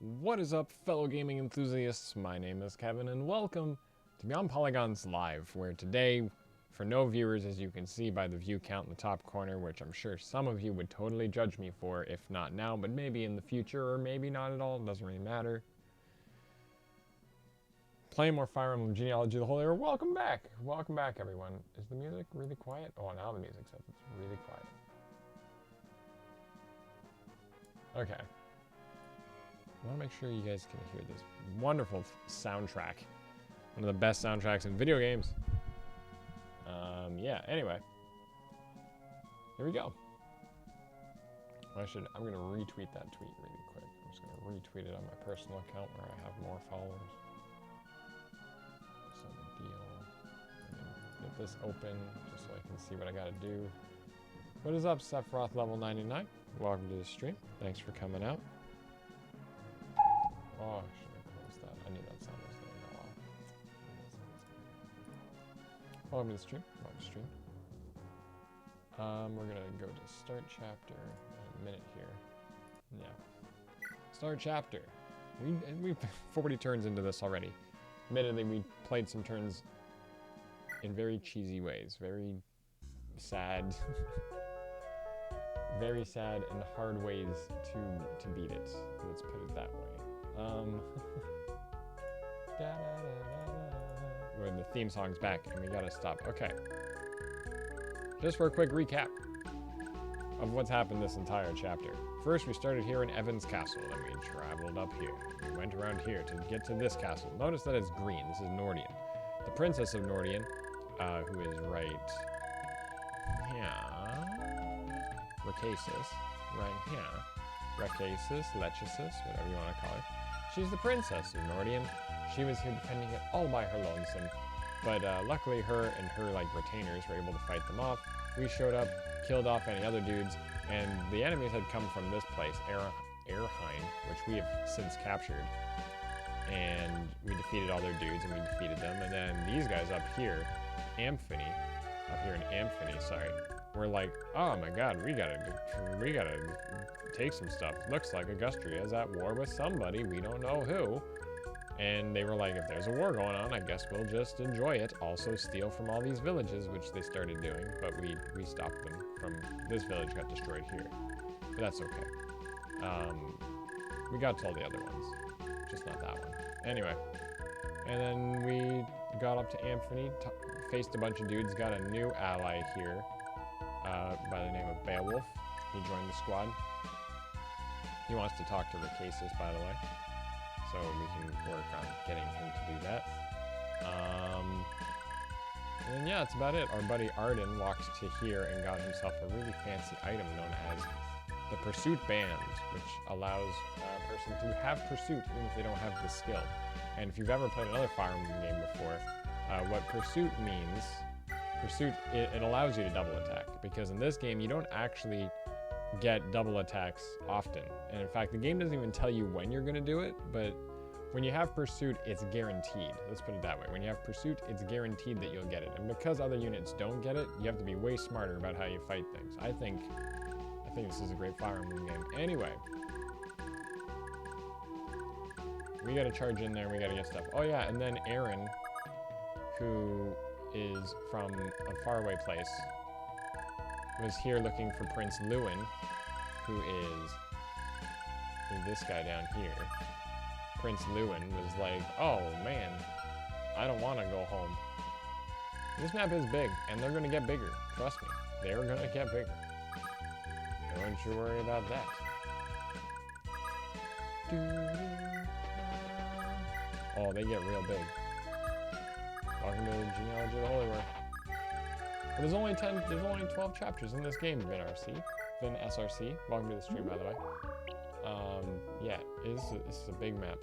What is up, fellow gaming enthusiasts? My name is Kevin, and welcome to Beyond Polygons Live, where today, for no viewers, as you can see by the view count in the top corner, which I'm sure some of you would totally judge me for, if not now, but maybe in the future, or maybe not at all, it doesn't really matter. Playing more Fire Emblem Genealogy the Holy Era. Welcome back! Welcome back, everyone. Is the music really quiet? Oh, now the music says it's really quiet. Okay. I want to make sure you guys can hear this wonderful soundtrack. One of the best soundtracks in video games. Yeah, anyway. Here we go. I'm going to retweet that tweet really quick. I'm just going to retweet it on my personal account where I have more followers. So the deal. I'm going to get this open just so I can see what I got to do. What is up, Sephiroth level 99? Welcome to the stream. Thanks for coming out. Oh, I should have closed that. I knew that sound was going to go off. Welcome to the stream. Welcome to the stream. We're going to go to start chapter in a minute here. Yeah. Start chapter. We've 40 turns into this already. Admittedly, we played some turns in very cheesy ways. Very sad. Very sad and hard ways to beat it. Let's put it that way. When the theme song's back and we gotta stop. Okay. Just for a quick recap of what's happened this entire chapter. First, we started here in Evan's castle, then we traveled up here. We went around here to get to this castle. Notice that it's green. This is Nordian. The princess of Nordian, who is right here. Racasis, right here. Racasis, Lechesis, whatever you want to call her. She's the princess of Nordian. She was here defending it all by her lonesome. But luckily her and her retainers were able to fight them off. We showed up, killed off any other dudes, and the enemies had come from this place, Erheim, which we have since captured. And we defeated all their dudes and we defeated them. And then these guys up here, Amphany, sorry. We're like, oh my god, we gotta take some stuff. Looks like Agustria is at war with somebody, we don't know who. And they were like, if there's a war going on, I guess we'll just enjoy it. Also steal from all these villages, which they started doing, but we stopped them from, this village got destroyed here. But that's okay. We got to all the other ones, just not that one. Anyway, and then we got up to Amphany, faced a bunch of dudes, got a new ally here. By the name of Beowulf. He joined the squad. He wants to talk to Racasis, by the way. So we can work on getting him to do that. And then yeah, that's about it. Our buddy Arden walked to here and got himself a really fancy item known as the Pursuit Band, which allows a person to have pursuit even if they don't have the skill. And if you've ever played another Fire Emblem game before, what pursuit means... Pursuit, it allows you to double attack, because in this game you don't actually get double attacks often. And in fact, the game doesn't even tell you when you're going to do it, but when you have Pursuit, it's guaranteed. Let's put it that way. When you have Pursuit, it's guaranteed that you'll get it. And because other units don't get it, you have to be way smarter about how you fight things. I think this is a great Fire Emblem game. Anyway. We got to charge in there, we got to get stuff. Oh yeah, and then Aaron, who... is from a faraway place, was here looking for Prince Lewin, who is this guy down here. Prince Lewin was like, oh man, I don't want to go home. This map is big, and they're going to get bigger. Trust me, they're going to get bigger. Don't you worry about that. Oh, they get real big. Welcome to the Genealogy of the Holy War. But there's only 12 chapters in this game, Vin SRC. Welcome to the stream, by the way. Yeah, this is a big map.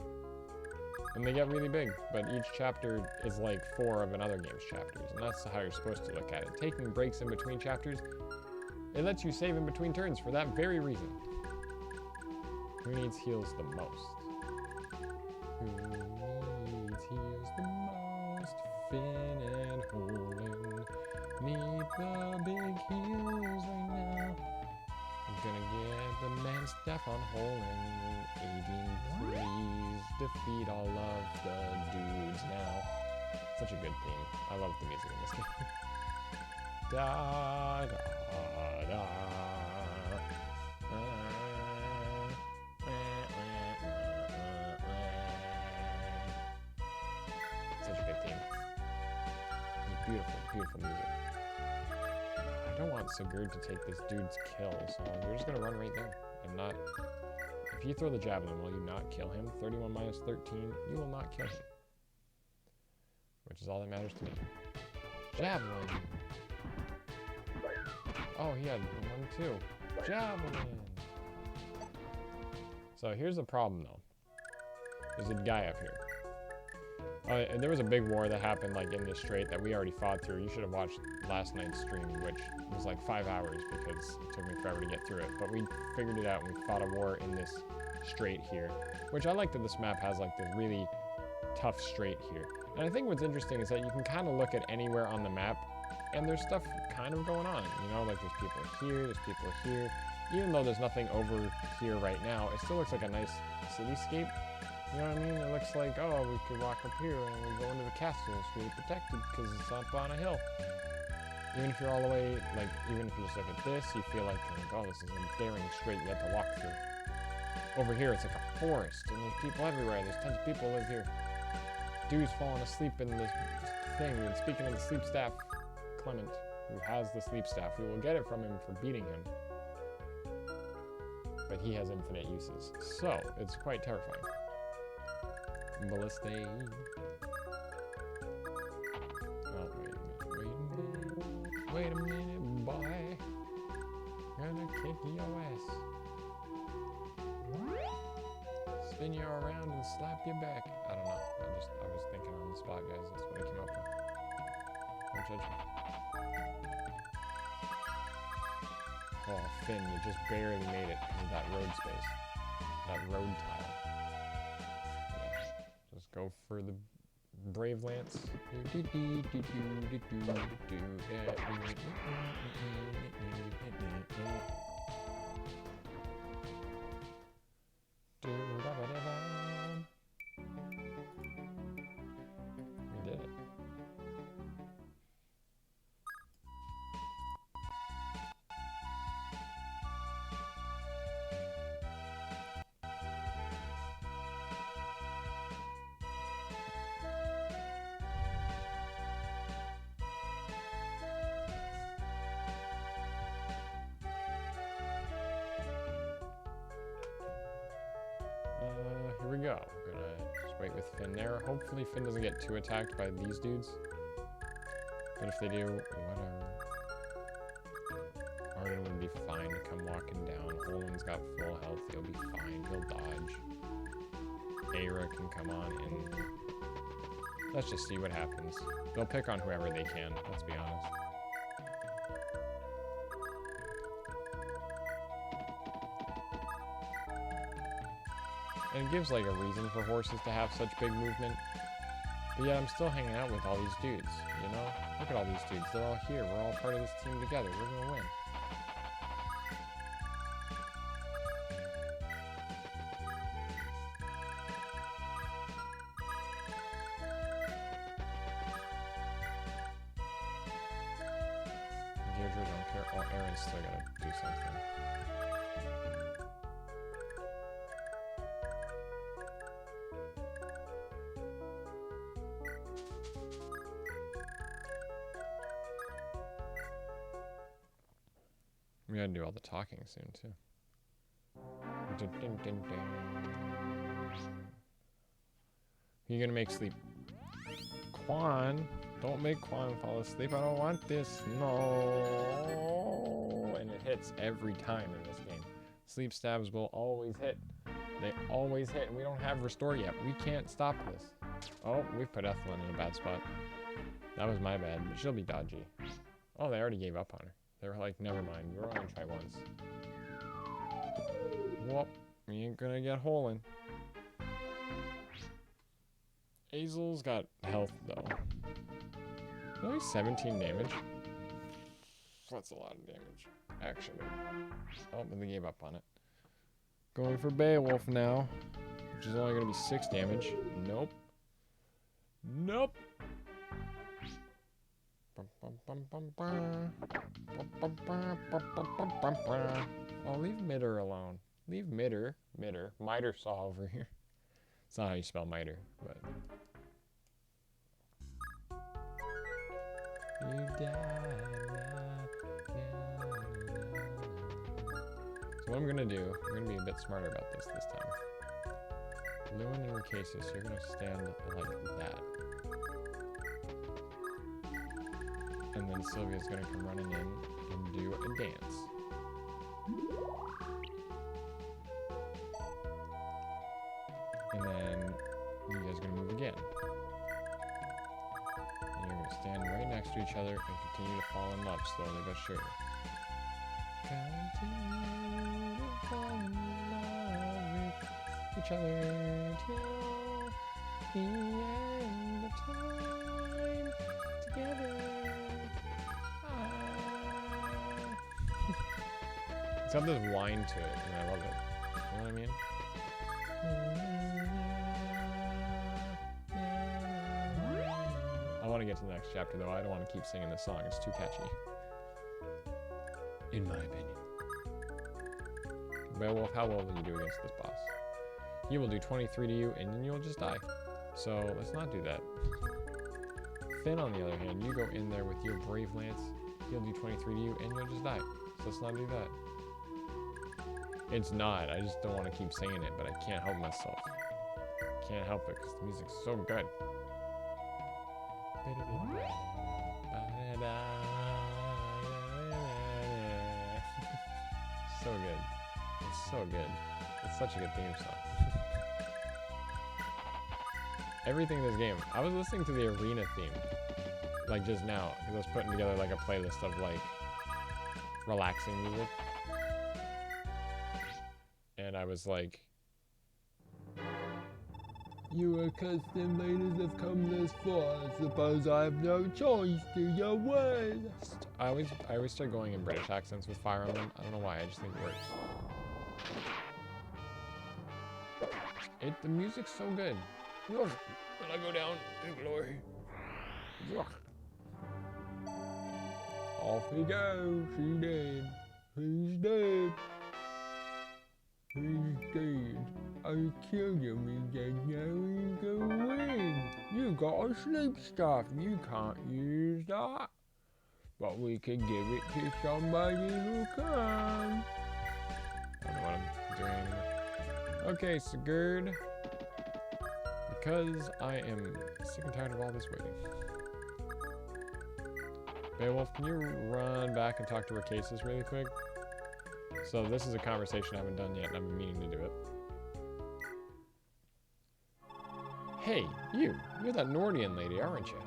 And they get really big, but each chapter is like 4 of another game's chapters, and that's how you're supposed to look at it. Taking breaks in between chapters, it lets you save in between turns for that very reason. Who needs heals the most? Who needs heals the most? Finn and Holden need the big heals right now. gonna get the man stuff on Holland. 18, please defeat all of the dudes now. Such a good theme. I love the music in this game. Da da da. Such a good theme. It's beautiful, beautiful music. I don't want Sigurd to take this dude's kill, so you're just gonna run right there and not. If you throw the javelin, will you not kill him? 31 minus 13, you will not kill him. Which is all that matters to me. Javelin! Oh, he had one too. Javelin! So here's the problem though. There's a guy up here. And there was a big war that happened like in this strait that we already fought through. You should have watched last night's stream, which was like 5 hours because it took me forever to get through it. But we figured it out and we fought a war in this strait here, which I like that this map has like the really tough strait here. And I think what's interesting is that you can kind of look at anywhere on the map and there's stuff kind of going on, you know, like there's people here, there's people here. Even though there's nothing over here right now, it still looks like a nice cityscape. You know what I mean? It looks like, oh, we could walk up here and we go into the castle. It's really protected because it's up on a hill. Even if you're all the way, like, even if you just look at this, you feel like, oh, this is a daring strait you have to walk through. Over here, it's like a forest, and there's people everywhere. There's tons of people live here. Dude's falling asleep in this thing. And speaking of the sleep staff, Clement, who has the sleep staff, we will get it from him for beating him. But he has infinite uses, so it's quite terrifying. Balliste. Oh, wait a minute, boy. Gonna kick your ass. Spin you around and slap you back. I don't know. I was thinking on the spot, guys. That's what I came up with. Don't judge me. Oh, Finn, you just barely made it because of that road space. That road tile. Just go for the Brave Lance. We did it. Here we go. We're gonna just wait with Finn there. Hopefully Finn doesn't get too attacked by these dudes. But if they do, whatever. Arden would be fine to come walking down. Holland's got full health. He'll be fine. He'll dodge. Aira can come on and let's just see what happens. They'll pick on whoever they can, let's be honest. And it gives like a reason for horses to have such big movement. But yeah, I'm still hanging out with all these dudes, you know? Look at all these dudes. They're all here. We're all part of this team together. We're gonna win. Deirdre don't care. Oh, Aaron's still gotta do something. We gotta do all the talking soon, too. Dun, dun, dun, dun. Who are you gonna make sleep? Quan! Don't make Quan fall asleep. I don't want this. No! And it hits every time in this game. Sleep stabs will always hit. They always hit, and we don't have restore yet. We can't stop this. Oh, we've put Ethelyn in a bad spot. That was my bad, but she'll be dodgy. Oh, they already gave up on her. They were like, never mind, we're only try once. Whoop, we ain't gonna get Holland. Hazel's got health though. Only 17 damage. That's a lot of damage. actually. Oh, but they gave up on it. Going for Beowulf now, which is only going to be 6 damage. Nope. Nope. Oh, leave Mitter alone. Leave Mitter. Miter saw over here. It's not how you spell miter, but. You So what I'm gonna do, I'm gonna be a bit smarter about this time. Lewin and Racasis, you're gonna stand like that. And then Sylvia's gonna come running in and do a dance. And then you guys are gonna move again. And you're gonna stand right next to each other and continue to fall in love slowly but surely. Continue to fall in love with each other till the end of time together. It's got this whine to it, and I love it. You know what I mean? I want to get to the next chapter, though. I don't want to keep singing this song. It's too catchy. In my opinion. Beowulf, how well will you do against this boss? He will do 23 to you, and then you'll just die. So, let's not do that. Finn, on the other hand, you go in there with your Brave Lance. He'll do 23 to you, and you'll just die. So let's not do that. It's not. I just don't want to keep saying it, but I can't help myself. Can't help it, because the music's so good. So good. It's so good. It's such a good theme song. Everything in this game. I was listening to the arena theme, like just now, because I was putting together like a playlist of like relaxing music. And I was like, you accustomed ladies have come this far. I suppose I have no choice. Do your worst. I always start going in British accents with Fire Emblem. I don't know why. I just think it works. The music's so good. Will I go down in glory? Off he goes. He's dead. He's dead. He's dead. I killed him. He dead. Now he's going. You got a sleep stuff. You can't use that. But we can give it to somebody who can. I don't know what I'm doing anymore. Okay, Sigurd. Because I am sick and tired of all this waiting. Beowulf, can you run back and talk to Racasis really quick? So this is a conversation I haven't done yet, and I've been meaning to do it. Hey, you're that Nordian lady, aren't you?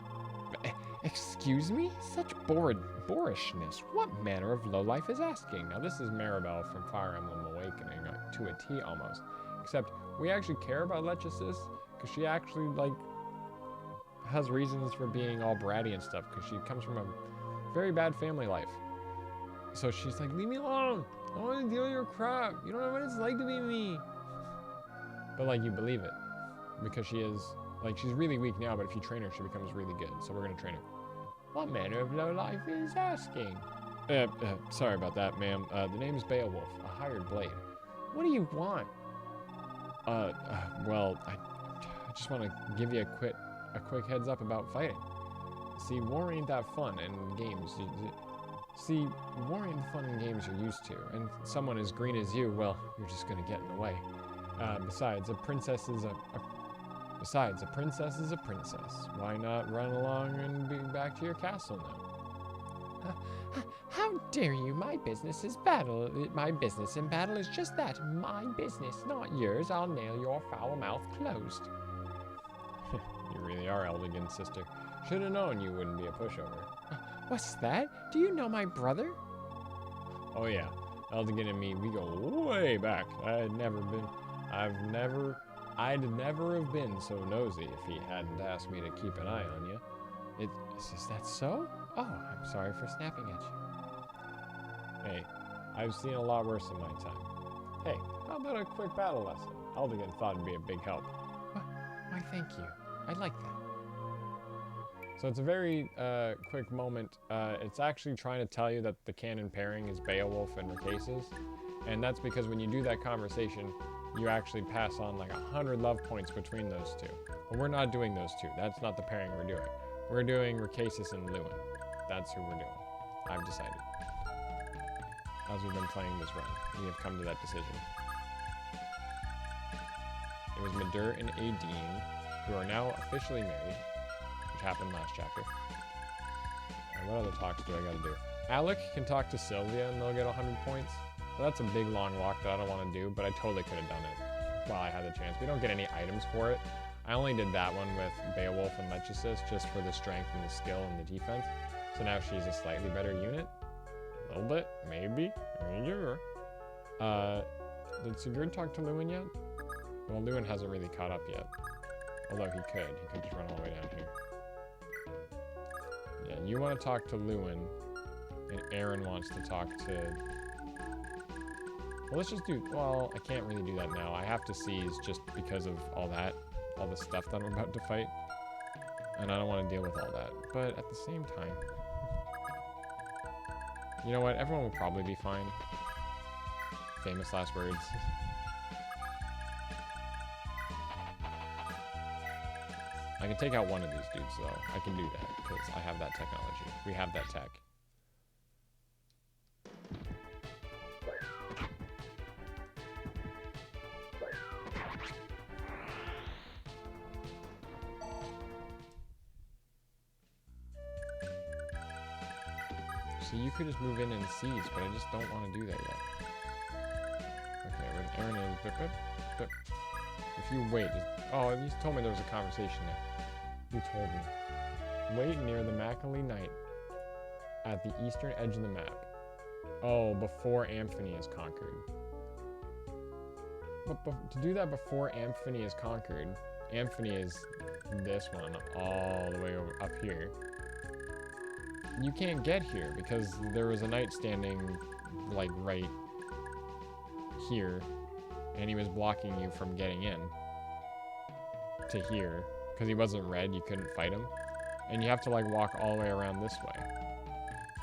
Excuse me? Such boorishness. What manner of lowlife is asking? Now this is Maribel from Fire Emblem Awakening, to a T almost. Except we actually care about Lechesis, because she actually, like, has reasons for being all bratty and stuff, because she comes from a very bad family life. So she's like, leave me alone. I don't want to deal with your crap. You don't know what it's like to be me. But, like, you believe it. Because she is, like, she's really weak now, but if you train her, she becomes really good. So we're going to train her. What manner of lowlife is asking? Sorry about that, ma'am. The name is Beowulf, a hired blade. What do you want? Well, I just want to give you a quick heads up about fighting. See, war ain't that fun in games. See, war ain't the fun in games you're used to, and someone as green as you, well, you're just gonna get in the way. Besides, a princess is a princess. Why not run along and be back to your castle now? How dare you? My business is battle. My business in battle is just that. My business, not yours. I'll nail your foul mouth closed. You really are Eldigan's sister. Should have known you wouldn't be a pushover. What's that? Do you know my brother? Oh yeah, Eldigan and me, we go way back. I'd never have been so nosy if he hadn't asked me to keep an eye on you. Is that so? Oh, I'm sorry for snapping at you. Hey, I've seen a lot worse in my time. Hey, how about a quick battle lesson? Aldegan thought it'd be a big help. Why, thank you. I like that. So it's a very quick moment. It's actually trying to tell you that the canon pairing is Beowulf and Racasis. And that's because when you do that conversation, you actually pass on like 100 love points between those two. But we're not doing those two. That's not the pairing we're doing. We're doing Racasis and Lewin. That's who we're doing. I've decided. As we've been playing this run, we have come to that decision. It was Madur and Aideen, who are now officially married, which happened last chapter. And what other talks do I gotta do? Alec can talk to Sylvia and they'll get 100 points. So that's a big long walk that I don't want to do, but I totally could have done it while I had the chance. We don't get any items for it. I only did that one with Beowulf and Lechesis just for the strength and the skill and the defense. So now she's a slightly better unit. A little bit, maybe. Did Sigurd talk to Lewin yet? Well, Lewin hasn't really caught up yet. Although he could. He could just run all the way down here. Yeah, you want to talk to Lewin, and Aaron wants to talk to... Well, let's just do... Well, I can't really do that now. I have to seize just because of all that. All the stuff that I'm about to fight. And I don't want to deal with all that. But at the same time... You know what? Everyone will probably be fine. Famous last words. I can take out one of these dudes, though. I can do that, because I have that technology. We have that tech. So you could just move in and seize, but I just don't want to do that yet. Okay, when Aaron is... If you wait... Oh, you told me there was a conversation there. You told me. Wait near the Macaulay Knight at the eastern edge of the map. Oh, before Anthony is conquered. But to do that before Anthony is conquered, Anthony is this one all the way over up here. You can't get here because there was a knight standing like right here and he was blocking you from getting in to here because he wasn't red. You couldn't fight him and you have to like walk all the way around this way.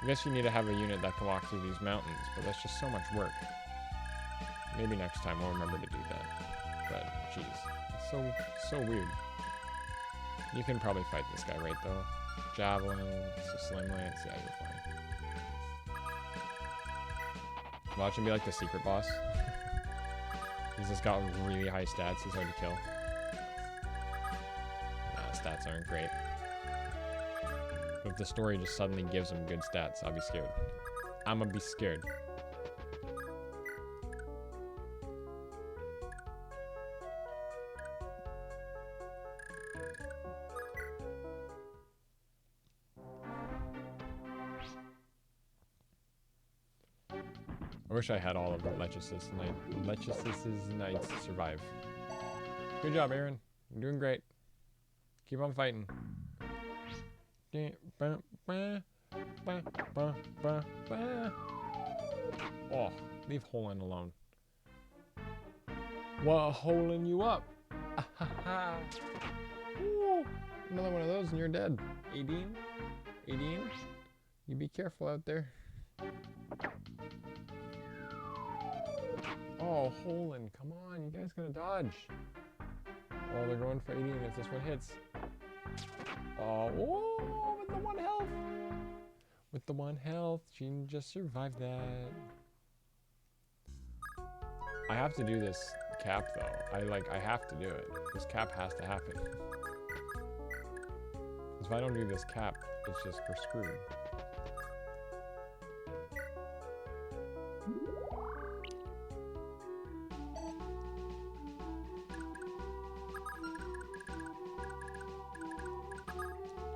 I guess you need to have a unit that can walk through these mountains, but that's just so much work. Maybe next time we'll remember to do that, but jeez, it's so weird. You can probably fight this guy right though. Javelin, so sling lance, yeah, you're fine. Watch him be like the secret boss. He's just got really high stats, he's hard to kill. Nah, stats aren't great. But if the story just suddenly gives him good stats, I'll be scared. I'ma be scared. I wish I had all of the Lechesis knights survive. Good job, Aaron. You're doing great. Keep on fighting. Oh, leave Holland alone. What, holding you up? Ooh, another one of those and you're dead. Aideen? You be careful out there. Oh, Holland, come on, you guys gotta dodge. Oh, they're going for 18 if this one hits. Oh, whoa, with the 1 health. With the 1 health, she just survived that. I have to do this cap though. I have to do it. This cap has to happen. If I don't do this cap, it's just, we're screwed.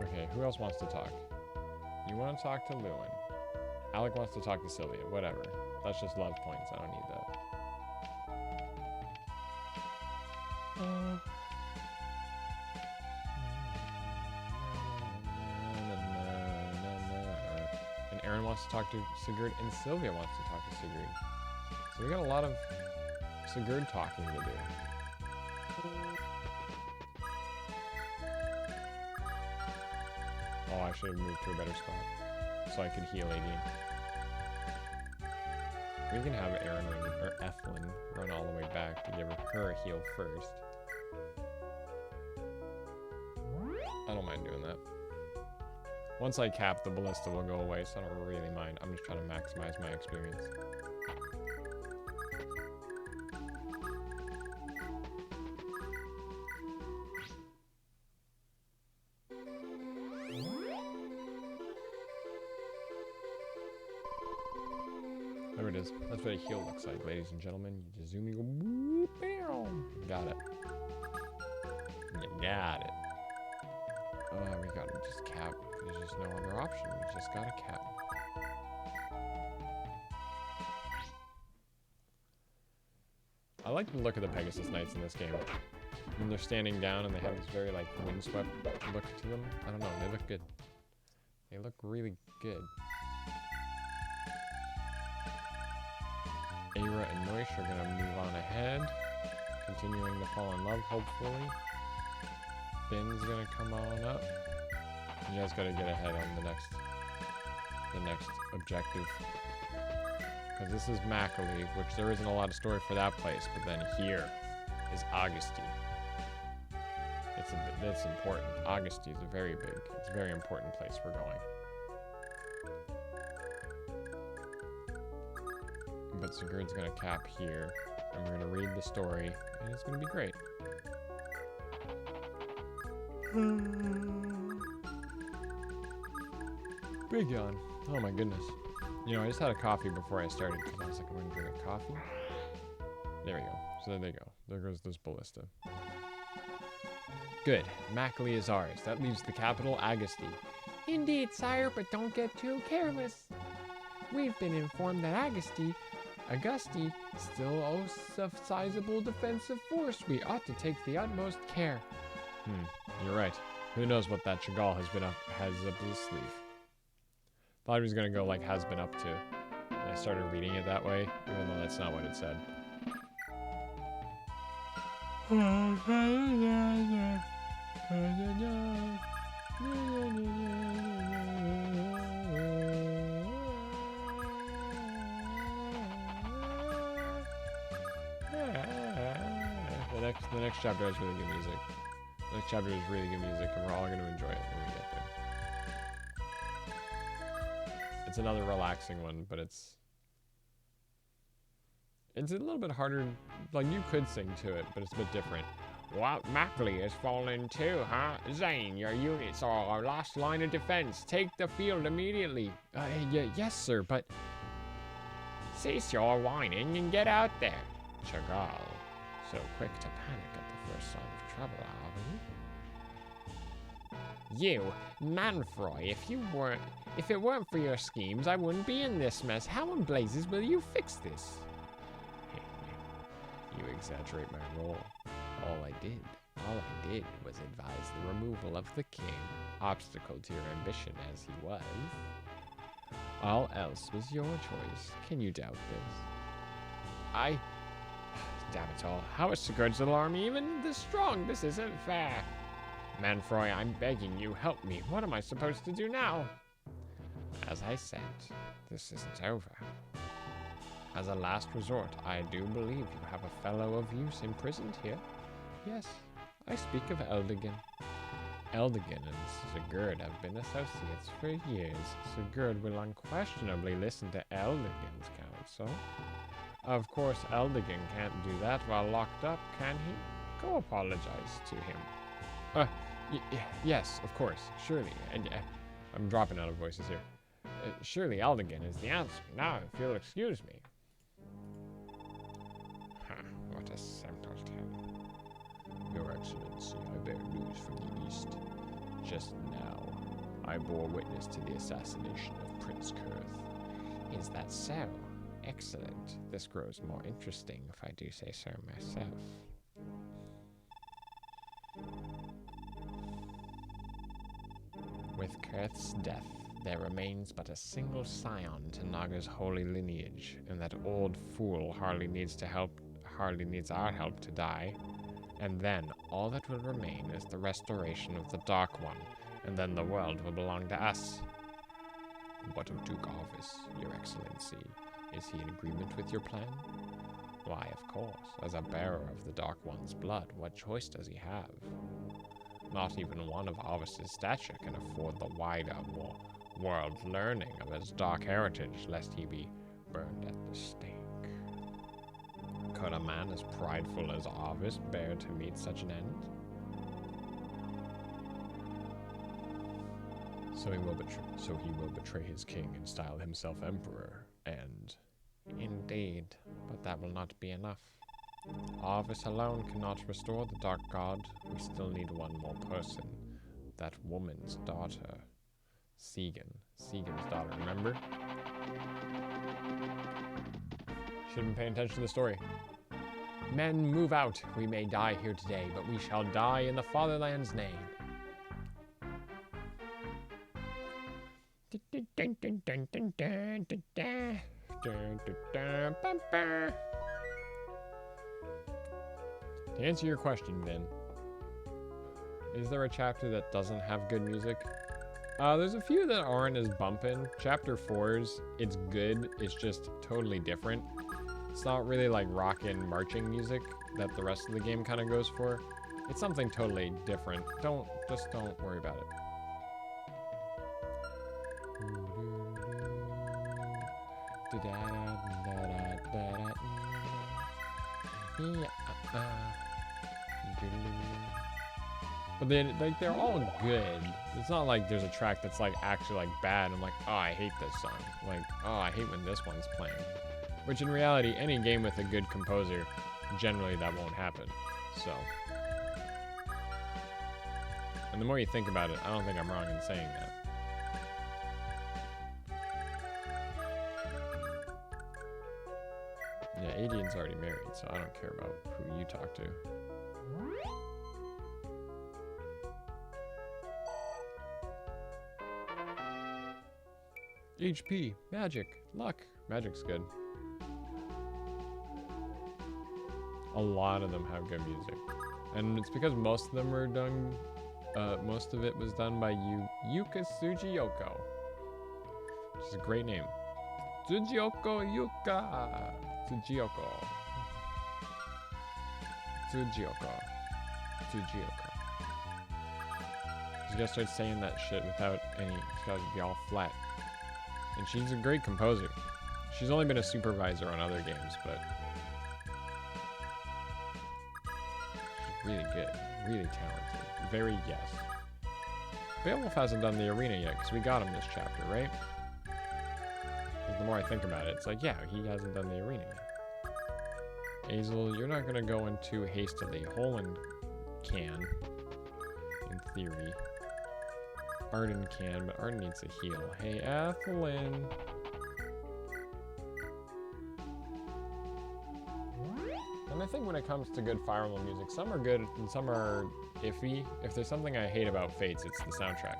Okay, who else wants to talk? You want to talk to Lewin. Alec wants to talk to Sylvia. Whatever. That's just love points. I don't need that. And Aaron Aaron wants to talk to Sigurd, and Sylvia wants to talk to Sigurd. So we got a lot of Sigurd talking to do. Oh, I should have moved to a better spot so I could heal Adrian. We can have Aaron or Ethelyn run all the way back to give her a heal first. I don't mind doing that. Once I cap, the ballista will go away, so I don't really mind. I'm just trying to maximize my experience. There it is. That's what a heal looks like, ladies and gentlemen. You just zoom, you go, whoop, bam. Got it. You got it. We gotta just cap. There's just no other option. We just gotta cap. I like the look of the Pegasus Knights in this game. When they're standing down and they have this very, like, windswept look to them. I don't know. They look good. They look really good. Aira and Noish are gonna move on ahead. Continuing to fall in love, hopefully. Finn's gonna come on up. You guys gotta get ahead on the next objective. Because this is Macaulay, which there isn't a lot of story for that place, but then here is Agustria. That's important. Agustria is it's a very important place we're going. But Sigurd's gonna cap here, and we're gonna read the story, and it's gonna be great. Big yawn. Oh my goodness. You know, I just had a coffee before I started because I was like, I'm gonna drink a coffee. There we go. So there they go. There goes this ballista. Good. Macaulay is ours. That leaves the capital, Agustria. Indeed, sire, but don't get too careless. We've been informed that Agustria still owes a sizable defensive force. We ought to take the utmost care. You're right. Who knows what that Chagall has up his sleeve. Thought he was gonna go like has been up to. And I started reading it that way, even though that's not what it said. The next chapter has really good music. The next chapter is really good music, and we're all going to enjoy it when we get there. It's another relaxing one, but it's a little bit harder. Like, you could sing to it, but it's a bit different. What? Macaulay has fallen too, huh? Zane, your units are our last line of defense. Take the field immediately. Yes, sir, but... Cease your whining and get out there. Chagall, so quick to panic at the first sign of trouble, are we? You, Manfroy, if it weren't for your schemes, I wouldn't be in this mess. How in blazes will you fix this? You exaggerate my role. All I did was advise the removal of the king, obstacle to your ambition as he was. All else was your choice. Can you doubt this? Damn it all. How is Sigurd's little army even this strong? This isn't fair. Manfroy, I'm begging you, help me. What am I supposed to do now? As I said, this isn't over. As a last resort, I do believe you have a fellow of use imprisoned here. Yes, I speak of Eldigan. Eldigan and Sigurd have been associates for years. Sigurd will unquestionably listen to Eldigan's counsel. Of course, Eldigan can't do that while locked up, can he? Go apologize to him. Yes, of course, surely. And I'm dropping out of voices here. Surely Eldigan is the answer. Now, if you'll excuse me. What a simpleton. Your Excellency, I bear news from the East. Just now, I bore witness to the assassination of Prince Kurth. Is that so? Excellent. This grows more interesting, if I do say so myself. With Kurth's death, There remains but a single scion to Naga's holy lineage, and that old fool hardly needs our help to die. And then all that will remain is the restoration of the Dark One, and then the world will belong to us. What of Duke Arvis, Your Excellency? Is he in agreement with your plan? Why, of course. As a bearer of the Dark One's blood, what choice does he have? Not even one of Arvis's stature can afford the wider, more world learning of his dark heritage, lest he be burned at the stake. Could a man as prideful as Arvis bear to meet such an end? So he will betray his king and style himself emperor, and... Indeed, but that will not be enough. Arvis alone cannot restore the Dark God. We still need one more person. That woman's daughter. Segan's daughter, remember? Should have been paying attention to the story. Men, move out. We may die here today, but we shall die in the fatherland's name. To answer your question, Vin, is there a chapter that doesn't have good music? There's a few that aren't as bumpin'. Chapter 4's, it's good, it's just totally different. It's not really like rockin' marching music that the rest of the game kind of goes for. It's something totally different. Don't worry about it. But then, like, they're all good. It's not like there's a track that's like actually like bad. I'm like, oh, I hate this song. Like, oh, I hate when this one's playing. Which in reality, any game with a good composer, generally that won't happen. So, and the more you think about it, I don't think I'm wrong in saying that. Yeah, Adian's already married, so I don't care about who you talk to. HP, magic, luck. Magic's good. A lot of them have good music. And it's because most of them were done, most of it was done by Yuka Tsujiyoko. Which is a great name. Tsujiyoko Yuka. Tsujiyoko. You gotta start saying that shit without any, it's gotta be all flat. And she's a great composer. She's only been a supervisor on other games, but she's really good, really talented, very yes. Beowulf hasn't done the arena yet, because we got him this chapter, right? Because the more I think about it, it's like, yeah, he hasn't done the arena yet. Hazel, you're not gonna go in too hastily. Holland can, in theory. Arden can, but Arden needs a heal. Hey, Athelin. And I think when it comes to good Fire Emblem music, some are good and some are iffy. If there's something I hate about Fates, it's the soundtrack.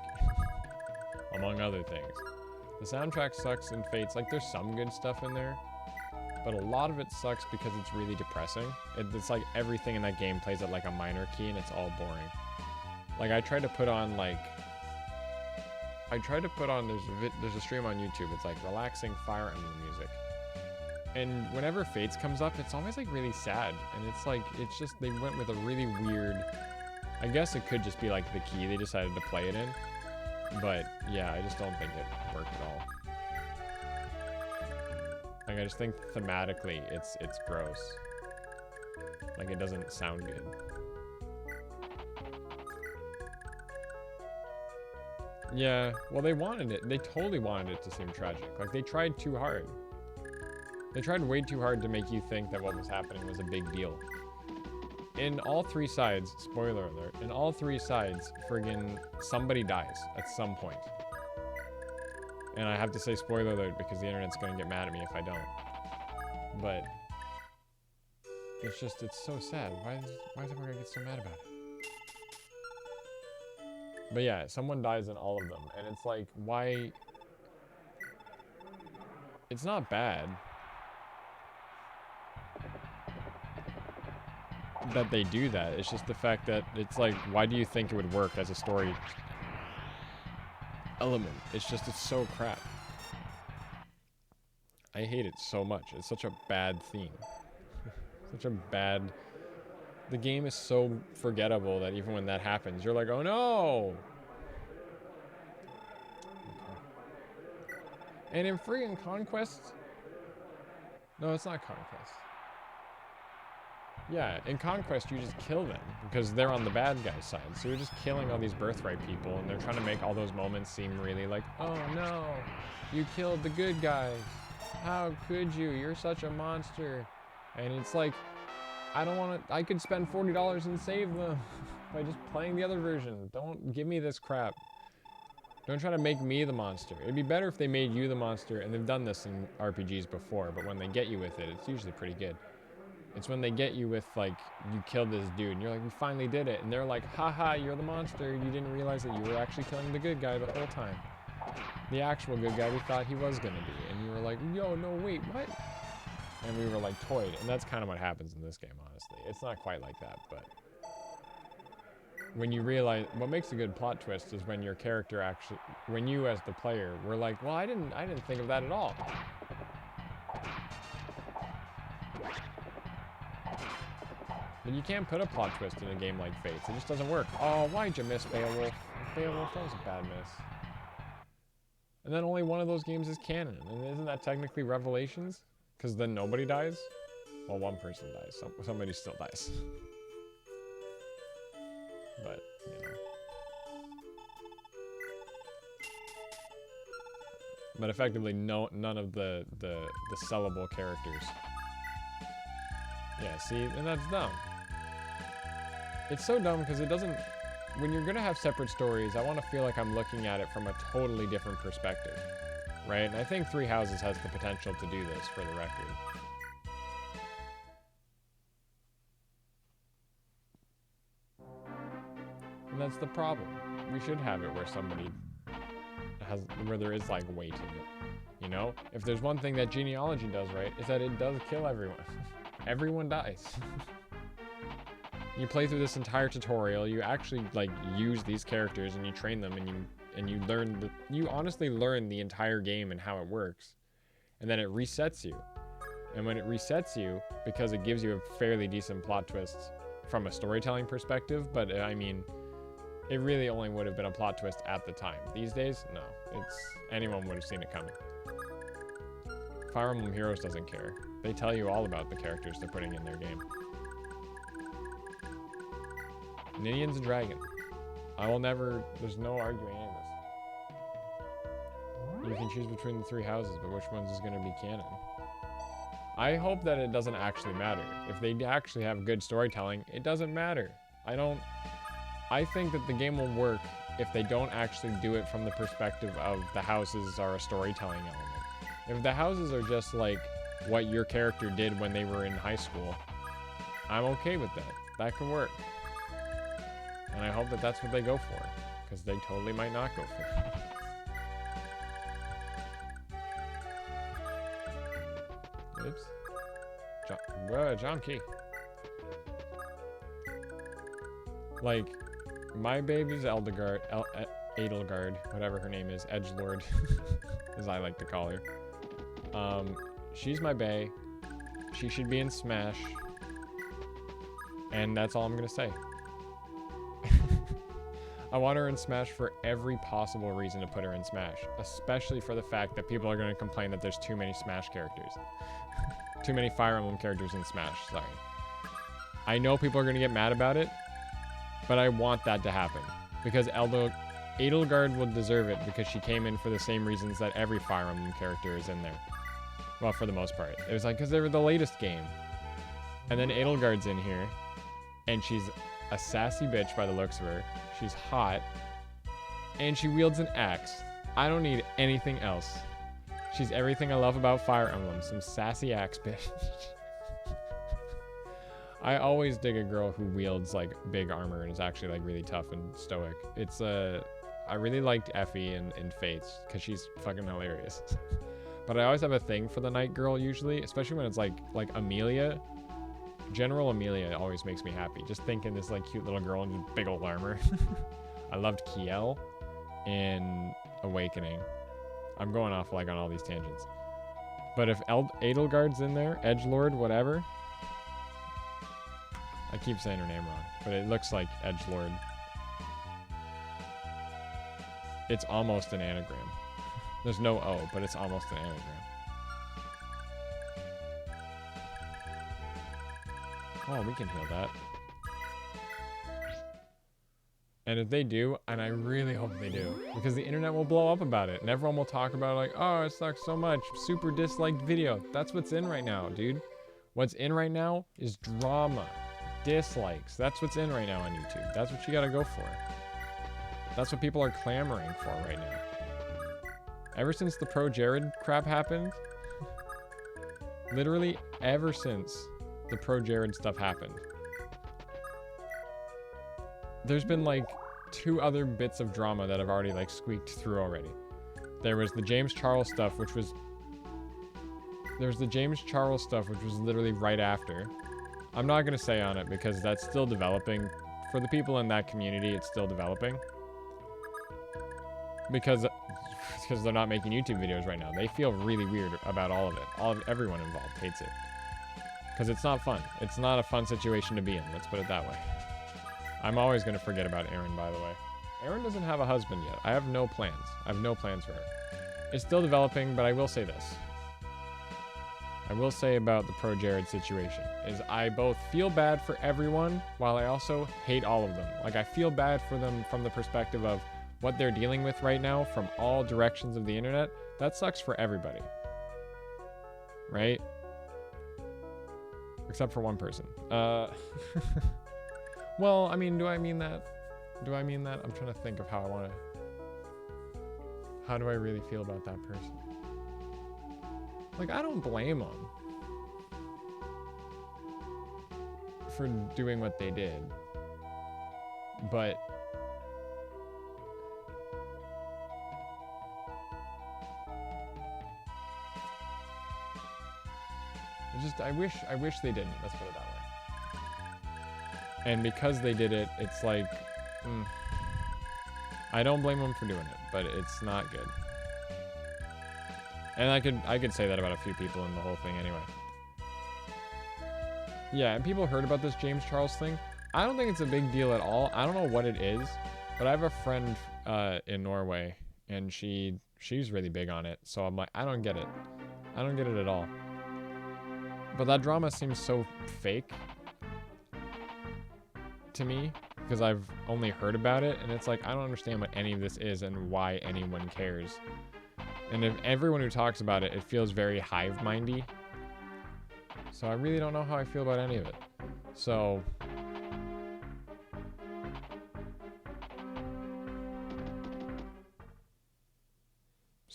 Among other things. The soundtrack sucks in Fates. Like, there's some good stuff in there, but a lot of it sucks because it's really depressing. It's like everything in that game plays at like a minor key and it's all boring. Like, I tried to put on like... there's a stream on YouTube, it's like relaxing Fire Emblem music. And whenever Fates comes up, it's always like really sad. And it's like, it's just, they went with a really weird, I guess it could just be like the key they decided to play it in. But yeah, I just don't think it worked at all. Like, I just think thematically it's gross. Like, it doesn't sound good. Yeah, well, they wanted it. They totally wanted it to seem tragic. Like, they tried too hard. They tried way too hard to make you think that what was happening was a big deal. In all three sides, spoiler alert, in all three sides, friggin' somebody dies at some point. And I have to say spoiler alert because the internet's gonna get mad at me if I don't. But it's just, it's so sad. Why is everyone gonna get so mad about it? But yeah, someone dies in all of them, and it's like, why It's not bad that they do that. It's just the fact that it's like, why do you think it would work as a story element? It's so crap. I hate it so much. It's such a bad theme. Such a bad... The game is so forgettable that even when that happens, you're like, oh no! And in freaking Conquest... No, it's not Conquest. Yeah, in Conquest, you just kill them because they're on the bad guy's side. So you're just killing all these birthright people, and they're trying to make all those moments seem really like, oh no, you killed the good guys. How could you? You're such a monster. And it's like, I don't want to, I could spend $40 and save them by just playing the other version. Don't give me this crap. Don't try to make me the monster. It'd be better if they made you the monster, and they've done this in RPGs before, but when they get you with it, it's usually pretty good. It's when they get you with, like, you killed this dude, and you're like, we finally did it. And they're like, haha, you're the monster. You didn't realize that you were actually killing the good guy the whole time. The actual good guy we thought he was going to be. And you were like, yo, no, wait, what? And we were, like, toyed. And that's kind of what happens in this game, honestly. It's not quite like that, but... When you realize... What makes a good plot twist is when your character actually... When you, as the player, were like, well, I didn't think of that at all. But you can't put a plot twist in a game like Fates. It just doesn't work. Oh, why'd you miss Beowulf? Beowulf, that was a bad miss. And then only one of those games is canon. And isn't that technically Revelations? Because then nobody dies? Well, one person dies. Somebody still dies. But, you know. But effectively, none of the sellable characters. Yeah, see? And that's dumb. It's so dumb because it doesn't... When you're going to have separate stories, I want to feel like I'm looking at it from a totally different perspective. Right? And I think Three Houses has the potential to do this, for the record. And that's the problem. We should have it where somebody has... Where there is, like, weight in it. You know? If there's one thing that genealogy does right, is that it does kill everyone. Everyone dies. You play through this entire tutorial, you actually like use these characters and you train them and you learn you honestly learn the entire game and how it works. And then it resets you. And when it resets you, because it gives you a fairly decent plot twist from a storytelling perspective, but I mean, it really only would have been a plot twist at the time. These days, no. Anyone would have seen it coming. Fire Emblem Heroes doesn't care. They tell you all about the characters they're putting in their game. Ninian's a dragon. There's no arguing any of this. You can choose between the three houses, but which ones is going to be canon? I hope that it doesn't actually matter. If they actually have good storytelling, it doesn't matter. I think that the game will work if they don't actually do it from the perspective of the houses are a storytelling element. If the houses are just like what your character did when they were in high school, I'm okay with that. That can work. And I hope that that's what they go for, because they totally might not go for it. Oops. John Key. Like, my baby's Edelgard, whatever her name is, Edgelord, as I like to call her. She's my bae. She should be in Smash. And that's all I'm gonna say. I want her in Smash for every possible reason to put her in Smash. Especially for the fact that people are going to complain that there's too many Smash characters. Too many Fire Emblem characters in Smash, sorry. I know people are going to get mad about it, but I want that to happen. Because Edelgard will deserve it because she came in for the same reasons that every Fire Emblem character is in there. Well, for the most part. It was like, because they were the latest game. And then Edelgard's in here, and she's a sassy bitch by the looks of her. She's hot, and she wields an axe. I don't need anything else. She's everything I love about Fire Emblem. Some sassy axe bitch. I always dig a girl who wields like big armor and is actually like really tough and stoic. I really liked Effie in Fates because she's fucking hilarious. But I always have a thing for the night girl usually, especially when it's like Amelia. General Amelia always makes me happy. Just thinking this like cute little girl in just big old armor. I loved Kiel in Awakening. I'm going off like on all these tangents. But if Edelgard's in there, Edgelord, whatever. I keep saying her name wrong, but it looks like Edgelord. It's almost an anagram. There's no O, but it's almost an anagram. Oh, we can heal that. And if they do, and I really hope they do, because the internet will blow up about it, and everyone will talk about it like, oh, it sucks so much, super disliked video. That's what's in right now, dude. What's in right now is drama, dislikes. That's what's in right now on YouTube. That's what you gotta go for. That's what people are clamoring for right now. Ever since the Pro Jared crap happened, literally ever since the Pro Jared stuff happened, there's been like 2 other bits of drama that have already like squeaked through already. There was the James Charles stuff, which was literally right after. I'm not gonna say on it because that's still developing. For the people in that community, it's still developing. Because they're not making YouTube videos right now. They feel really weird about all of it. Everyone involved hates it. Because it's not fun. It's not a fun situation to be in. Let's put it that way. I'm always going to forget about Erin, by the way. Erin doesn't have a husband yet. I have no plans. I have no plans for her. It's still developing, but I will say this. I will say about the Pro Jared situation is I both feel bad for everyone while I also hate all of them. Like, I feel bad for them from the perspective of what they're dealing with right now from all directions of the internet. That sucks for everybody. Right? Except for one person. Well, I mean, do I mean that? Do I mean that? I'm trying to think of how I want to... How do I really feel about that person? Like, I don't blame them for doing what they did. But... I wish they didn't. Let's put it that way. And because they did it, it's like, I don't blame them for doing it, but it's not good. And I could say that about a few people in the whole thing anyway. Yeah, and people heard about this James Charles thing. I don't think it's a big deal at all. I don't know what it is, but I have a friend in Norway, and she's really big on it. So I'm like, I don't get it. I don't get it at all. But that drama seems so fake to me because I've only heard about it, and it's like, I don't understand what any of this is and why anyone cares. And if everyone who talks about it, it feels very hive-mindy. So I really don't know how I feel about any of it. So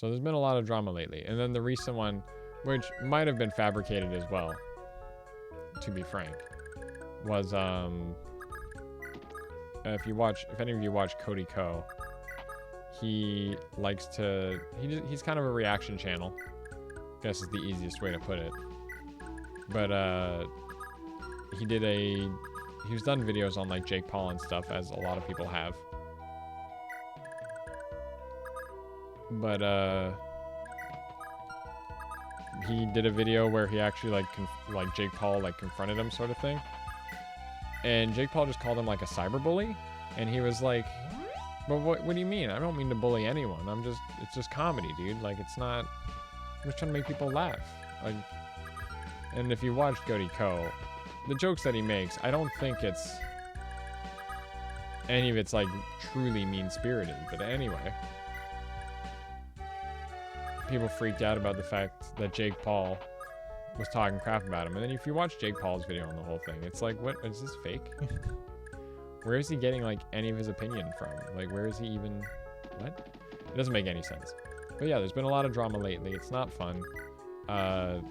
there's been a lot of drama lately. And then the recent one, which might have been fabricated as well, to be frank, was if any of you watch Cody Ko, he likes to he's kind of a reaction channel, I guess is the easiest way to put it. But he's done videos on like Jake Paul and stuff, as a lot of people have. But he did a video where he actually like Jake Paul like confronted him, sort of thing. And Jake Paul just called him like a cyberbully, and he was like, "But what do you mean? I don't mean to bully anyone. It's just comedy, dude. Like, it's not. I'm just trying to make people laugh." Like, and if you watched Cody Ko, the jokes that he makes, I don't think it's any of it's like truly mean-spirited. But anyway, people freaked out about the fact that Jake Paul was talking crap about him. And then if you watch Jake Paul's video on the whole thing, it's like, what is this fake? Where is he getting like any of his opinion from? Like, where is he even, what? It doesn't make any sense. But yeah, there's been a lot of drama lately. It's not fun. The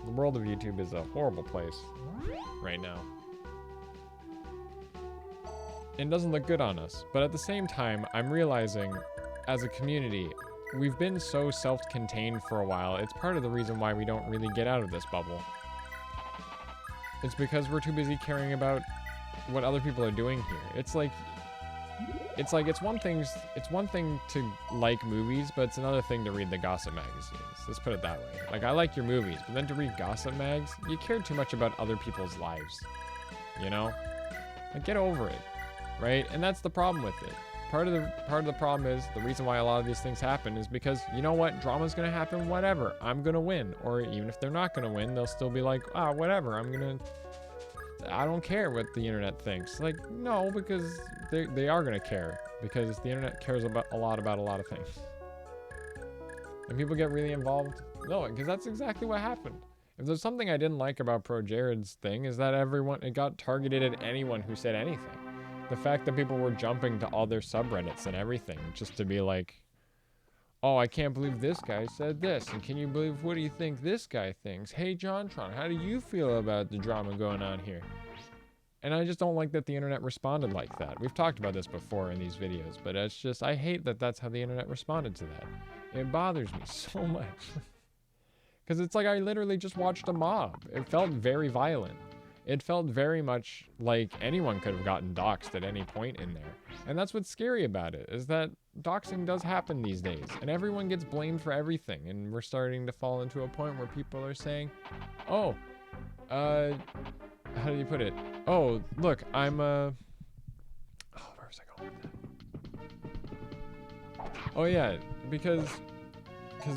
world of YouTube is a horrible place right now. It doesn't look good on us. But at the same time, I'm realizing as a community, we've been so self-contained for a while. It's part of the reason why we don't really get out of this bubble. It's because we're too busy caring about what other people are doing here. It's one thing to like movies, but it's another thing to read the gossip magazines. Let's put it that way. Like, I like your movies, but then to read gossip mags, you care too much about other people's lives. You know? Like, get over it, right? And that's the problem with it. Part of the problem is the reason why a lot of these things happen is because, you know what, drama's gonna happen, whatever, I'm gonna win. Or even if they're not gonna win, they'll still be like, whatever, I don't care what the internet thinks. Like, no, because they are gonna care, because the internet cares about a lot of things. And people get really involved. No, because that's exactly what happened. If there's something I didn't like about Pro Jared's thing, is that it got targeted at anyone who said anything. The fact that people were jumping to all their subreddits and everything just to be like, oh, I can't believe this guy said this. And can you believe, what do you think this guy thinks? Hey, JonTron, how do you feel about the drama going on here? And I just don't like that the internet responded like that. We've talked about this before in these videos, but it's just, I hate that that's how the internet responded to that. It bothers me so much. Because it's like I literally just watched a mob. It felt very violent. It felt very much like anyone could have gotten doxxed at any point in there. And that's what's scary about it, is that doxing does happen these days. And everyone gets blamed for everything. And we're starting to fall into a point where people are saying, oh, how do you put it? Oh, look, I'm, where was I going with that? Oh, yeah, because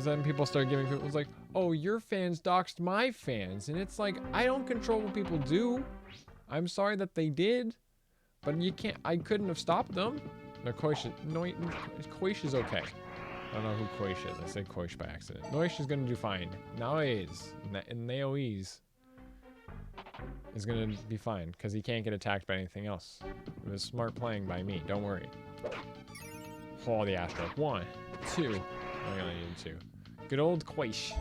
then people start giving people, it's like, oh, your fans doxed my fans. And it's like, I don't control what people do. I'm sorry that they did, but I couldn't have stopped them. No, Koish is okay. I don't know who Koish is. I said Koish by accident. Noish is gonna do fine. Noise. And Naoise is gonna be fine, because he can't get attacked by anything else. It was smart playing by me, don't worry. Oh, the Astro. 1, 2. I only needed 2. Good old Koish.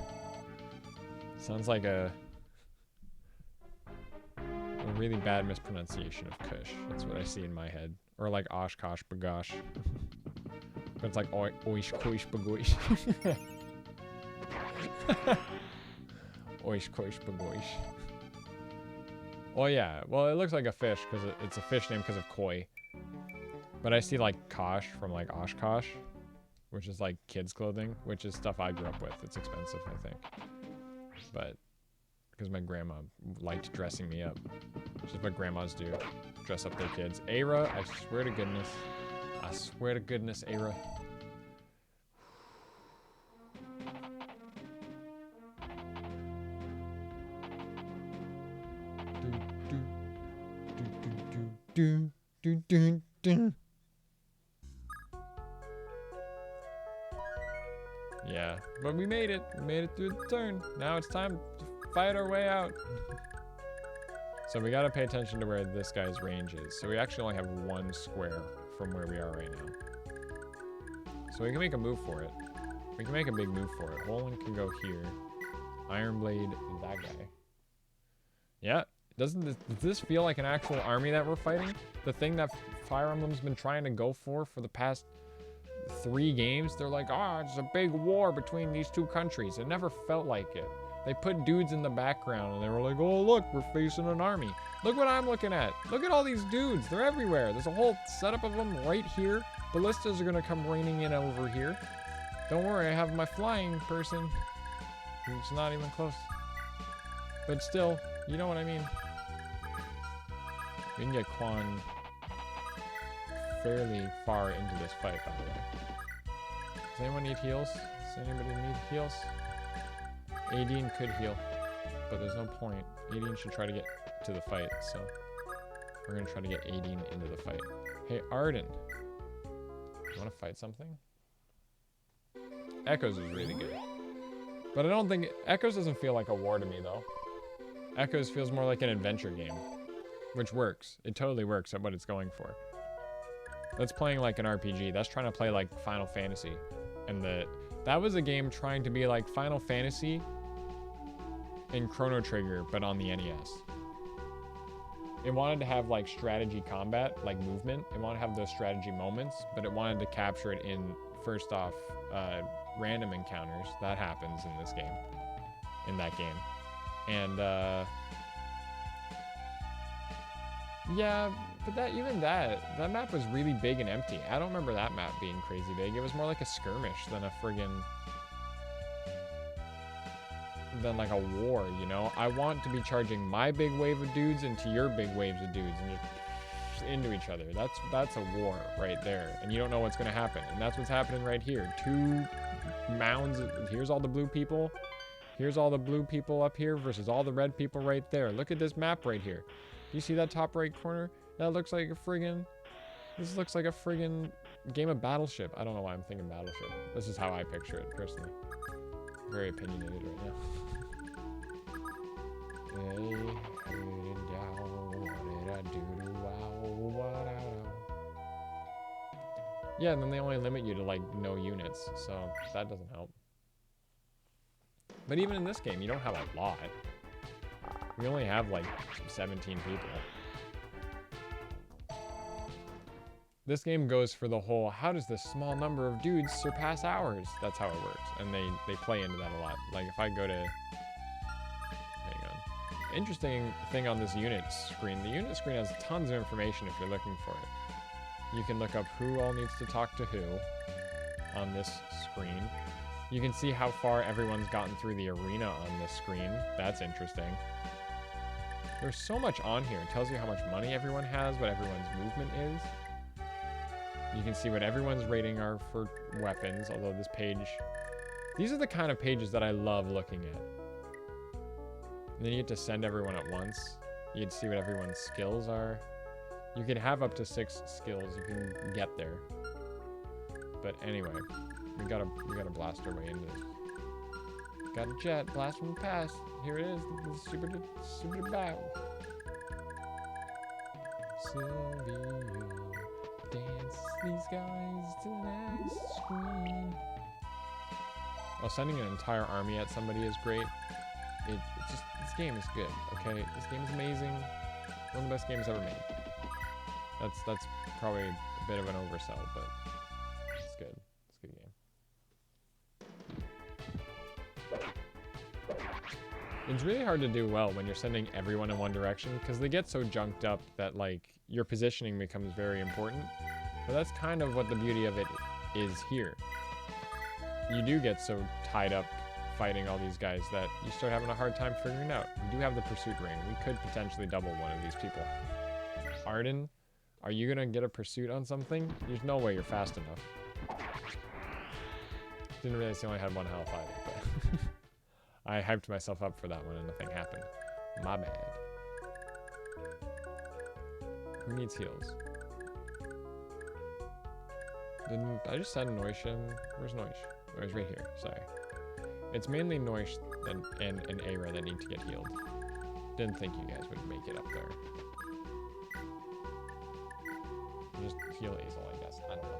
Sounds like a really bad mispronunciation of Kush. That's what I see in my head. Or like Oshkosh Bagosh. But it's like Oish Koish Bagoish. Oish Koish Bagoish. Oh yeah, well it looks like a fish because it's a fish name because of koi. But I see like Kosh from like Oshkosh, which is like kids clothing, which is stuff I grew up with. It's expensive, I think. But because my grandma liked dressing me up. Which is what grandmas do. Dress up their kids. Aira, I swear to goodness. I swear to goodness, Aira. Yeah, but we made it. We made it through the turn. Now it's time to fight our way out. So we gotta pay attention to where this guy's range is. So we actually only have 1 square from where we are right now. So we can make a move for it. We can make a big move for it. Roland can go here. Iron Blade, that guy. Yeah, does this feel like an actual army that we're fighting? The thing that Fire Emblem's been trying to go for the past 3 games? They're like, it's a big war between these 2 countries. It never felt like it. They put dudes in the background and they were like, oh, look, we're facing an army. Look what I'm looking at. Look at all these dudes. They're everywhere. There's a whole setup of them right here. Ballistas are going to come raining in over here. Don't worry, I have my flying person. It's not even close. But still, you know what I mean. We can get Quan fairly far into this fight, by the way. Does anyone need heals? Does anybody need heals? Aideen could heal, but there's no point. Aideen should try to get to the fight, so we're gonna try to get Aideen into the fight. Hey, Arden, you wanna fight something? Echoes is really good, but I don't think Echoes doesn't feel like a war to me though. Echoes feels more like an adventure game, which works. It totally works at what it's going for. That's playing like an RPG. That's trying to play like Final Fantasy, and that was a game trying to be like Final Fantasy and Chrono Trigger, but on the NES. It wanted to have like strategy combat, like movement. It wanted to have those strategy moments, but it wanted to capture it in, first off, random encounters. That happens in this game. In that game. And, yeah, but that map was really big and empty. I don't remember that map being crazy big. It was more like a skirmish than a friggin'... than like a war, you know? I want to be charging my big wave of dudes into your big waves of dudes and just into each other. That's a war right there. And you don't know what's gonna happen. And that's what's happening right here. 2 mounds. Here's all the blue people. Here's all the blue people up here versus all the red people right there. Look at this map right here. Do you see that top right corner? That looks like a friggin'... This looks like a friggin' game of Battleship. I don't know why I'm thinking Battleship. This is how I picture it, personally. Very opinionated right now. Yeah, and then they only limit you to like no units, so that doesn't help. But even in this game, you don't have a lot. We only have like 17 people. This game goes for the whole, how does this small number of dudes surpass ours? That's how it works. And they play into that a lot. Like if I go to, hang on. Interesting thing on this unit screen. The unit screen has tons of information if you're looking for it. You can look up who all needs to talk to who on this screen. You can see how far everyone's gotten through the arena on this screen. That's interesting. There's so much on here. It tells you how much money everyone has, what everyone's movement is. You can see what everyone's rating are for weapons, although this page... These are the kind of pages that I love looking at. And then you get to send everyone at once. You can see what everyone's skills are. You can have up to 6 skills. You can get there. But anyway, we gotta blast our way into this. Got a jet, blast from the past. Here it is, the super battle. Sylvia, dance these guys to the next screen. Well, sending an entire army at somebody is great. It's just, this game is good, okay? This game is amazing. One of the best games ever made. That's probably a bit of an oversell, but it's good. It's a good game. It's really hard to do well when you're sending everyone in one direction because they get so junked up that like your positioning becomes very important. But that's kind of what the beauty of it is here. You do get so tied up fighting all these guys that you start having a hard time figuring out. We do have the pursuit ring. We could potentially double one of these people. Arden, are you gonna get a pursuit on something? There's no way you're fast enough. Didn't realize he only had 1 health either, but I hyped myself up for that one and nothing happened. My bad. Who needs heals? Didn't I just said Noishin? Where's Noish? Oh, he's right here, sorry. It's mainly Noish and Aira that need to get healed. Didn't think you guys would make it up there. Just heal Azel, I guess. I don't know.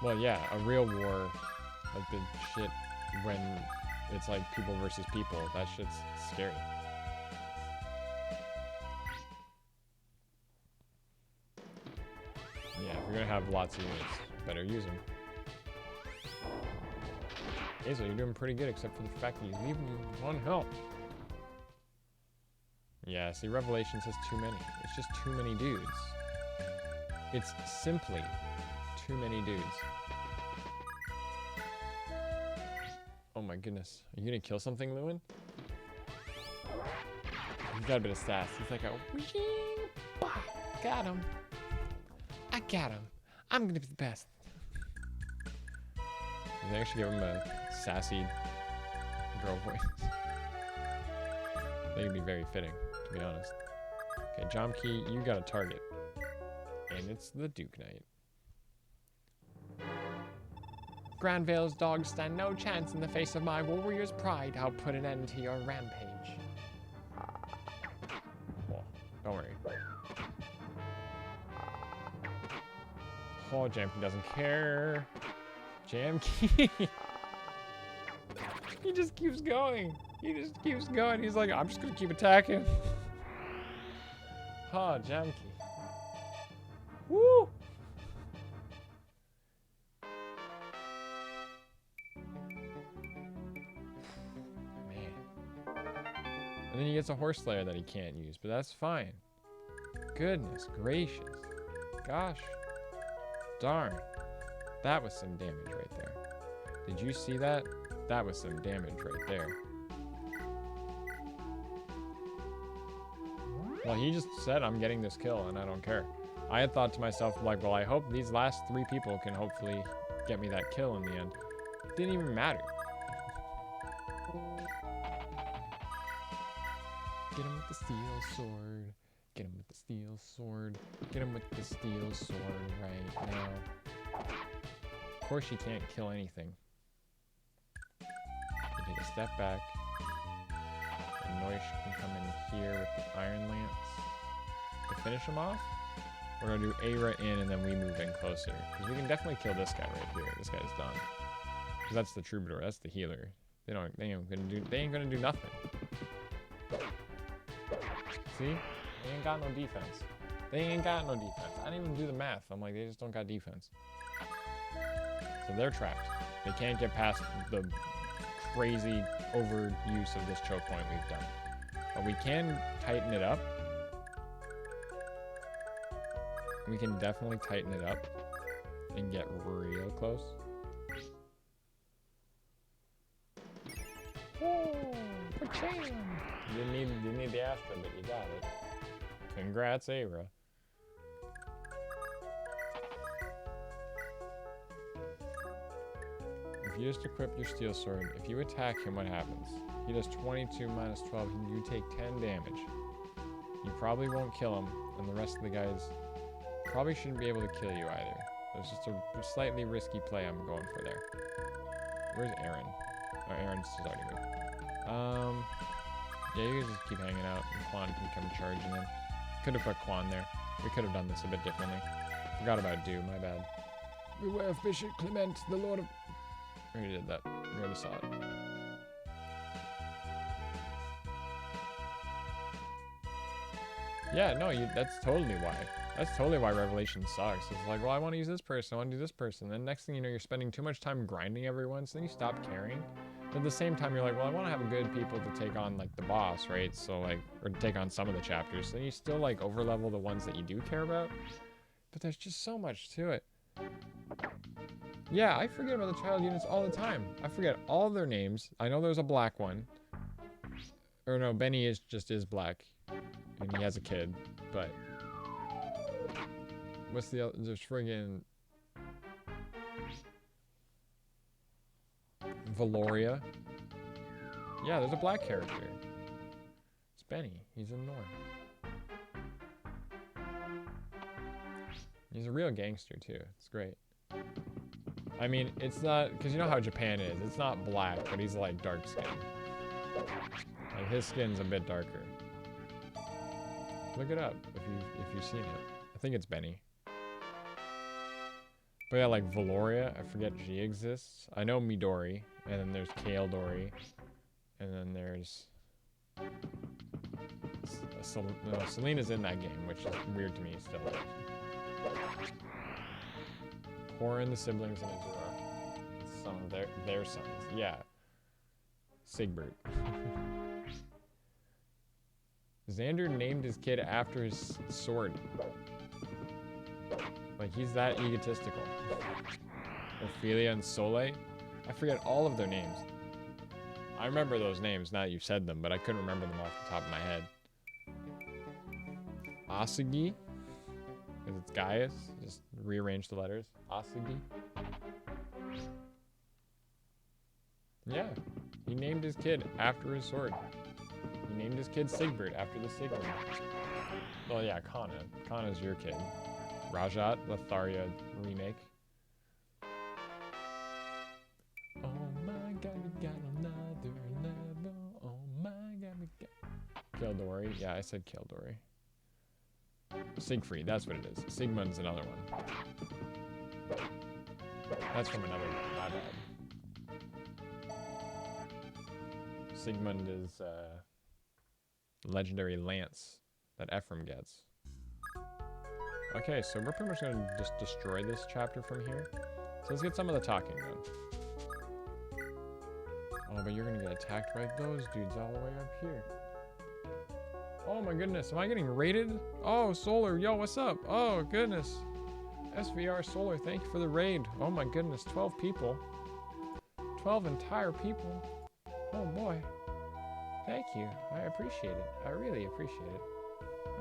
Well, yeah, a real war, like the shit when it's like people versus people, that shit's scary. Yeah, if you're gonna have lots of units, better use them. Hazel, you're doing pretty good except for the fact that you leave me with 1 health. Yeah, see, Revelations has too many. It's just too many dudes. It's simply too many dudes. Oh my goodness. Are you gonna kill something, Lewin? He's got a bit of sass. He's like a whee, bah, got him. I got him. I'm gonna be the best. You can actually give him a sassy girl voice. I think it'd be very fitting, to be honest. Okay, Jomkey, you got a target. And it's the Duke Knight. Granvale's dogs stand no chance in the face of my warrior's pride. I'll put an end to your rampage. Well, don't worry. Oh, Jamkey doesn't care. Jamkey. He just keeps going. He just keeps going. He's like, I'm just gonna keep attacking. Oh, Jamki. Woo! Man. And then he gets a horse slayer that he can't use, but that's fine. Goodness gracious. Gosh. Darn. That was some damage right there. Did you see that? That was some damage right there. Well, he just said, I'm getting this kill, and I don't care. I had thought to myself, like, well, I hope these last 3 people can hopefully get me that kill in the end. It didn't even matter. Get him with the steel sword. Get him with the steel sword. Get him with the steel sword right now. Of course, you can't kill anything. You take a step back. And Noish can come in here with the Iron Lance to finish him off. We're gonna do Aira in and then we move in closer. Because we can definitely kill this guy right here. This guy's done. Because that's the troubadour, that's the healer. They ain't gonna do nothing. See? They ain't got no defense. They ain't got no defense. I didn't even do the math. I'm like, they just don't got defense. So they're trapped. They can't get past the crazy overuse of this choke point we've done. But we can tighten it up. We can definitely tighten it up and get real close. Oh, Pacham! You didn't need the Astra, but you got it. Congrats, Aira. If you just equip your steel sword, if you attack him, what happens? He does 22 minus 12, you take 10 damage. You probably won't kill him, and the rest of the guys probably shouldn't be able to kill you either. There's just a slightly risky play I'm going for there. Where's Aaron? Oh, Aaron's just already moved. Yeah, you guys just keep hanging out, and Quan can come charging in. Could have put Quan there. We could have done this a bit differently. Forgot about Do, my bad. Beware of Bishop Clement, the Lord of... We already did that. We already saw it. Yeah, no, that's totally why. That's totally why Revelation sucks. It's like, well, I want to use this person, I want to do this person. Then next thing you know, you're spending too much time grinding everyone, so then you stop caring. But at the same time, you're like, well, I want to have good people to take on, like, the boss, right? So, like, or to take on some of the chapters. So then you still, like, overlevel the ones that you do care about. But there's just so much to it. Yeah, I forget about the child units all the time. I forget all their names. I know there's a black one. Or no, Benny is black. And he has a kid. But... what's the other? There's friggin... Valoria. Yeah, there's a black character. It's Benny. He's a Norn. He's a real gangster, too. It's great. I mean, it's not... because you know how Japan is. It's not black, but he's, like, dark skin. Like, his skin's a bit darker. Look it up if you've seen it. I think it's Benny. But yeah, like Valoria, I forget she exists. I know Midori, and then there's Kale Dory, and then there's... no, Selena's in that game, which is weird to me still. Horan, the siblings, and Azura. Some of their sons. Yeah. Sigbert. Xander named his kid after his sword. Like, he's that egotistical. Ophelia and Soleil. I forget all of their names. I remember those names now that you've said them, but I couldn't remember them off the top of my head. Asagi. Because it's Gaius. Just rearrange the letters. Asagi. Yeah. He named his kid after his sword. He named his kid Sigbert after the Sigmund. Well, yeah, Kana. Kana's your kid. Rajat, Lotharia remake. Oh my god, we got another level. Oh my god, we got... Kildori. Yeah, I said Kildori. Siegfried, that's what it is. Sigmund's another one. That's from another one, my bad. Sigmund is legendary lance that Ephraim gets. Okay, so we're pretty much gonna just destroy this chapter from here. So let's get some of the talking done. Oh, but you're gonna get attacked by those dudes all the way up here. Oh my goodness, am I getting raided? Oh, Solar, yo, what's up? Oh, goodness. SVR Solar, thank you for the raid. Oh my goodness, 12 people. 12 entire people. Oh boy. Thank you, I appreciate it. I really appreciate it.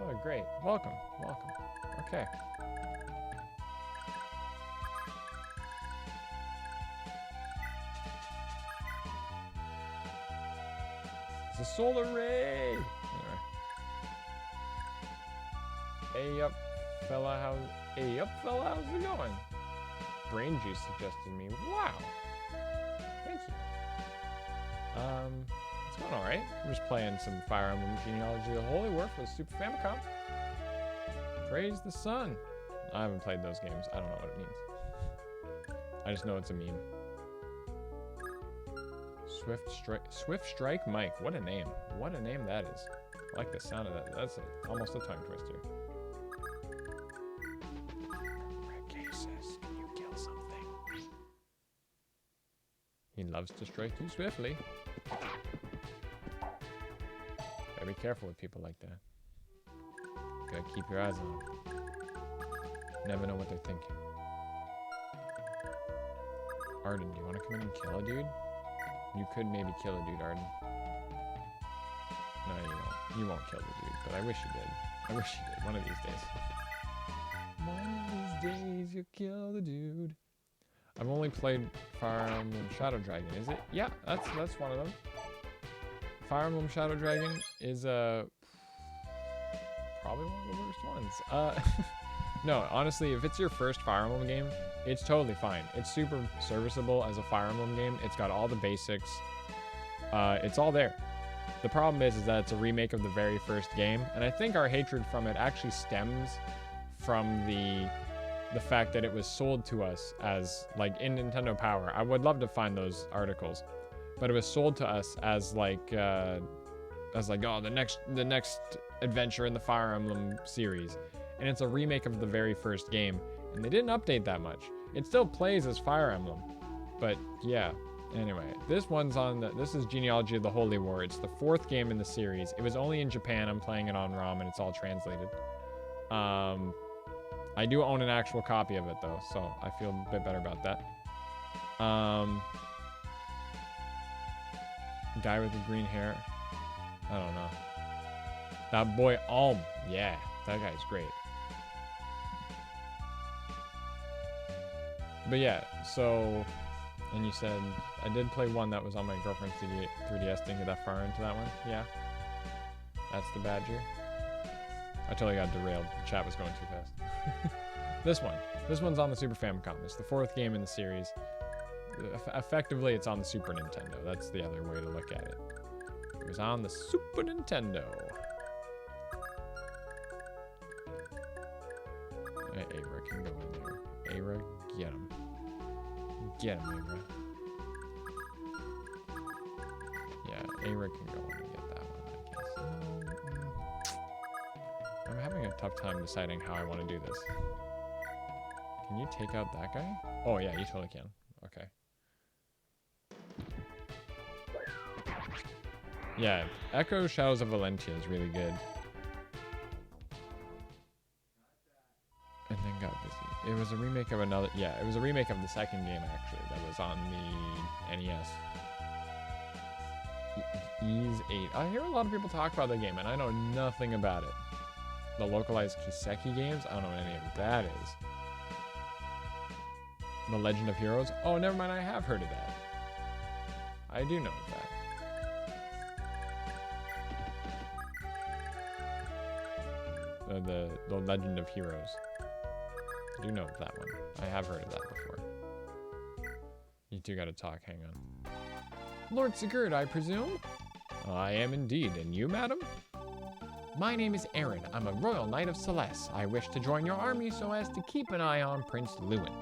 Oh, great. Welcome, welcome. Okay. It's a solar ray! Anyway. Hey up, fella, how's it going? Brain Juice suggested me. Wow. Thank you. It's going alright. I'm just playing some Fire Emblem Genealogy the Holy War for the Super Famicom. Praise the sun. I haven't played those games. I don't know what it means. I just know it's a meme. Swift Strike Mike. What a name. What a name that is. I like the sound of that. That's almost a tongue twister. Can you kill something? He loves to strike you swiftly. Gotta be careful with people like that. Gotta keep your eyes on them. Never know what they're thinking. Arden, do you want to come in and kill a dude? You could maybe kill a dude, Arden. No, you won't. You won't kill the dude, but I wish you did. I wish you did. One of these days. One of these days you'll kill the dude. I've only played Fire Emblem Shadow Dragon. Is it? Yeah, that's one of them. Fire Emblem Shadow Dragon is probably one of the worst ones. No, honestly, if it's your first Fire Emblem game, it's totally fine. It's super serviceable as a Fire Emblem game. It's got all the basics. It's all there. The problem is that it's a remake of the very first game, and I think our hatred from it actually stems from the fact that it was sold to us as, like, in Nintendo Power. I would love to find those articles, but it was sold to us as like, oh, the next adventure in the Fire Emblem series, and it's a remake of the very first game, and they didn't update that much. It still plays as Fire Emblem, but yeah. Anyway, this is Genealogy of the Holy War. It's the 4th game in the series. It was only in Japan. I'm playing it on ROM, and it's all translated. I do own an actual copy of it though, so I feel a bit better about that. Guy with the green hair. I don't know. That boy Alm. Yeah, that guy's great. But yeah, so, and you said, I did play one that was on my girlfriend's 3DS. Didn't get that far into that one. Yeah. That's the Badger. I totally got derailed. The chat was going too fast. This one's on the Super Famicom. It's the 4th game in the series. Effectively, it's on the Super Nintendo. That's the other way to look at it. It was on the Super Nintendo. Aira can go in there. Aira, get him. Get him, Aira. Yeah, Aira can go in and get that one, I guess. I'm having a tough time deciding how I want to do this. Can you take out that guy? Oh yeah, you totally can. Okay. Yeah, Echo Shadows of Valentia is really good. And then got busy. It was a remake of another... Yeah, it was a remake of the second game, actually, that was on the NES. Ease 8. I hear a lot of people talk about that game, and I know nothing about it. The localized Kiseki games? I don't know what any of that is. The Legend of Heroes? Oh, never mind, I have heard of that. I do know of that. The Legend of Heroes. I do know of that one. I have heard of that before. You two gotta talk, hang on. Lord Sigurd, I presume? I am indeed, and you, madam? My name is Aaron. I'm a royal knight of Celeste. I wish to join your army so as to keep an eye on Prince Lewin.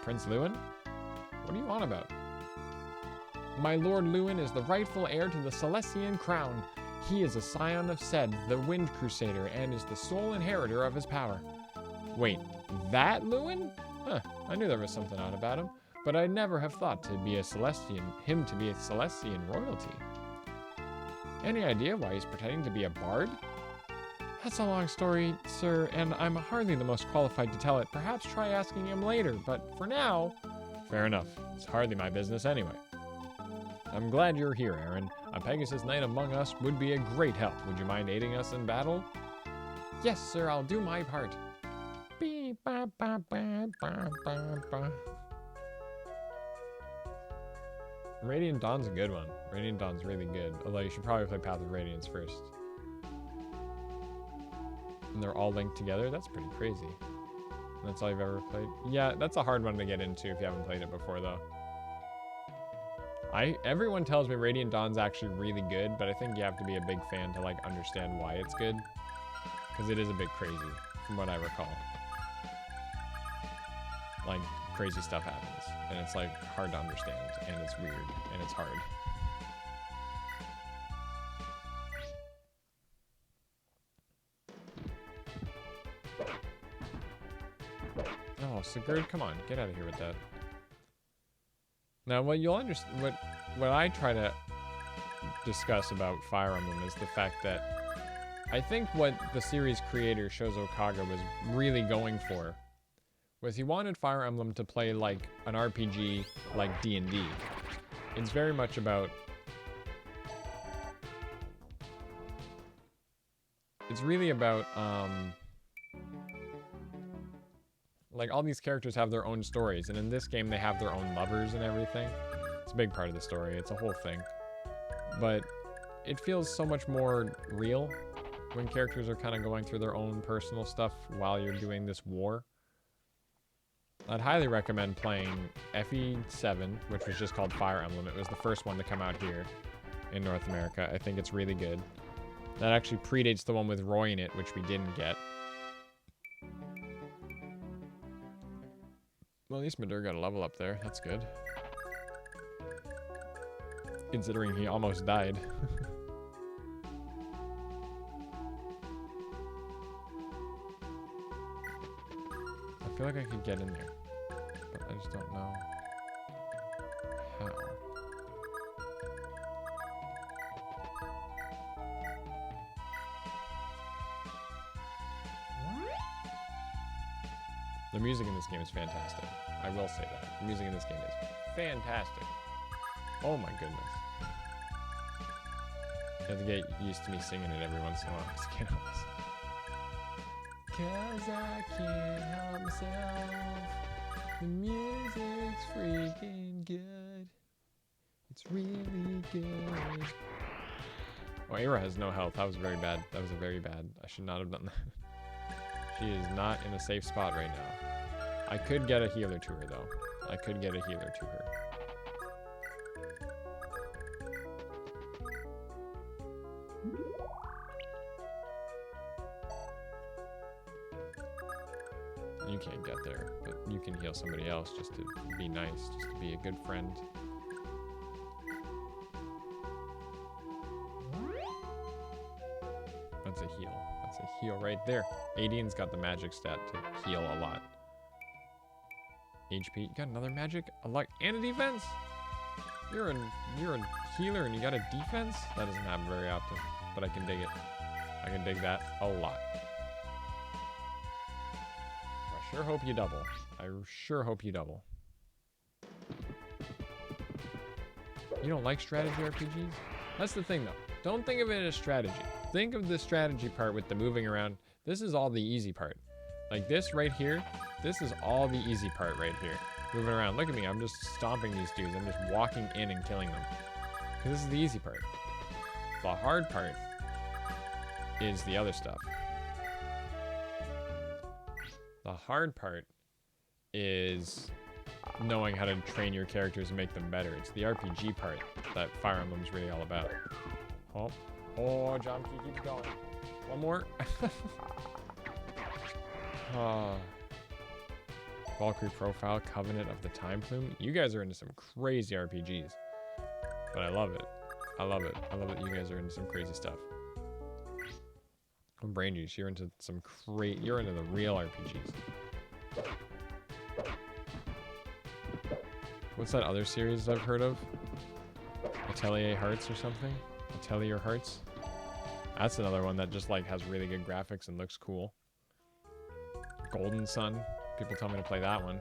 Prince Lewin? What are you on about? My Lord Lewin is the rightful heir to the Celestian crown. He is a scion of Sed, the Wind Crusader, and is the sole inheritor of his power. Wait, that Lewin? Huh, I knew there was something odd about him, but I'd never have thought him to be a Celestian royalty. Any idea why he's pretending to be a bard? That's a long story, sir, and I'm hardly the most qualified to tell it. Perhaps try asking him later, but for now... Fair enough. It's hardly my business anyway. I'm glad you're here, Aaron. A Pegasus Knight among us would be a great help. Would you mind aiding us in battle? Yes, sir, I'll do my part. Radiant Dawn's a good one. Radiant Dawn's really good, although you should probably play Path of Radiance first. And they're all linked together? That's pretty crazy. That's all you've ever played? Yeah, that's a hard one to get into if you haven't played it before, though. Everyone tells me Radiant Dawn's actually really good, but I think you have to be a big fan to, like, understand why it's good. Because it is a bit crazy, from what I recall. Like, crazy stuff happens, and it's, like, hard to understand, and it's weird, and it's hard. Oh, Sigurd, come on, get out of here with that. Now, what you'll understand, what I try to discuss about Fire Emblem is the fact that I think what the series creator Shozo Kaga was really going for was he wanted Fire Emblem to play like an RPG like D&D. It's very much about... It's really about, like, all these characters have their own stories, and in this game they have their own lovers and everything. It's a big part of the story, it's a whole thing. But it feels so much more real when characters are kind of going through their own personal stuff while you're doing this war. I'd highly recommend playing FE7, which was just called Fire Emblem. It was the first one to come out here in North America. I think it's really good. That actually predates the one with Roy in it, which we didn't get. Well, at least Madur got a level up there. That's good. Considering he almost died. I feel like I could get in there, but I just don't know how. The music in this game is fantastic. I will say that. The music in this game is fantastic. Oh my goodness. You have to get used to me singing it every once in a while because I can't help myself. 'Cause I can't help myself. The music's freaking good. It's really good. Oh, Aira has no health. That was very bad. That was a very bad. I should not have done that. She is not in a safe spot right now. I could get a healer to her, though. I could get a healer to her. You can't get there, but you can heal somebody else just to be nice, just to be a good friend. That's a heal. That's a heal right there. Adian's got the magic stat to heal a lot. HP, you got another magic, a luck, and a defense. You're a healer and you got a defense? That doesn't happen very often, but I can dig it. I can dig that a lot. I sure hope you double. I sure hope you double. You don't like strategy RPGs? That's the thing, though. Don't think of it as strategy. Think of the strategy part with the moving around. This is all the easy part. Like this right here, this is all the easy part right here. Moving around. Look at me. I'm just stomping these dudes. I'm just walking in and killing them. Because this is the easy part. The hard part is the other stuff. The hard part is knowing how to train your characters and make them better. It's the RPG part that Fire Emblem's really all about. Oh, John Key keeps going. One more. Valkyrie Profile, Covenant of the Time Plume. You guys are into some crazy RPGs, but I love it. I love it. I love that you guys are into some crazy stuff. Oh, Brain Juice, you're into some you're into the real RPGs. What's that other series I've heard of? Atelier Hearts or something? Atelier Hearts? That's another one that just like has really good graphics and looks cool. Golden Sun. People tell me to play that one.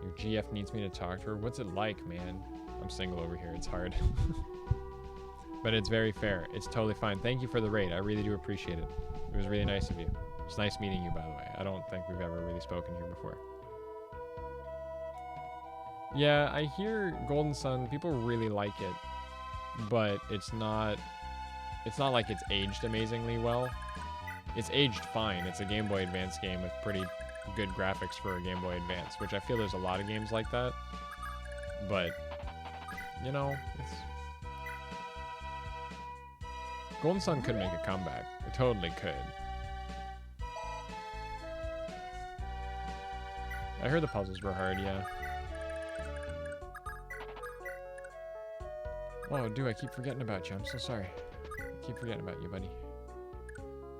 Your GF needs me to talk to her. What's it like, man? I'm single over here. It's hard. But it's very fair. It's totally fine. Thank you for the raid. I really do appreciate it. It was really nice of you. It's nice meeting you, by the way. I don't think we've ever really spoken here before. Yeah, I hear Golden Sun, people really like it, but it's not like it's aged amazingly well. It's aged fine. It's a Game Boy Advance game with pretty good graphics for a Game Boy Advance, which I feel there's a lot of games like that. But, you know, Golden Sun could make a comeback. It totally could. I heard the puzzles were hard, yeah. Oh, dude, I keep forgetting about you. I'm so sorry. I keep forgetting about you, buddy.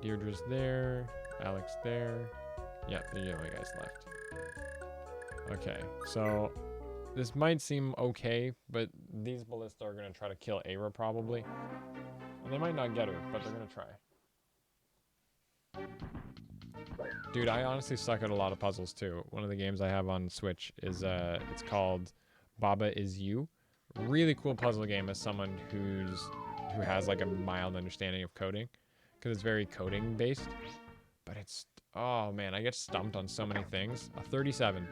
Deirdre's there. Alex there. Yeah, they're the only guys left. Okay, so this might seem okay, but these ballistas are going to try to kill Aira probably. And they might not get her, but they're going to try. Dude, I honestly suck at a lot of puzzles too. One of the games I have on Switch is, it's called Baba Is You. Really cool puzzle game as someone who has like a mild understanding of coding, because it's very coding based. But it's, oh man, I get stumped on so many things. A 37.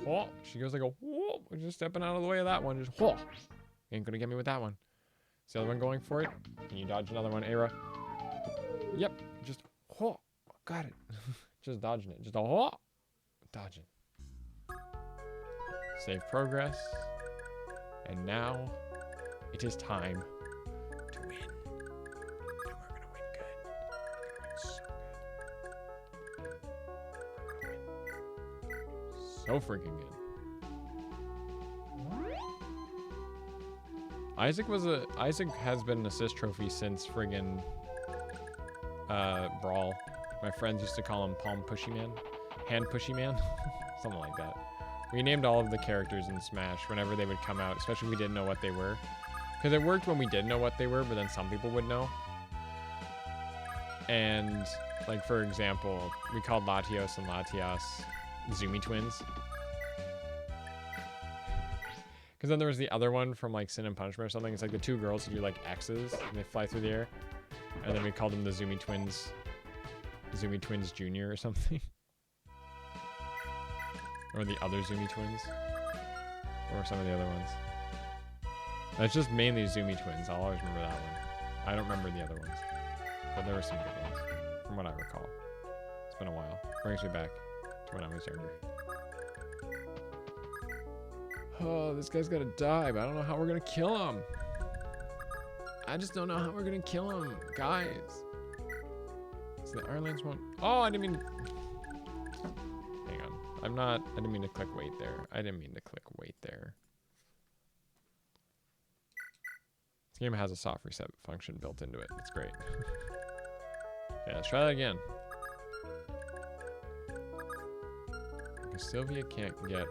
Oh, she goes like a whoa. We're just stepping out of the way of that one. Just whoa. Ain't gonna get me with that one. Is the other one going for it? Can you dodge another one, Aira? Yep. Just whoa. Got it. Just dodging it. Just a whoa. Dodging. Save progress. And now, it is time to win. And we're gonna win good. We're gonna win so good. So freaking good. Isaac has been an assist trophy since friggin' Brawl. My friends used to call him Palm Pushy Man. Hand Pushy Man. Something like that. We named all of the characters in Smash whenever they would come out, especially if we didn't know what they were. Because it worked when we did know what they were, but then some people would know. And, like, for example, we called Latios and Latias Zumi twins. Because then there was the other one from, like, Sin and Punishment or something. It's like the two girls who do, like, X's, and they fly through the air. And then we called them the Zumi Twins Jr. or something. Or the other Zumi Twins. Or some of the other ones. It's just mainly Zumi Twins. I'll always remember that one. I don't remember the other ones. But there were some good ones, from what I recall. It's been a while. Brings me back to when I was younger. Oh, this guy's gotta die, but I don't know how we're gonna kill him. I just don't know how we're gonna kill him, guys. So the airlines won't. Oh, I didn't mean. Hang on. I didn't mean to click wait there. This game has a soft reset function built into it. It's great. Okay, let's try that again. Because Sylvia can't get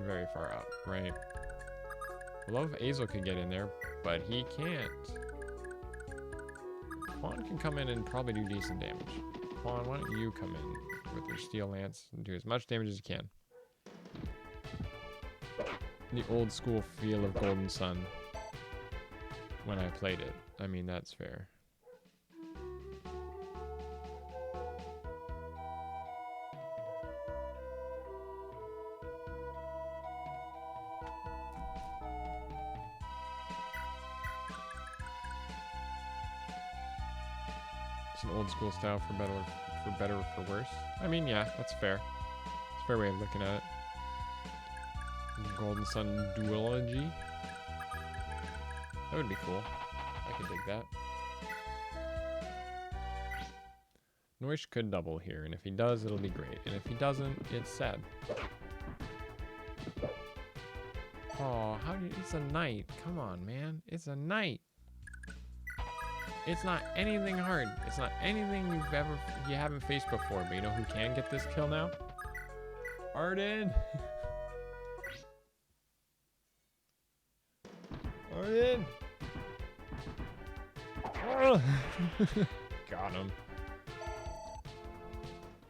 very far up, right? I love Azel could get in there, but he can't. Quan can come in and probably do decent damage. Quan, why don't you come in with your steel lance and do as much damage as you can. The old school feel of Golden Sun when I played it. I mean, that's fair. It's an old school style for better or for worse. I mean, yeah, that's fair. It's a fair way of looking at it. Golden Sun duology. That would be cool. I could dig that. Noish could double here, and if he does, it'll be great. And if he doesn't, it's sad. Oh, how do you, it's a knight. Come on, man. It's a knight. It's not anything hard. It's not anything you haven't faced before. But you know who can get this kill now? Arden. Arden. Oh. Got him.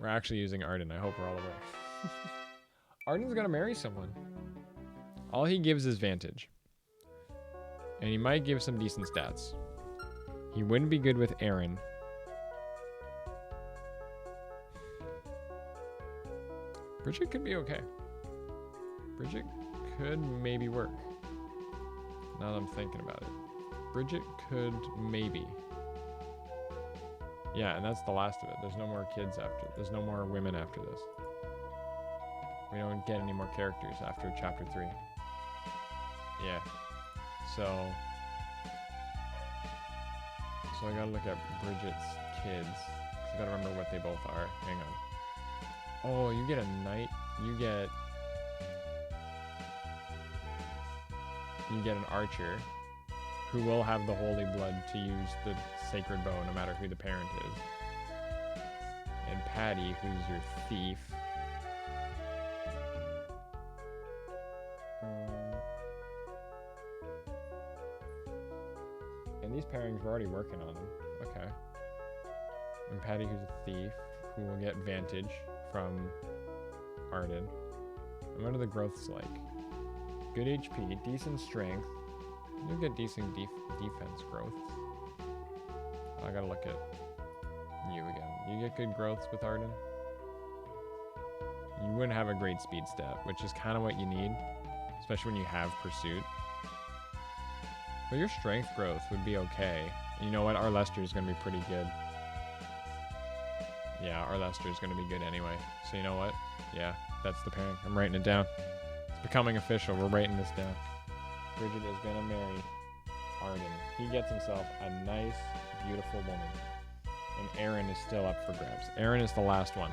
We're actually using Arden. I hope we're all aware. Arden's gonna marry someone. All he gives is Vantage. And he might give some decent stats. He wouldn't be good with Aaron. Bridget could be okay. Bridget could maybe work. Now that I'm thinking about it. Bridget could maybe. Yeah, and that's the last of it. There's no more kids after. There's no more women after this. We don't get any more characters after chapter 3. Yeah. So I gotta look at Bridget's kids. 'Cause I gotta remember what they both are. Hang on. Oh, you get a knight. You get an archer who will have the holy blood to use the sacred bow no matter who the parent is. And Patty, who's your thief. And these pairings, we're already working on them. Okay. And Patty, who's a thief, who will get Vantage from Arden. And what are the growths like? Good HP, decent strength. You'll get decent defense growth. I gotta look at you again. You get good growths with Arden? You wouldn't have a great speed stat, which is kind of what you need, especially when you have Pursuit. But your strength growth would be okay. And you know what? Our Lester is going to be pretty good. Yeah, our Lester is going to be good anyway. So you know what? Yeah, that's the pairing. I'm writing it down. It's becoming official. We're writing this down. Bridget is going to marry Arden. He gets himself a nice, beautiful woman. And Aaron is still up for grabs. Aaron is the last one.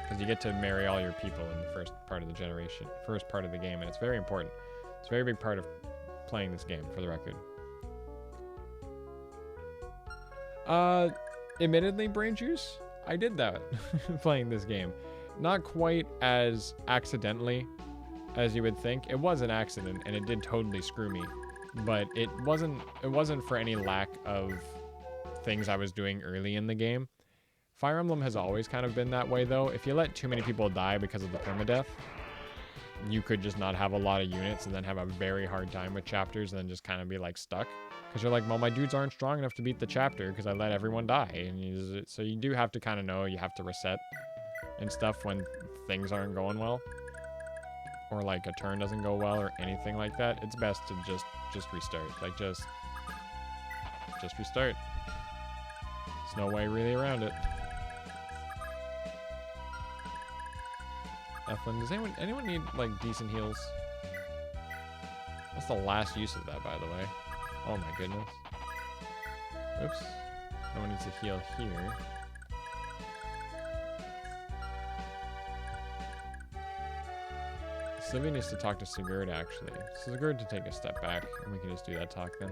Because you get to marry all your people in the first part of the generation. First part of the game. And it's very important. It's a very big part of playing this game, for the record. Admittedly, Brain Juice, I did that playing this game. Not quite as accidentally as you would think. It was an accident, and it did totally screw me. But it wasn't for any lack of things I was doing early in the game. Fire Emblem has always kind of been that way, though. If you let too many people die because of the permadeath, you could just not have a lot of units and then have a very hard time with chapters and then just kind of be like stuck. Because you're like, well, my dudes aren't strong enough to beat the chapter because I let everyone die. And so you do have to kind of know you have to reset and stuff when things aren't going well. Or like a turn doesn't go well or anything like that. It's best to just restart. Like just restart. There's no way really around it. Ethlyn, does anyone need like decent heals? What's the last use of that, by the way? Oh my goodness. Oops. No one needs to heal here. Sylvia needs to talk to Sigurd, actually. Sigurd to take a step back, and we can just do that talk then.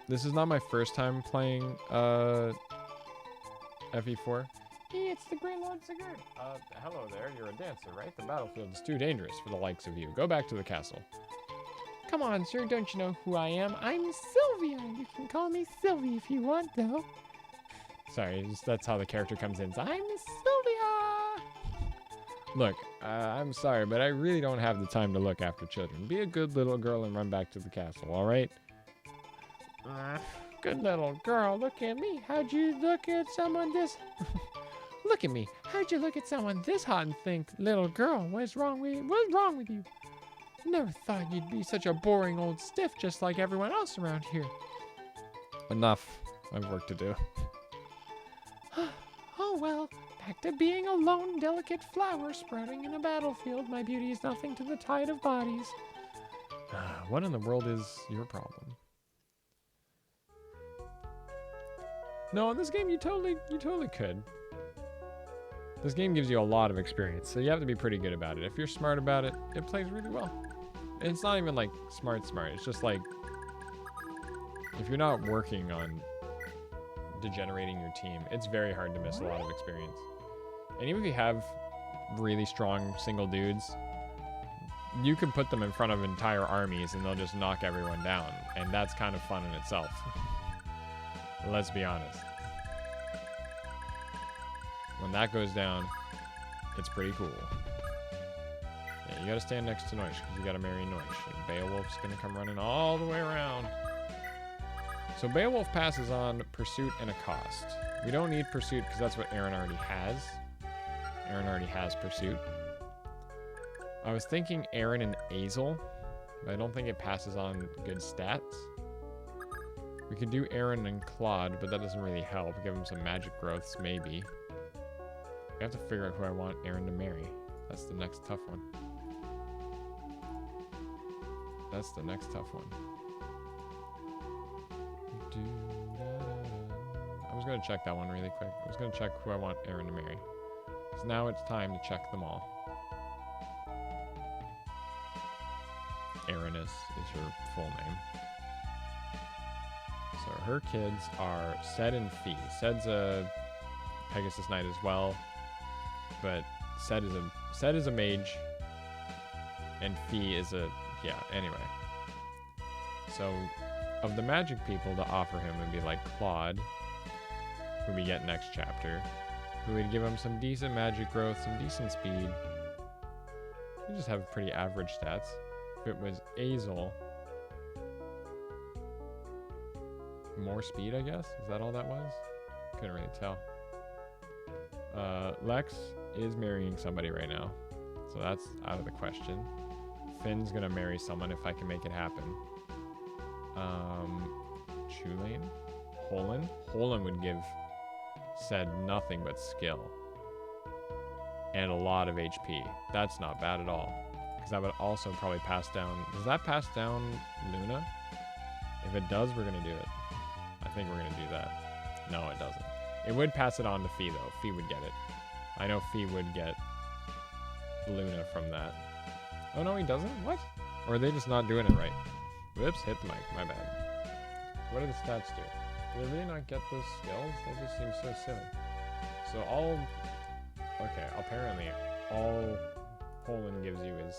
This is not my first time playing FE4. Hey, it's the Great Lord Sigurd. Hello there. You're a dancer, right? The battlefield is too dangerous for the likes of you. Go back to the castle. Come on, sir. Don't you know who I am? I'm Sylvia. You can call me Sylvie if you want, though. Sorry, that's how the character comes in. I'm Sylvia. Look, I'm sorry, but I really don't have the time to look after children. Be a good little girl and run back to the castle, all right? Good little girl. Look at me. How'd you look at someone this... Look at me. How'd you look at someone this hot and think, little girl, what's wrong with you? Never thought you'd be such a boring old stiff just like everyone else around here. Enough. I have work to do. Oh well, back to being a lone, delicate flower sprouting in a battlefield. My beauty is nothing to the tide of bodies. What in the world is your problem? No, in this game you totally could. This game gives you a lot of experience, so you have to be pretty good about it. If you're smart about it, it plays really well. And it's not even like smart. It's just like if you're not working on degenerating your team, it's very hard to miss a lot of experience. And even if you have really strong single dudes, you can put them in front of entire armies and they'll just knock everyone down. And that's kind of fun in itself. Let's be honest. When that goes down, it's pretty cool. Yeah, you gotta stand next to Noish because you gotta marry Noish. And Beowulf's gonna come running all the way around. So Beowulf passes on Pursuit and a Cost. We don't need Pursuit because that's what Aaron already has. Aaron already has Pursuit. I was thinking Aaron and Azel, but I don't think it passes on good stats. We could do Aaron and Claude, but that doesn't really help. Give him some magic growths, maybe. I have to figure out who I want Aaron to marry. That's the next tough one. That's the next tough one. I was going to check that one really quick. I was going to check who I want Aaron to marry. Because now it's time to check them all. Aaroness is her full name. So her kids are Sed and Fee. Sed's a Pegasus Knight as well. But Sed is a mage, and Fee is a anyway. So of the magic people to offer him would be like Claude, who we get next chapter, who would give him some decent magic growth, some decent speed. We just have pretty average stats. If it was Azel, more speed, I guess. Is that all that was? Couldn't really tell. Lex is marrying somebody right now, so that's out of the question. Finn's gonna marry someone if I can make it happen. Chulane? Holland would give Sed nothing but skill and a lot of HP. That's not bad at all, because that would also probably pass down. Does that pass down Luna? If it does, we're gonna do it. I think we're gonna do that. No, it doesn't. It would pass it on to Fee though. Fee would get it. I know Fee would get Luna from that. Oh no, he doesn't? What? Or are they just not doing it right? Whoops, hit the mic, my bad. What do the stats do? Do they really not get those skills? That just seems so silly. So okay, apparently all Poland gives you is,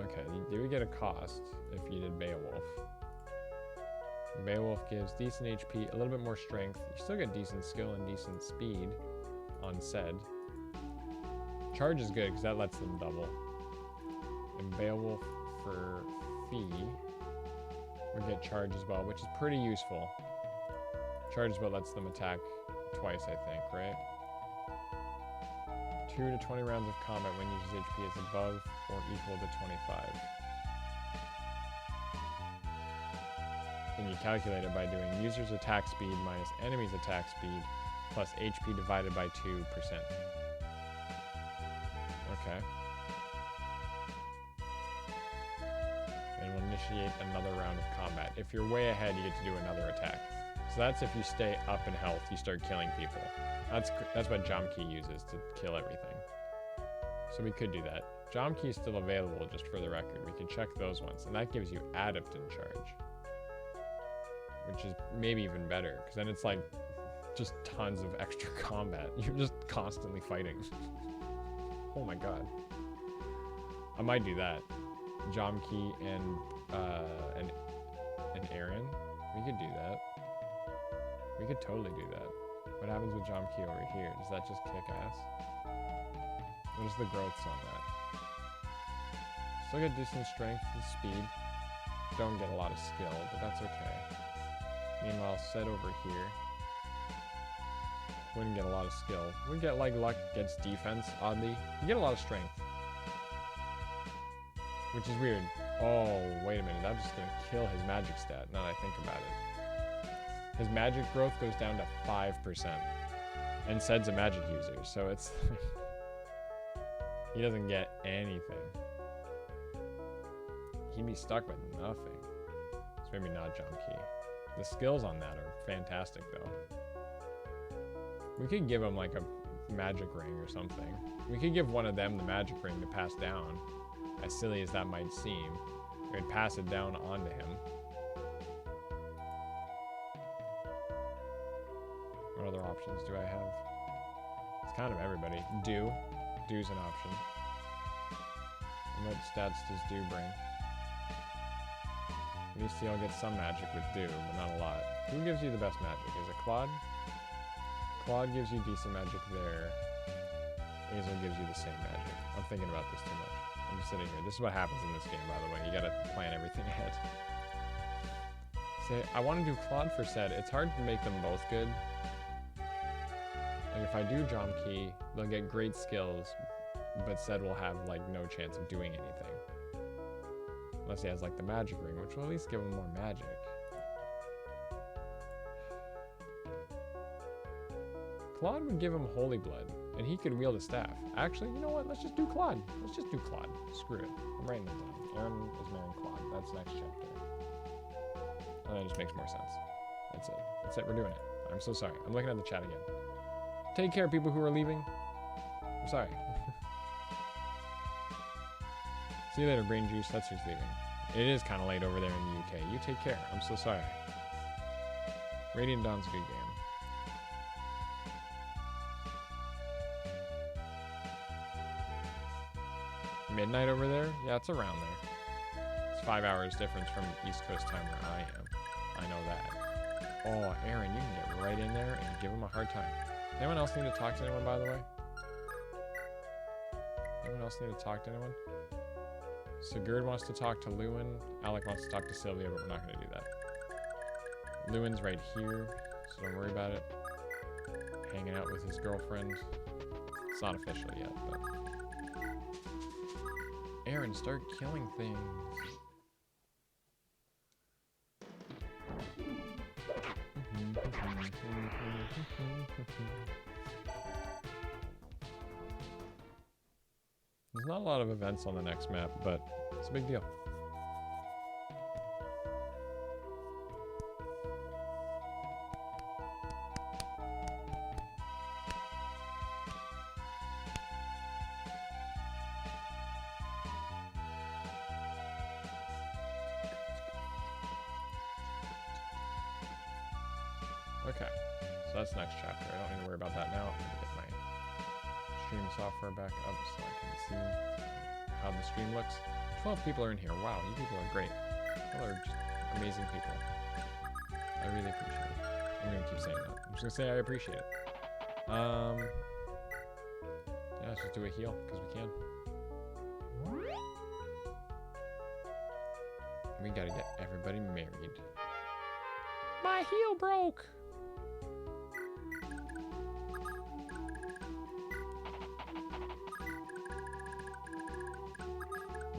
okay, do we get a cost if you did Beowulf? Beowulf gives decent HP, a little bit more strength. You still get decent skill and decent speed on Sed. Charge is good because that lets them double. And Beowulf for Fee would get charge as well, which is pretty useful. Charge is what lets them attack twice, I think, right? 2 to 20 rounds of combat when uses HP is above or equal to 25. And you calculate it by doing user's attack speed minus enemy's attack speed plus HP divided by 2%. Okay. And we'll initiate another round of combat. If you're way ahead, you get to do another attack. So that's if you stay up in health, you start killing people. That's what Jomkey uses to kill everything. So we could do that. Jomkey is still available, just for the record. We can check those ones, and that gives you Adept in charge, which is maybe even better, because then it's like just tons of extra combat. You're just constantly fighting. Oh my god. I might do that. Jomkey and Aaron. We could do that. We could totally do that. What happens with Jomkey over here? Does that just kick ass? What is the growths on that? Still get decent strength and speed. Don't get a lot of skill, but that's okay. Meanwhile, Sed over here wouldn't get a lot of skill. Wouldn't get like luck, gets defense, oddly. You get a lot of strength, which is weird. Oh, wait a minute. I'm just going to kill his magic stat now that I think about it. His magic growth goes down to 5%. And Sed's a magic user, so it's he doesn't get anything. He'd be stuck with nothing. So maybe not Jomkey. The skills on that are fantastic, though. We could give him like a magic ring or something. We could give one of them the magic ring to pass down. As silly as that might seem, it would pass it down onto him. What other options do I have? It's kind of everybody. Do's an option. And what stats does Do bring? At least he'll get some magic with Do, but not a lot. Who gives you the best magic? Is it Claude? Claude gives you decent magic there. Hazel gives you the same magic. I'm thinking about this too much. I'm just sitting here. This is what happens in this game, by the way. You gotta plan everything ahead. Say, I want to do Claude for Sed. It's hard to make them both good. Like if I do Jom Key, they'll get great skills, but Sed will have like no chance of doing anything. Unless he has like the magic ring, which will at least give him more magic. Claude would give him Holy Blood, and he could wield a staff. Actually, you know what? Let's just do Claude. Let's just do Claude. Screw it. I'm writing that down. Aaron is marrying Claude. That's next chapter. And that just makes more sense. That's it. That's it. We're doing it. I'm so sorry. I'm looking at the chat again. Take care, people who are leaving. I'm sorry. See you later, Brain Juice. That's who's leaving. It is kind of late over there in the UK. You take care. I'm so sorry. Radiant Dawn's a good game. Midnight over there? Yeah, it's around there. It's 5 hours difference from East Coast time where I am. I know that. Oh, Aaron, you can get right in there and give him a hard time. Anyone else need to talk to anyone, by the way? Anyone else need to talk to anyone? Sigurd wants to talk to Lewin. Alec wants to talk to Sylvia, but we're not going to do that. Lewin's right here, so don't worry about it. Hanging out with his girlfriend. It's not official yet, but... Aaron, start killing things. There's not a lot of events on the next map, but it's a big deal. Okay, so that's next chapter. I don't need to worry about that now. I'm gonna get my stream software back up so I can see how the stream looks. 12 people are in here. Wow, you people are great. People are just amazing people. I really appreciate it. I'm gonna keep saying that. I'm just gonna say I appreciate it. Yeah, let's just do a heal because we can. We gotta get everybody married. My heel broke.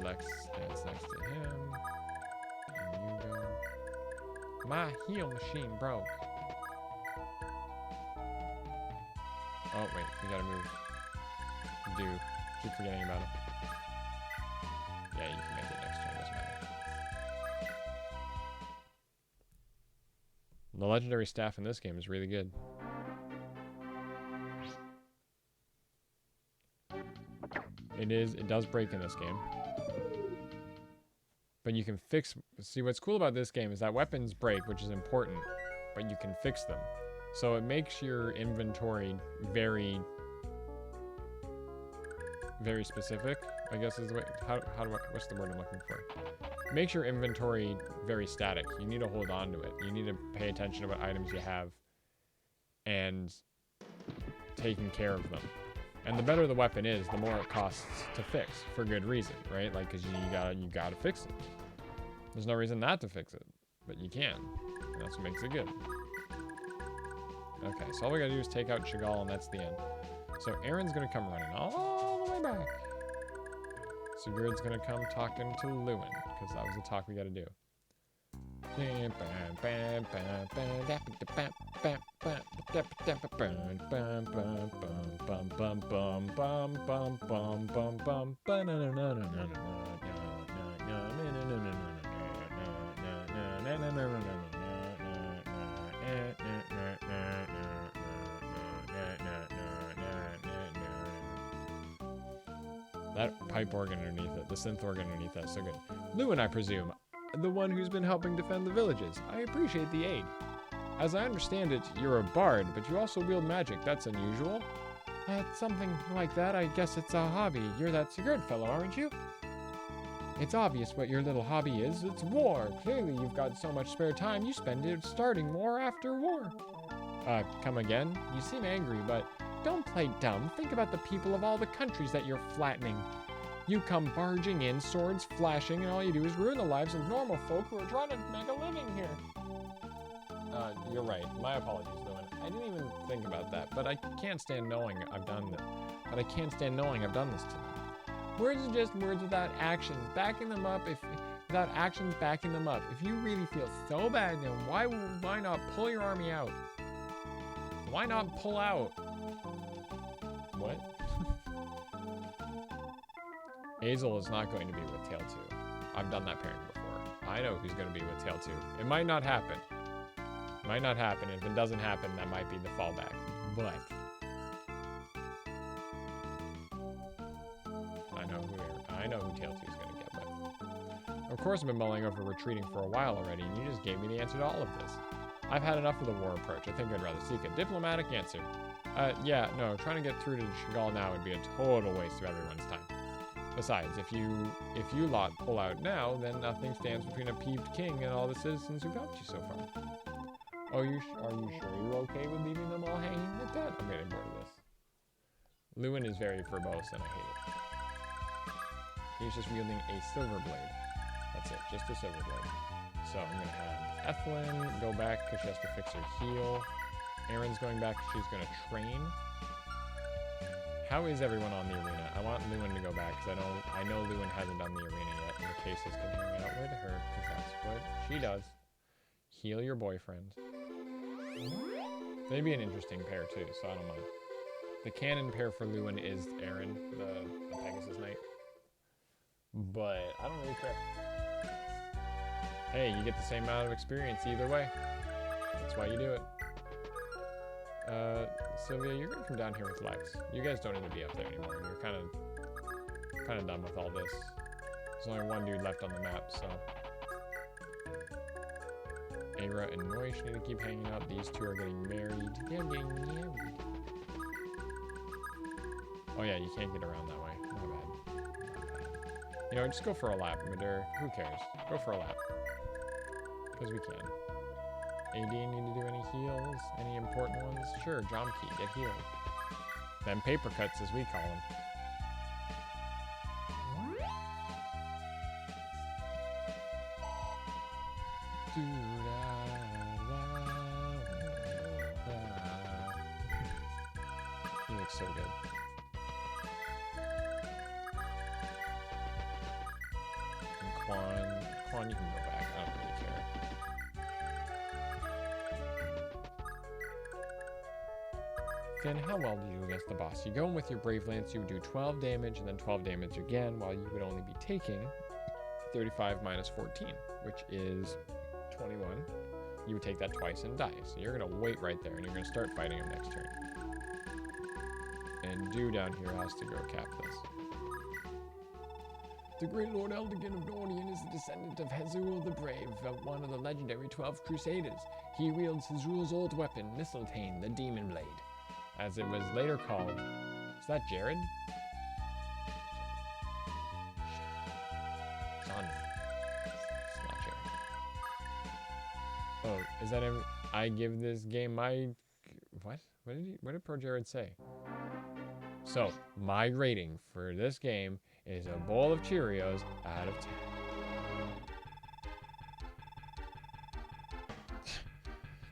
Lex stands next to him. And you go. My heel machine broke. Oh, wait. We gotta move. Do. Keep forgetting about him. Yeah, you can make it next turn. Doesn't matter. The legendary staff in this game is really good. It does break in this game. But you can fix, see what's cool about this game is that weapons break, which is important, but you can fix them. So it makes your inventory very, very specific, I guess is the way, what's the word I'm looking for? It makes your inventory very static. You need to hold on to it. You need to pay attention to what items you have and taking care of them. And the better the weapon is, the more it costs to fix, for good reason, right? Like, because you gotta fix it. There's no reason not to fix it, but you can. And that's what makes it good. Okay, so all we gotta do is take out Chagall, and that's the end. So Aaron's gonna come running all the way back. Sigurd's gonna come talking to Lewin, because that was the talk we gotta do. That pipe organ underneath it, the synth organ underneath that is so good. Lewin, I presume, the one who's been helping defend the villages. I appreciate the aid. As I understand it, you're a bard, but you also wield magic. That's unusual. Something like that. I guess it's a hobby. You're that Sigurd fellow, aren't you? It's obvious what your little hobby is. It's war. Clearly, you've got so much spare time, you spend it starting war after war. Come again? You seem angry, but don't play dumb. Think about the people of all the countries that you're flattening. You come barging in, swords flashing, and all you do is ruin the lives of normal folk who are trying to make a living here. You're right. My apologies, Lewin. I didn't even think about that, but I can't stand knowing I've done this. But I can't stand knowing I've done this to them. Words are just words without action, backing them up. Without actions backing them up. If you really feel so bad, then why not pull your army out? Why not pull out? What? Hazel is not going to be with Tail 2. I've done that pairing before. I know who's going to be with Tail 2. It might not happen. Might not happen. If it doesn't happen, that might be the fallback. But I know who Tail 2 is going to get with. Of course, I've been mulling over retreating for a while already, and you just gave me the answer to all of this. I've had enough of the war approach. I think I'd rather seek a diplomatic answer. Yeah, no, trying to get through to Chagall now would be a total waste of everyone's time. Besides, if you lot pull out now, then nothing stands between a peeved king and all the citizens who've helped you so far. Oh, are you sure you're okay with leaving them all hanging like that? I'm getting bored of this. Lewin is very verbose, and I hate it. He's just wielding a silver blade. That's it, just a silver blade. So I'm going to have Ethelyn go back because she has to fix her heal. Erin's going back because she's going to train. How is everyone on the arena? I want Lewin to go back because I know Lewin hasn't done the arena yet, and the cases can hang out with her because that's what she does. Heal your boyfriend. They'd be an interesting pair too, so I don't mind. The canon pair for Lewin is Erin, the Pegasus Knight. But I don't really care. Hey, you get the same amount of experience either way. That's why you do it. Sylvia, you're gonna come down here with Lex. You guys don't need to be up there anymore. You're kind of done with all this. There's only one dude left on the map, so. Aira and Noish need to keep hanging out. These two are getting married. They're getting married. Oh yeah, you can't get around that way. My bad. You know, just go for a lap, Madur. Who cares? Go for a lap. Because we can. AD need to do any heals? Any important ones? Sure, Jomkey, get healed. Them paper cuts, as we call them. He looks so good. And Quan, you can go back. I don't really care. Finn, how well do you do against the boss? You go in with your Brave Lance, you would do 12 damage and then 12 damage again, while you would only be taking 35 minus 14, which is 21. You would take that twice and die. So you're going to wait right there, and you're going to start fighting him next turn. And Do down here has to go cap this. The great Lord Eldigan of Nordian is the descendant of Hezul the Brave, one of the legendary 12 Crusaders. He wields his rule's old weapon, Mistletoe, the Demon Blade. As it was later called. Is that Jared? Son. It's not Jared. Oh, is that every... I give this game my... What? What did Pro Jared say? So, my rating for this game is a bowl of Cheerios out of 10.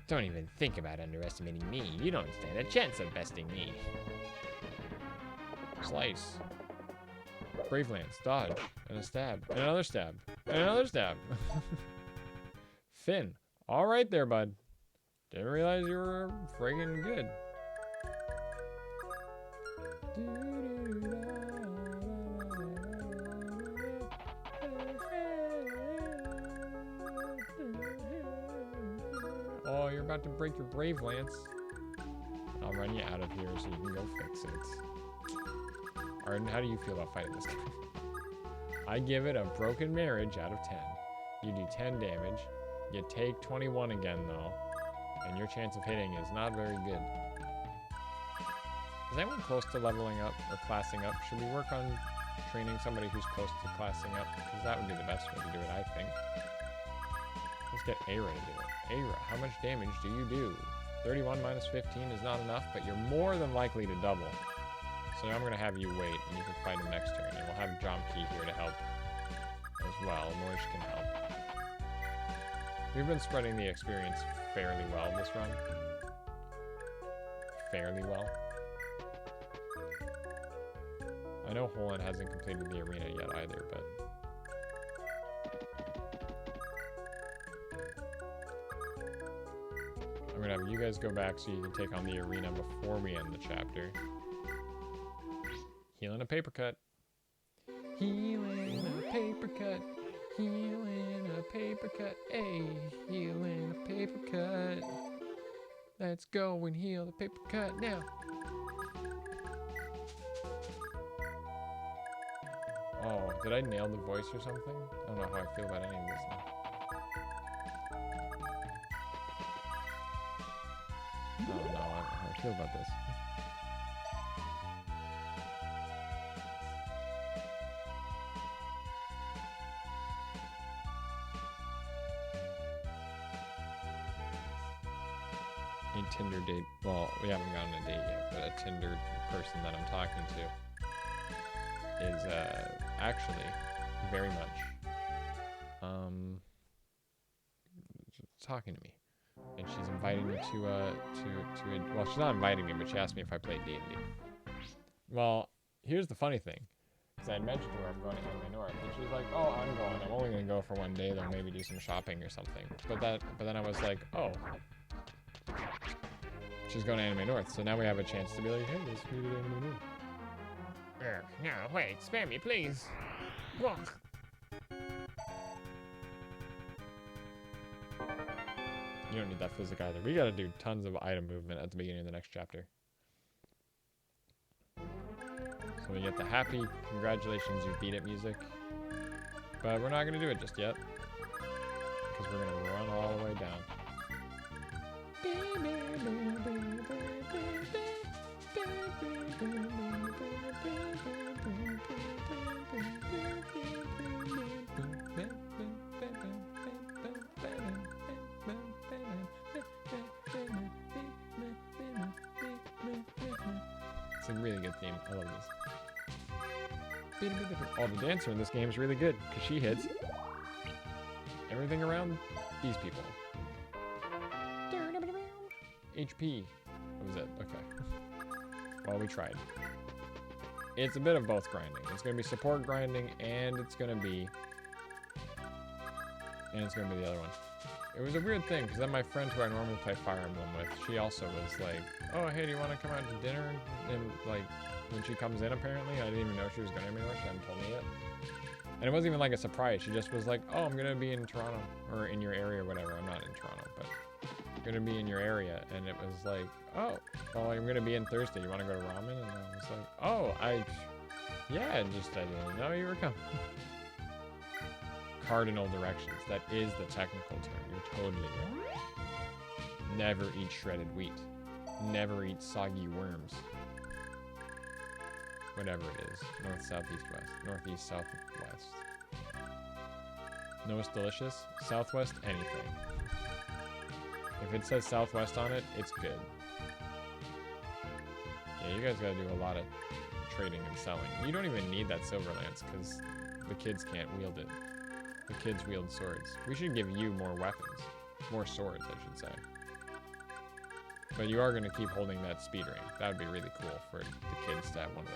Don't even think about underestimating me. You don't stand a chance of besting me. Slice. Brave Lance. Dodge. And a stab. And another stab. And another stab. Finn. All right there, bud. Didn't realize you were friggin' good. Oh, you're about to break your Brave Lance. I'll run you out of here so you can go fix it. Arden, how do you feel about fighting this guy? I give it a broken marriage out of 10. You do 10 damage. You take 21 again, though. And your chance of hitting is not very good. Is anyone close to leveling up or classing up? Should we work on training somebody who's close to classing up? Because that would be the best way to do it, I think. Let's get Aira to do it. Aira, how much damage do you do? 31 minus 15 is not enough, but you're more than likely to double. So now I'm going to have you wait, and you can fight him next turn. And we'll have Jomki here to help as well. Norsh can help. We've been spreading the experience fairly well this run. Fairly well. I know Holland hasn't completed the arena yet either, but... I'm gonna have you guys go back so you can take on the arena before we end the chapter. Healing a paper cut. Healing a paper cut. Healing a paper cut. Ayy, healing a paper cut. Let's go and heal the paper cut now. Oh, did I nail the voice or something? I don't know how I feel about any of this now. Oh no, I don't know how I feel about this. A Tinder date. Well, we haven't gotten a date yet, but a Tinder person that I'm talking to is actually very much talking to me, and she's inviting me to well, she's not inviting me, but she asked me if I played D&D. Well, here's the funny thing, because I had mentioned to her I'm going to Anime North, and she's like, oh, I'm going, I'm only going to go for one day, then maybe do some shopping or something. But then I was like, oh, she's going to Anime North, so now we have a chance to be like, hey, let's meet at Anime North. No, wait, spare me, please. Walk. You don't need that physic either. We gotta do tons of item movement at the beginning of the next chapter. So we get the happy, congratulations, you beat it music. But we're not gonna do it just yet, because we're gonna run all the way down. It's a really good theme. I love this. Oh, the dancer in this game is really good because she hits everything around these people. HP. That was it. Okay. Well, we tried. It's a bit of both grinding. It's going to be support grinding, and it's going to be the other one. It was a weird thing, because then my friend who I normally play Fire Emblem with, she also was like, oh, hey, do you want to come out to dinner? And, like, when she comes in, apparently, I didn't even know she was going to anywhere. She hadn't told me yet. And it wasn't even like a surprise. She just was like, oh, I'm going to be in Toronto, or in your area or whatever. I'm not in Toronto, but I'm going to be in your area. And it was like, oh, well, I'm going to be in Thursday. You want to go to ramen? And I was like, oh, yeah, I didn't know you were coming. Cardinal directions. That is the technical term. You're totally right. Never eat shredded wheat. Never eat soggy worms. Whatever it is. North, south, east, west. Northeast, south, west. No, it's delicious. Southwest, anything. If it says southwest on it, it's good. Yeah, you guys gotta do a lot of trading and selling. You don't even need that silver lance because the kids can't wield it. The kids wield swords. We should give you more weapons. More swords, I should say. But you are going to keep holding that speed ring. That would be really cool for the kids to have one of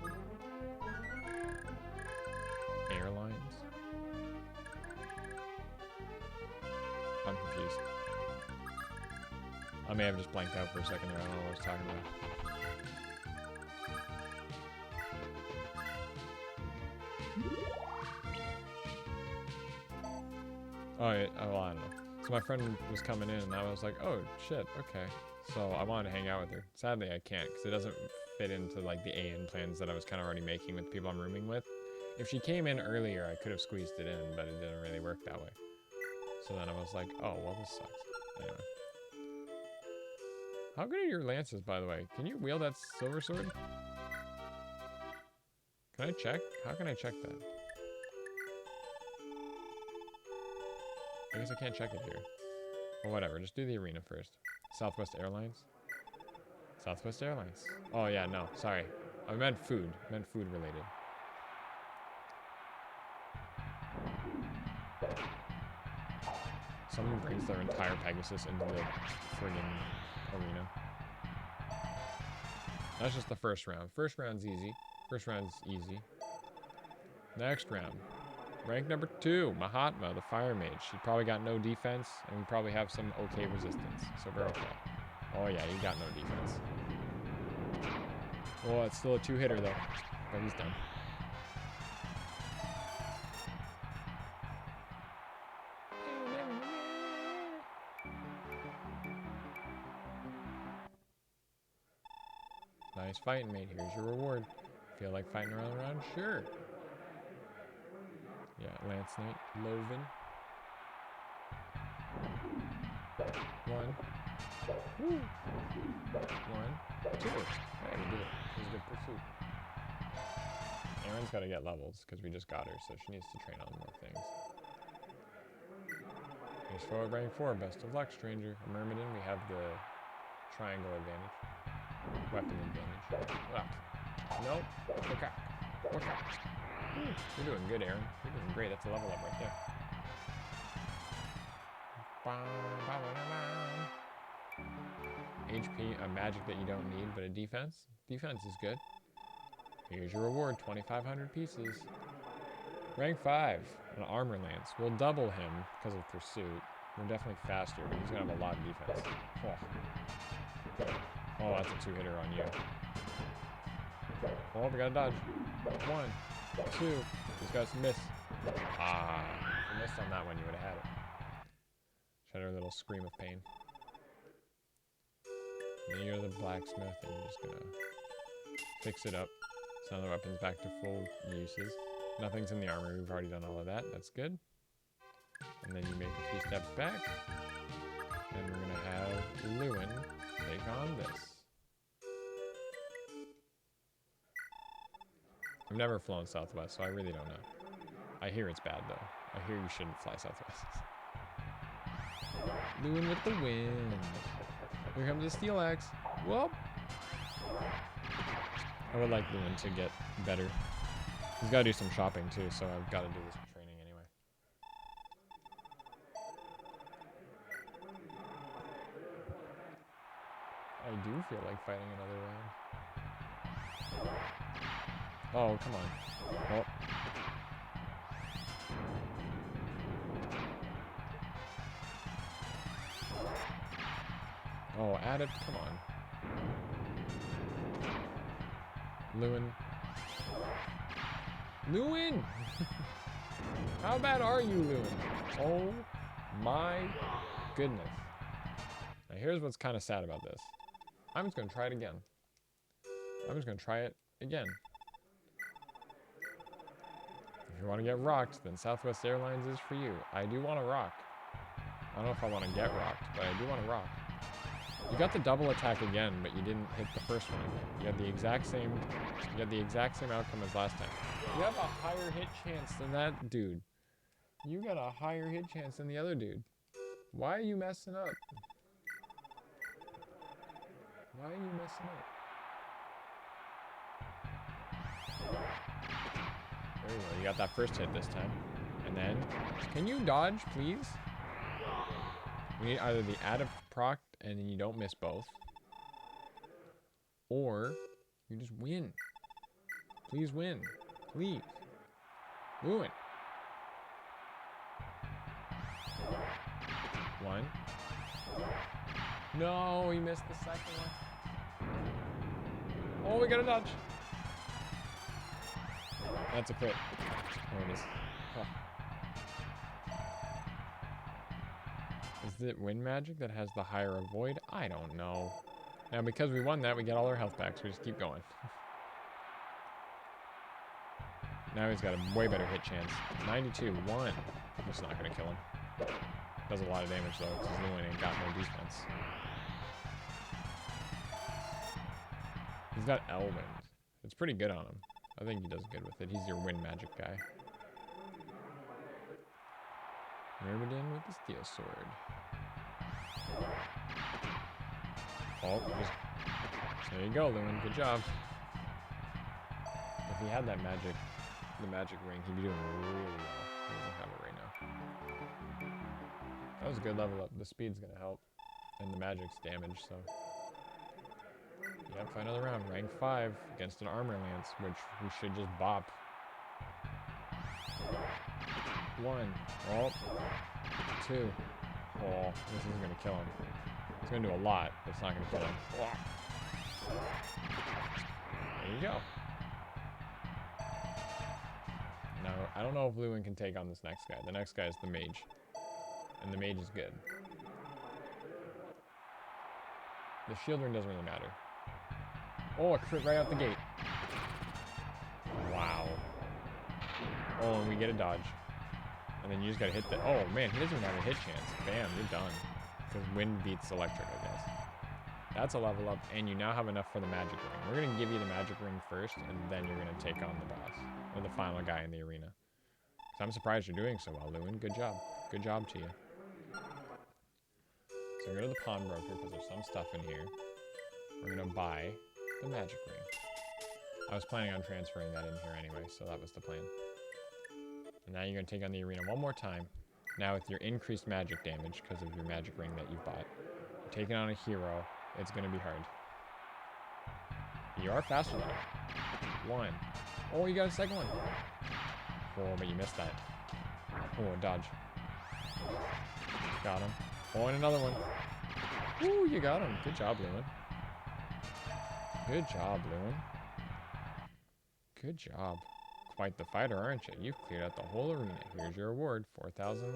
those. Airlines? I'm confused. I may have just blanked out for a second there. I don't know what I was talking about. Oh, yeah, well, I don't know. So my friend was coming in, and I was like, oh, shit, okay. So I wanted to hang out with her. Sadly, I can't because it doesn't fit into like the AN plans that I was kind of already making with people I'm rooming with. If she came in earlier, I could have squeezed it in, but it didn't really work that way. So then I was like, oh, well, this sucks. Anyway. How good are your lances, by the way? Can you wield that silver sword? Can I check? How can I check that? I guess I can't check it here. Well, whatever. Just do the arena first. Southwest Airlines? Southwest Airlines. Oh, yeah, no. Sorry. I meant food. I meant food related. Someone brings their entire Pegasus into the friggin' arena. That's just the first round. First round's easy. First round's easy. Next round. Rank number 2, Mahatma, the Fire Mage. She probably got no defense, and we probably have some okay resistance. So we're okay. Oh yeah, he got no defense. Oh, it's still a 2-hitter though. But he's done. Nice fighting, mate. Here's your reward. Feel like fighting around? Sure. Yeah, Lance Knight, Loven. 1. Woo. 1, 2. Hey, we did it. It was a good pursuit. Erin's got to get levels because we just got her, so she needs to train on more things. Here's forward rank 4. Best of luck, stranger. A Myrmidon, we have the triangle advantage. Weapon advantage. Well, nope. Okay. Okay. You're doing good, Erin. You're doing great. That's a level up right there. HP, a magic that you don't need, but a defense. Defense is good. Here's your reward, 2,500 pieces. Rank 5, an armor lance. We'll double him because of pursuit. We're definitely faster, but he's gonna have a lot of defense. Oh, that's a 2-hitter on you. Oh, we gotta dodge. 1, 2. He's got to miss. Ah, if you missed on that one, you would have had it. She had her little scream of pain. Then you're the blacksmith, and you're just gonna fix it up. So now the weapon's back to full uses. Nothing's in the armor. We've already done all of that. That's good. And then you make a few steps back, and we're gonna have Lewin take on this. I've never flown Southwest, so I really don't know. I hear it's bad, though. I hear you shouldn't fly Southwest. Lewin with the wind. Here comes the Steel Axe. Whoop! I would like Lewin to get better. He's got to do some shopping, too, so I've got to do this training anyway. I do feel like fighting another round. Oh, come on. Oh. Oh, add it. Come on. Lewin. Lewin! How bad are you, Lewin? Oh my goodness. Now here's what's kind of sad about this. I'm just going to try it again. I'm just going to try it again. If you want to get rocked, then Southwest Airlines is for you. I do want to rock. I don't know if I want to get rocked, but I do want to rock. You got the double attack again, but you didn't hit the first one. You had the exact same outcome as last time. You have a higher hit chance than that dude. You got a higher hit chance than the other dude. Why are you messing up? Why are you messing up? There you go. You got that first hit this time. And then, can you dodge, please? We need either the add of proc and then you don't miss both, or you just win. Please win. Please. Lewin. 1. No, he missed the second one. Oh, we got a dodge. That's a crit. There it is. Oh. Is it wind magic that has the higher avoid? I don't know. Now, because we won that, we get all our health back, so we just keep going. Now he's got a way better hit chance. 92, 1. It's not going to kill him. Does a lot of damage, though, because Lewin ain't got no defense. He's got Elwind. It's pretty good on him. I think he does good with it. He's your wind magic guy. Myrmidon with the steel sword. Oh, just... There you go, Lewin. Good job. If he had that magic, the magic ring, he'd be doing really well. He doesn't have it right now. That was a good level up. The speed's gonna help. And the magic's damage, so... Yep, final round. Rank 5 against an armor lance, which we should just bop. 1. Oh. 2. Oh, this isn't gonna kill him. It's gonna do a lot, but it's not gonna kill him. Oh. There you go. Now, I don't know if Lewin can take on this next guy. The next guy is the mage. And the mage is good. The shield ring doesn't really matter. Oh, a crit right out the gate. Wow. Oh, and we get a dodge. And then you just gotta hit the... Oh, man, he doesn't even have a hit chance. Bam, you're done. Because wind beats electric, I guess. That's a level up, and you now have enough for the magic ring. We're gonna give you the magic ring first, and then you're gonna take on the boss. Or the final guy in the arena. So I'm surprised you're doing so well, Lewin. Good job. Good job to you. So go to the pawnbroker, because there's some stuff in here. We're gonna buy the magic ring. I was planning on transferring that in here anyway, so that was the plan. And now you're going to take on the arena one more time. Now with your increased magic damage because of your magic ring that you've bought. You're taking on a hero. It's going to be hard. You are faster than him. 1. Oh, you got a second one. Oh, but you missed that. Oh, dodge. Got him. Oh, and another one. Ooh, you got him. Good job, Lewin. Good job, Lewin. Good job. Quite the fighter, aren't you? You've cleared out the whole arena. Here's your reward. 4,000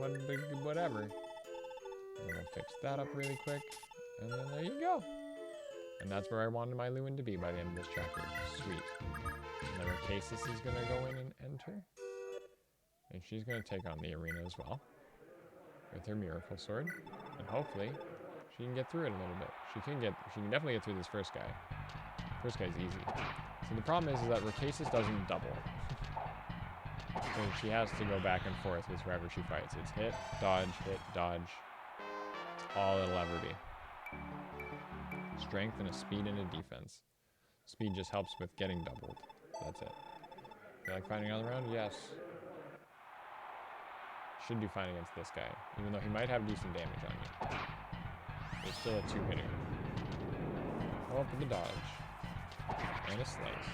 whatever. And then we'll fix that up really quick. And then there you go. And that's where I wanted my Lewin to be by the end of this chapter. Sweet. And then Racasis is going to go in and enter. And she's going to take on the arena as well. With her miracle sword. And hopefully, she can get through it a little bit. She can definitely get through this first guy. First guy's easy. So the problem is that Racasis doesn't double. So she has to go back and forth with whoever she fights. It's hit, dodge, hit, dodge. It's all it'll ever be. Strength and a speed and a defense. Speed just helps with getting doubled. That's it. You like fighting another round? Yes. Should be fine against this guy. Even though he might have decent damage on you. It's still a 2-hitter. Oh, for the dodge. And a slice.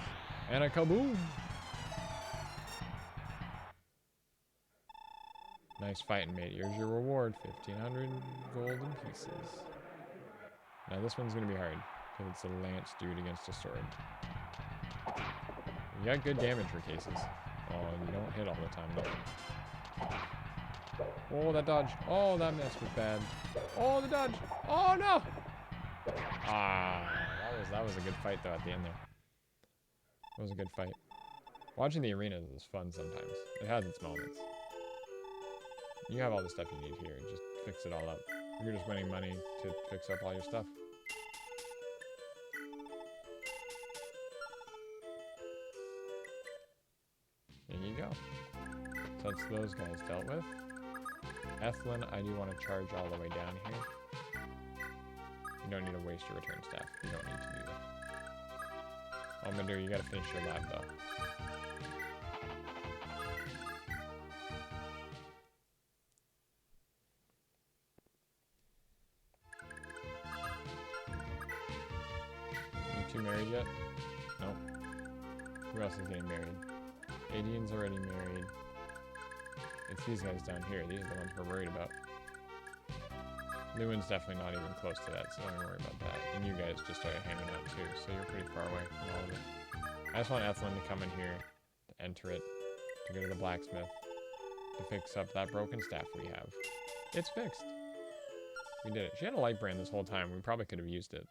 And a kaboom! Nice fighting, mate. Here's your reward. 1,500 golden pieces. Now this one's going to be hard. Because it's a lance dude against a sword. You got good damage for cases. Oh, you don't hit all the time, though. Oh, that dodge. Oh, that mess was bad. Oh, the dodge. Oh, no! Ah, that was a good fight, though, at the end there. That was a good fight. Watching the arenas is fun sometimes. It has its moments. You have all the stuff you need here. Just fix it all up. You're just winning money to fix up all your stuff. There you go. So that's those guys dealt with. Ethlin, I do want to charge all the way down here. You don't need to waste your return staff. You don't need to do that. All I'm going to do, you got to finish your lab, though. You two married yet? No. Who else is getting married? Adian's already married. It's these guys down here. These are the ones we're worried about. Lewin's definitely not even close to that, so don't worry about that. And you guys just started hanging out too, so you're pretty far away from all of it. I just want Ethlin to come in here, to enter it, to go to the blacksmith, to fix up that broken staff we have. It's fixed. We did it. She had a light brand this whole time. We probably could have used it.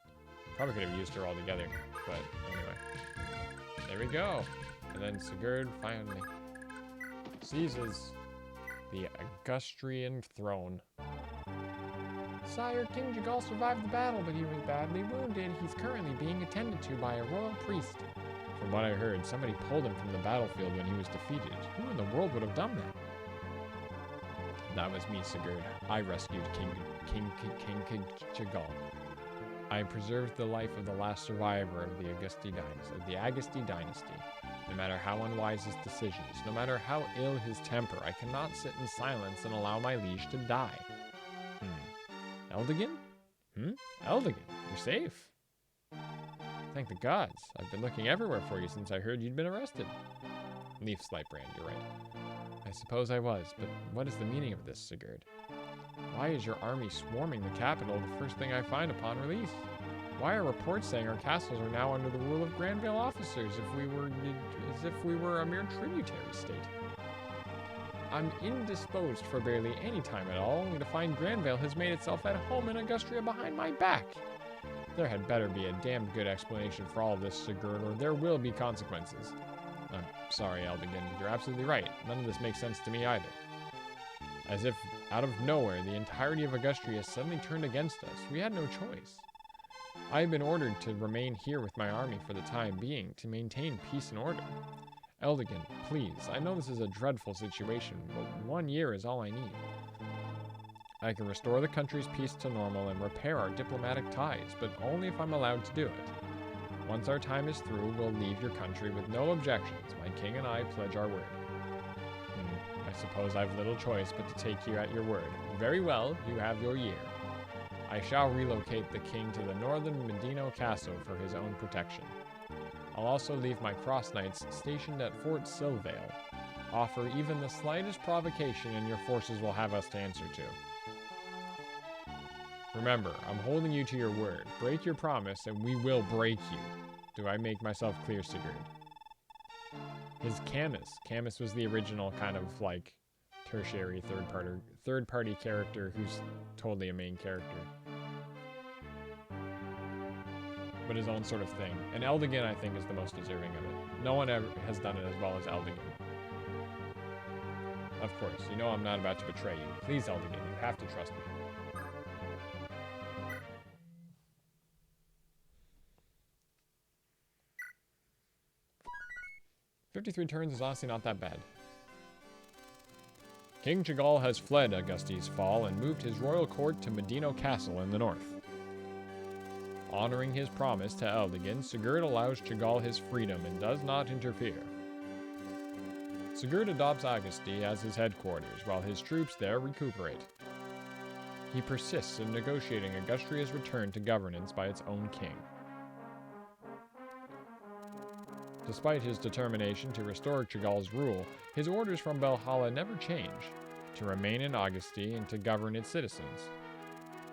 Probably could have used her altogether. But anyway. There we go. And then Sigurd finally seizes the Agustrian throne. Sire, King Jagal survived the battle, but he was badly wounded. He's currently being attended to by a royal priest. From what I heard, somebody pulled him from the battlefield when he was defeated. Who in the world would have done that? That was me, Sigurd. I rescued King Jagal. I preserved the life of the last survivor of the Agustri dynasty. No matter how unwise his decisions, no matter how ill his temper, I cannot sit in silence and allow my liege to die. Eldigan? Eldigan, you're safe. Thank the gods. I've been looking everywhere for you since I heard you'd been arrested. Leaf Slightbrand, you're right. I suppose I was, but what is the meaning of this, Sigurd? Why is your army swarming the capital the first thing I find upon release? Why are reports saying our castles are now under the rule of Granvale officers as if we were a mere tributary state? I'm indisposed for barely any time at all, only to find Granvale has made itself at home in Agustria behind my back. There had better be a damned good explanation for all of this, Sigurd, or there will be consequences. I'm sorry, Eldigan, you're absolutely right. None of this makes sense to me either. As if, out of nowhere, the entirety of Agustria suddenly turned against us. We had no choice. I have been ordered to remain here with my army for the time being, to maintain peace and order. Eldigan, please, I know this is a dreadful situation, but 1 year is all I need. I can restore the country's peace to normal and repair our diplomatic ties, but only if I'm allowed to do it. Once our time is through, we'll leave your country with no objections. My king and I pledge our word. I suppose I've little choice but to take you at your word. Very well, you have your year. I shall relocate the king to the northern Medino Castle for his own protection. I'll also leave my cross knights stationed at Fort Silvale. Offer even the slightest provocation and your forces will have us to answer to. Remember, I'm holding you to your word. Break your promise and we will break you. Do I make myself clear, Sigurd? His Camus. Camus was the original kind of like tertiary third party character who's totally a main character. But his own sort of thing. And Eldigan, I think, is the most deserving of it. No one ever has done it as well as Eldigan. Of course, you know I'm not about to betray you. Please, Eldigan, you have to trust me. "53 turns is honestly not that bad. King Jagal has fled Augusti's fall and moved his royal court to Medino Castle in the north. Honoring his promise to Eldigan, Sigurd allows Jagal his freedom and does not interfere. Sigurd adopts Agusti as his headquarters, while his troops there recuperate. He persists in negotiating Agustria's return to governance by its own king. Despite his determination to restore Jagal's rule, his orders from Belhalla never change, to remain in Augusti and to govern its citizens.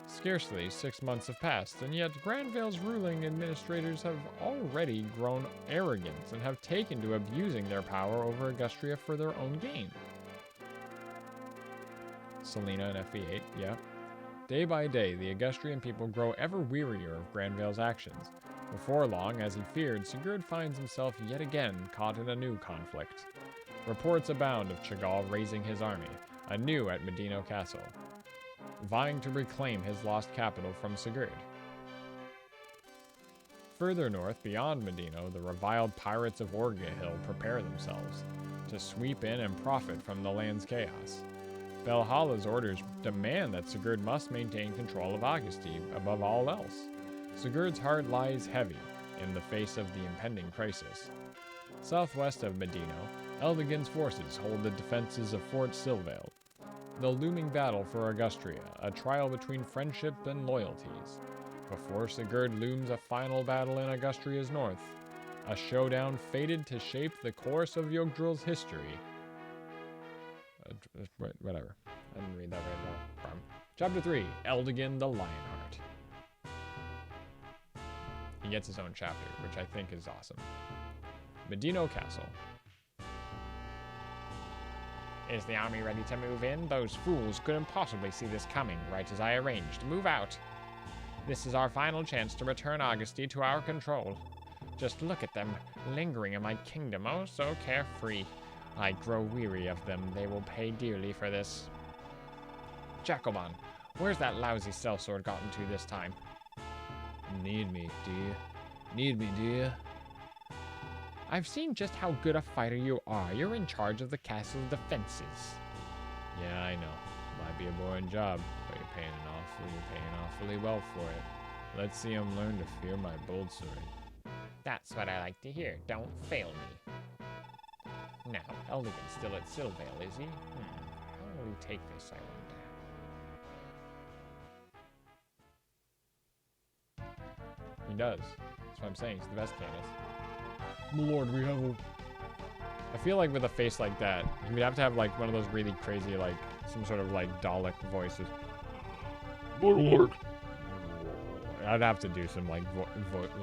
Scarcely 6 months have passed, and yet Granvale's ruling administrators have already grown arrogant and have taken to abusing their power over Agustria for their own gain. Selena and FE8, yeah. Day by day, the Augustrian people grow ever wearier of Granvale's actions. Before long, as he feared, Sigurd finds himself yet again caught in a new conflict. Reports abound of Jagal raising his army, anew at Medino Castle, vying to reclaim his lost capital from Sigurd. Further north, beyond Medino, the reviled pirates of Orgehill prepare themselves to sweep in and profit from the land's chaos. Belhalla's orders demand that Sigurd must maintain control of Augusti above all else. Sigurd's heart lies heavy in the face of the impending crisis. Southwest of Medino, Eldigan's forces hold the defenses of Fort Silvale. The looming battle for Agustria, a trial between friendship and loyalties. Before Sigurd looms a final battle in Agustria's north, a showdown fated to shape the course of Yggdrasil's history. Whatever. I didn't read that right now. Chapter 3, Eldigan the Lionheart. He gets his own chapter, which I think is awesome. Medino Castle. Is the army ready to move in? Those fools couldn't possibly see this coming, right as I arranged. Move out. This is our final chance to return Agustria to our control. Just look at them, lingering in my kingdom, oh so carefree. I grow weary of them. They will pay dearly for this. Jacobon, where's that lousy sellsword gotten to this time? Need me, do you? Need me, do you? I've seen just how good a fighter you are. You're in charge of the castle's defenses. Yeah, I know. Might be a boring job, but you're paying awfully well for it. Let's see him learn to fear my bold sword. That's what I like to hear. Don't fail me. Now, Eldigan's still at Silvale, is he? How will he take this, I wonder? He does. That's what I'm saying. He's the best Canis. Lord, we have a... I feel like with a face like that, he would have to have like one of those really crazy, like some sort of like Dalek voices. Lord. I'd have to do some like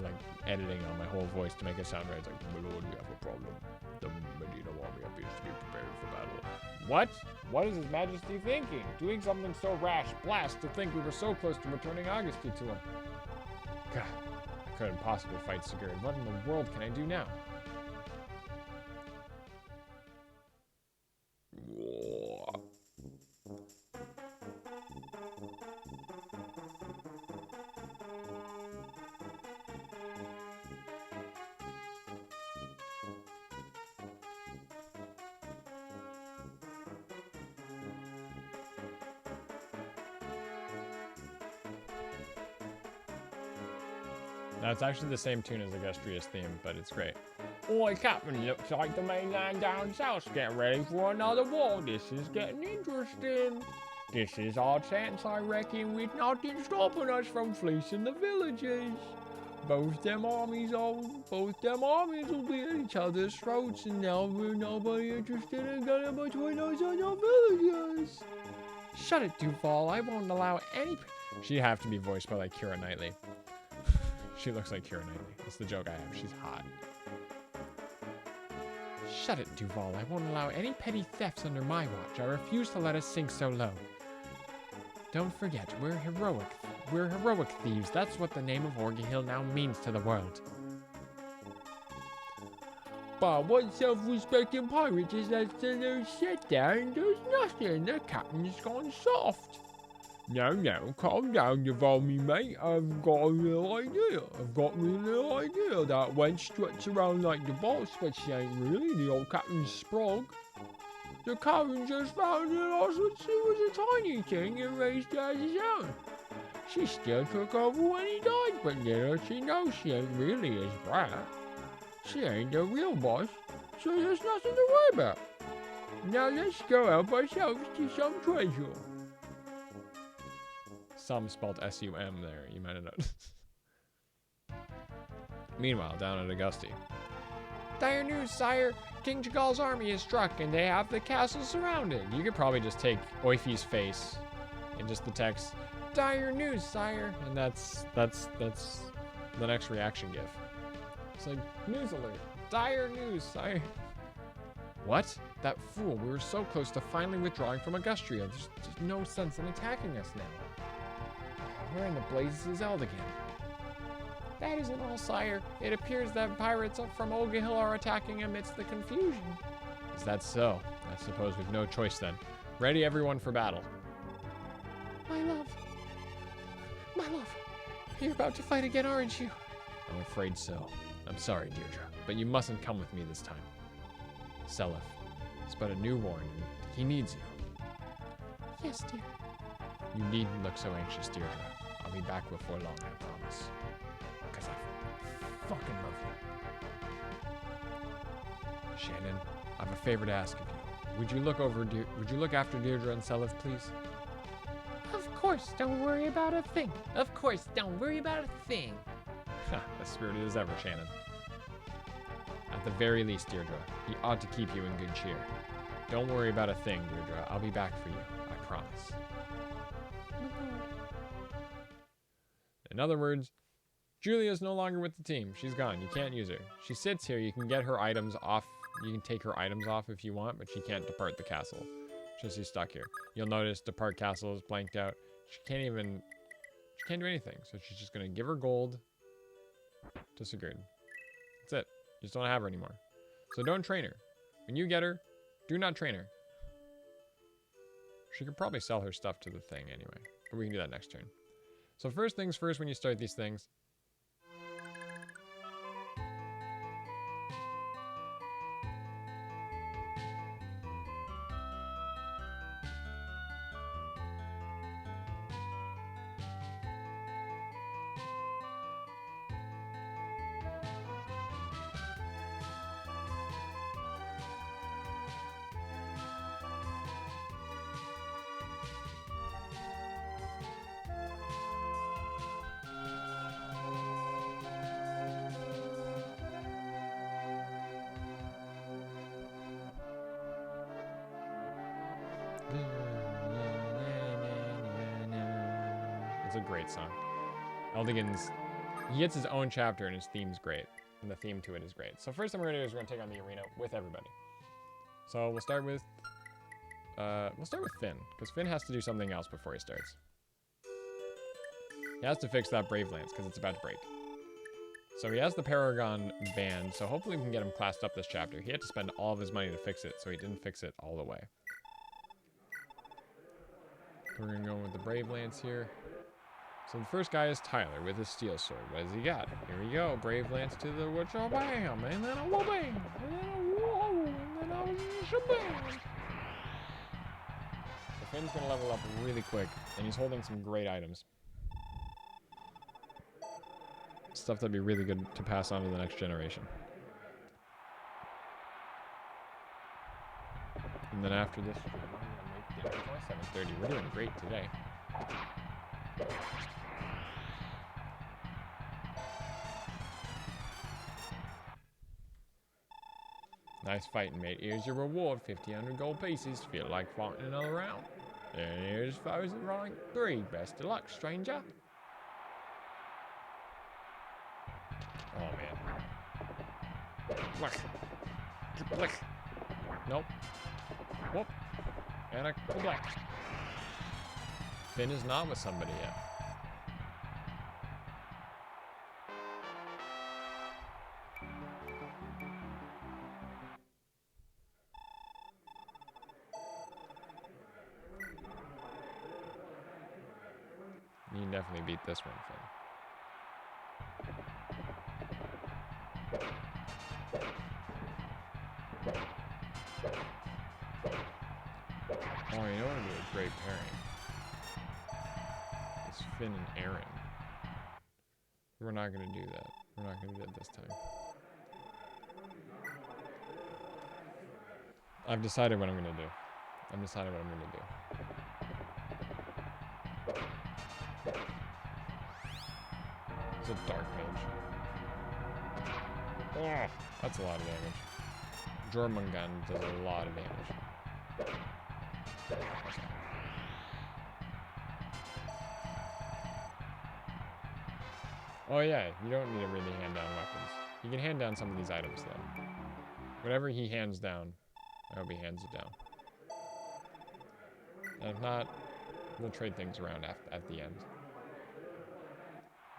like editing on my whole voice to make it sound right. It's like, my lord, we have a problem. The Medina army appears to be prepared for battle. What? What is His Majesty thinking? Doing something so rash. Blast, to think we were so close to returning Agustria to him. God, I couldn't possibly fight Sigurd. What in the world can I do now? Now, it's actually the same tune as Agustria's theme, but it's great. Oi, Captain, looks like the mainland down south's getting ready for another war. This is getting interesting. This is our chance, I reckon, with nothing stopping us from fleecing the villages. Both them armies will be at each other's throats, and now we're nobody interested in getting between us and our villages. Shut it, Duval. I won't allow any... She'd have to be voiced by, like, Keira Knightley. She looks like Keira Knightley. That's the joke I have. She's hot. Shut it, Duval. I won't allow any petty thefts under my watch. I refuse to let us sink so low. Don't forget, we're heroic. We're heroic thieves. That's what the name of Orghill now means to the world. But what self-respecting pirate is that to sit there and does nothing? The captain's gone soft. No, calm down, Duval, me mate. I've got a little idea. That wench struts around like the boss, but she ain't really the old Captain's Sprog. The captain just found that she was a tiny thing and raised her as his own. She still took over when he died, but little she knows she ain't really his brat. She ain't the real boss, so there's nothing to worry about. Now let's go help ourselves to some treasure. Some spelled S-U-M there, you might have noticed. Meanwhile, down at Agustria. Dire news, sire! King Jagal's army is struck and they have the castle surrounded. You could probably just take Oifi's face and just the text, dire news, sire! And that's the next reaction gif. It's like, news alert! Dire news, sire! What? That fool, we were so close to finally withdrawing from Agustria. There's no sense in attacking us now. Where in the blazes is Eldigan? That isn't all, sire. It appears that pirates from Orghill are attacking amidst the confusion. Is that so? I suppose we've no choice then. Ready everyone for battle. My love. You're about to fight again, aren't you? I'm afraid so. I'm sorry, Deirdre, but you mustn't come with me this time. Seliph, it's but a newborn, and he needs you. Yes, dear. You needn't look so anxious, Deirdre. I'll be back before long, I promise. Because I fucking love you. Shannon, I have a favor to ask of you. Would you look after Deirdre and Seliph, please? Of course, don't worry about a thing. As spirited as ever, Shannon. At the very least, Deirdre, he ought to keep you in good cheer. Don't worry about a thing, Deirdre. I'll be back for you. I promise. In other words, Julia's no longer with the team. She's gone. You can't use her. She sits here. You can get her items off You can take her items off if you want, but she can't depart the castle. She's stuck here. You'll notice depart castle is blanked out. She can't do anything. So she's just going to give her gold to Sigurd. That's it. You just don't have her anymore. So don't train her. When you get her, do not train her. She could probably sell her stuff to the thing anyway. But we can do that next turn. So first things first when you start these things. It's a great song. Eldigan's, he gets his own chapter and his theme's great. And the theme to it is great. So first thing we're gonna do is we're gonna take on the arena with everybody. So we'll start with Finn, because Finn has to do something else before he starts. He has to fix that Brave Lance because it's about to break. So he has the Paragon banned, so hopefully we can get him classed up this chapter. He had to spend all of his money to fix it, so he didn't fix it all the way. So we're gonna go with the Brave Lance here. So the first guy is Tyler with his steel sword. What has he got? Here we go. Brave Lance to the wha-cha-bam, and then a wha-bang, and then a whoa, and then a shabang. So Finn's gonna level up really quick, and he's holding some great items. Stuff that'd be really good to pass on to the next generation. And then after this, I'm gonna make dinner. It's only 7:30. We're doing great today. Nice fighting, mate. Here's your reward, 1,500 gold pieces. Feel like fighting another round? And here's foes at rank 3. Best of luck, stranger. Oh, man. Blick. Blick. Nope. Whoop. And a blick. Finn is not with somebody yet. You can definitely beat this one, Finn. Oh, you know what would be a great pairing? It's Finn and Aaron. We're not going to do that. We're not going to do that this time. I've decided what I'm going to do. I've decided what I'm going to do. It's a dark mage. Oh, that's a lot of damage. Jormungand does a lot of damage. Okay. Oh yeah, you don't need to really hand down weapons. You can hand down some of these items though. Whatever he hands down, I hope he hands it down. And if not, we'll trade things around at the end.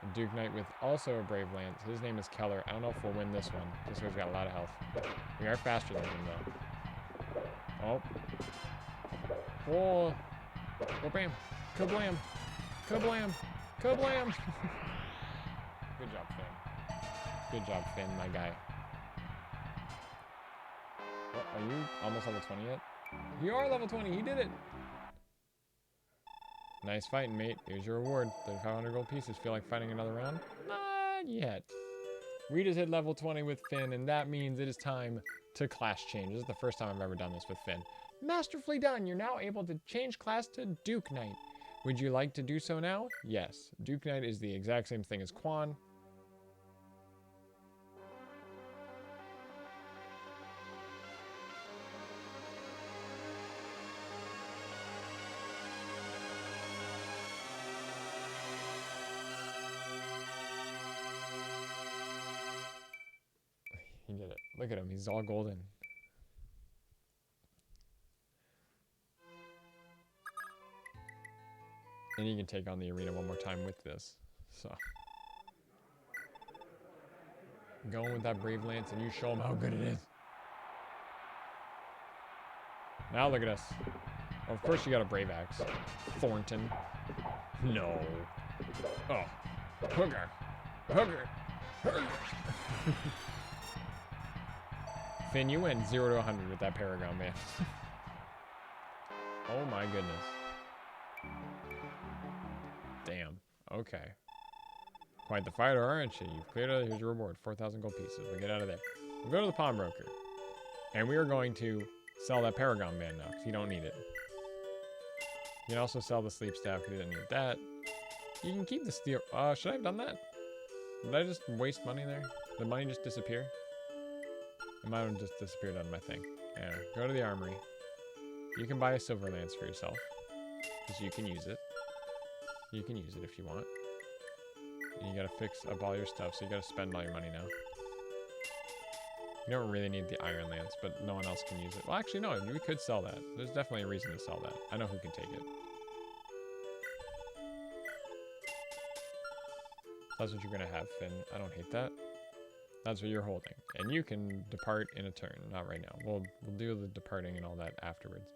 A Duke Knight with also a Brave Lance. His name is Keller. I don't know if we'll win this one. This guy's got a lot of health. We are faster than him though. Oh. Oh. Oh, bam. Kablam. Kablam. Kablam. Good job, Finn. Good job, Finn, my guy. Oh, are you almost level 20 yet? You are level 20. He did it. Nice fighting, mate. Here's your reward. 3,500 gold pieces. Feel like fighting another round? Not yet. We just hit level 20 with Finn, and that means it is time to class change. This is the first time I've ever done this with Finn. Masterfully done. You're now able to change class to Duke Knight. Would you like to do so now? Yes. Duke Knight is the exact same thing as Quan. He did it. Look at him. He's all golden. And you can take on the arena one more time with this. So. Going with that Brave Lance and you show them how good it is. Now look at us. Oh, of course you got a Brave Axe. Thornton. No. Oh. Hooker. Hooker. Hooker. Finn, you went 0 to 100 with that Paragon, man. Oh my goodness. Damn. Okay. Quite the fighter, aren't you? You've cleared out. Here's your reward. 4,000 gold pieces. We'll get out of there. We'll go to the pawnbroker. And we are going to sell that Paragon Band now, because you don't need it. You can also sell the sleep staff, because you don't need that. You can keep the steel. Should I have done that? Did I just waste money there? Did money just disappear? It might have just disappeared on my thing. Yeah, go to the armory. You can buy a silver lance for yourself, because you can use it. You can use it if you want. And you gotta fix up all your stuff, so you gotta spend all your money now. You don't really need the iron lance, but no one else can use it. Well, actually, no, we could sell that. There's definitely a reason to sell that. I know who can take it. That's what you're gonna have, Finn. I don't hate that. That's what you're holding. And you can depart in a turn. Not right now. We'll do the departing and all that afterwards.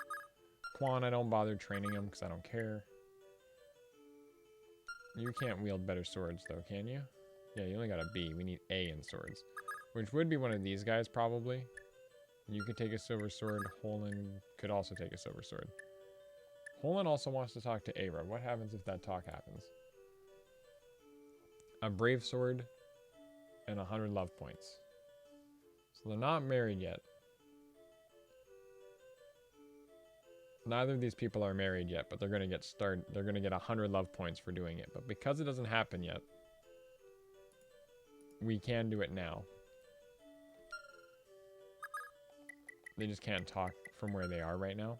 Quan, I don't bother training him because I don't care. You can't wield better swords, though, can you? Yeah, you only got a B. We need A in swords. Which would be one of these guys, probably. You could take a silver sword. Holland could also take a silver sword. Holland also wants to talk to Aira. What happens if that talk happens? A brave sword and 100 love points. So they're not married yet. Neither of these people are married yet, but they're gonna get they're gonna get 100 love points for doing it. But because it doesn't happen yet, we can do it now. They just can't talk from where they are right now.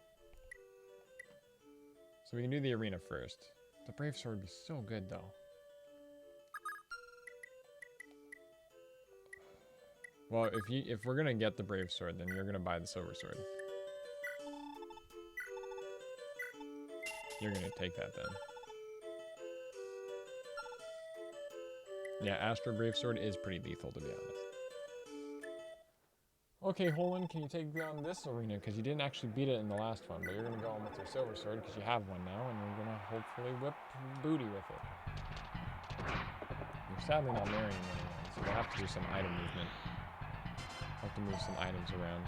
So we can do the arena first. The brave sword would be so good, though. Well, if we're gonna get the brave sword, then you're gonna buy the silver sword. You're gonna take that then. Yeah, Astro Brave Sword is pretty lethal, to be honest. Okay, Holland, can you take beyond this arena? Because you didn't actually beat it in the last one, but you're gonna go on with your silver sword because you have one now, and you're gonna hopefully whip booty with it. You're sadly not marrying anyone, so we'll have to do some item movement. We'll have to move some items around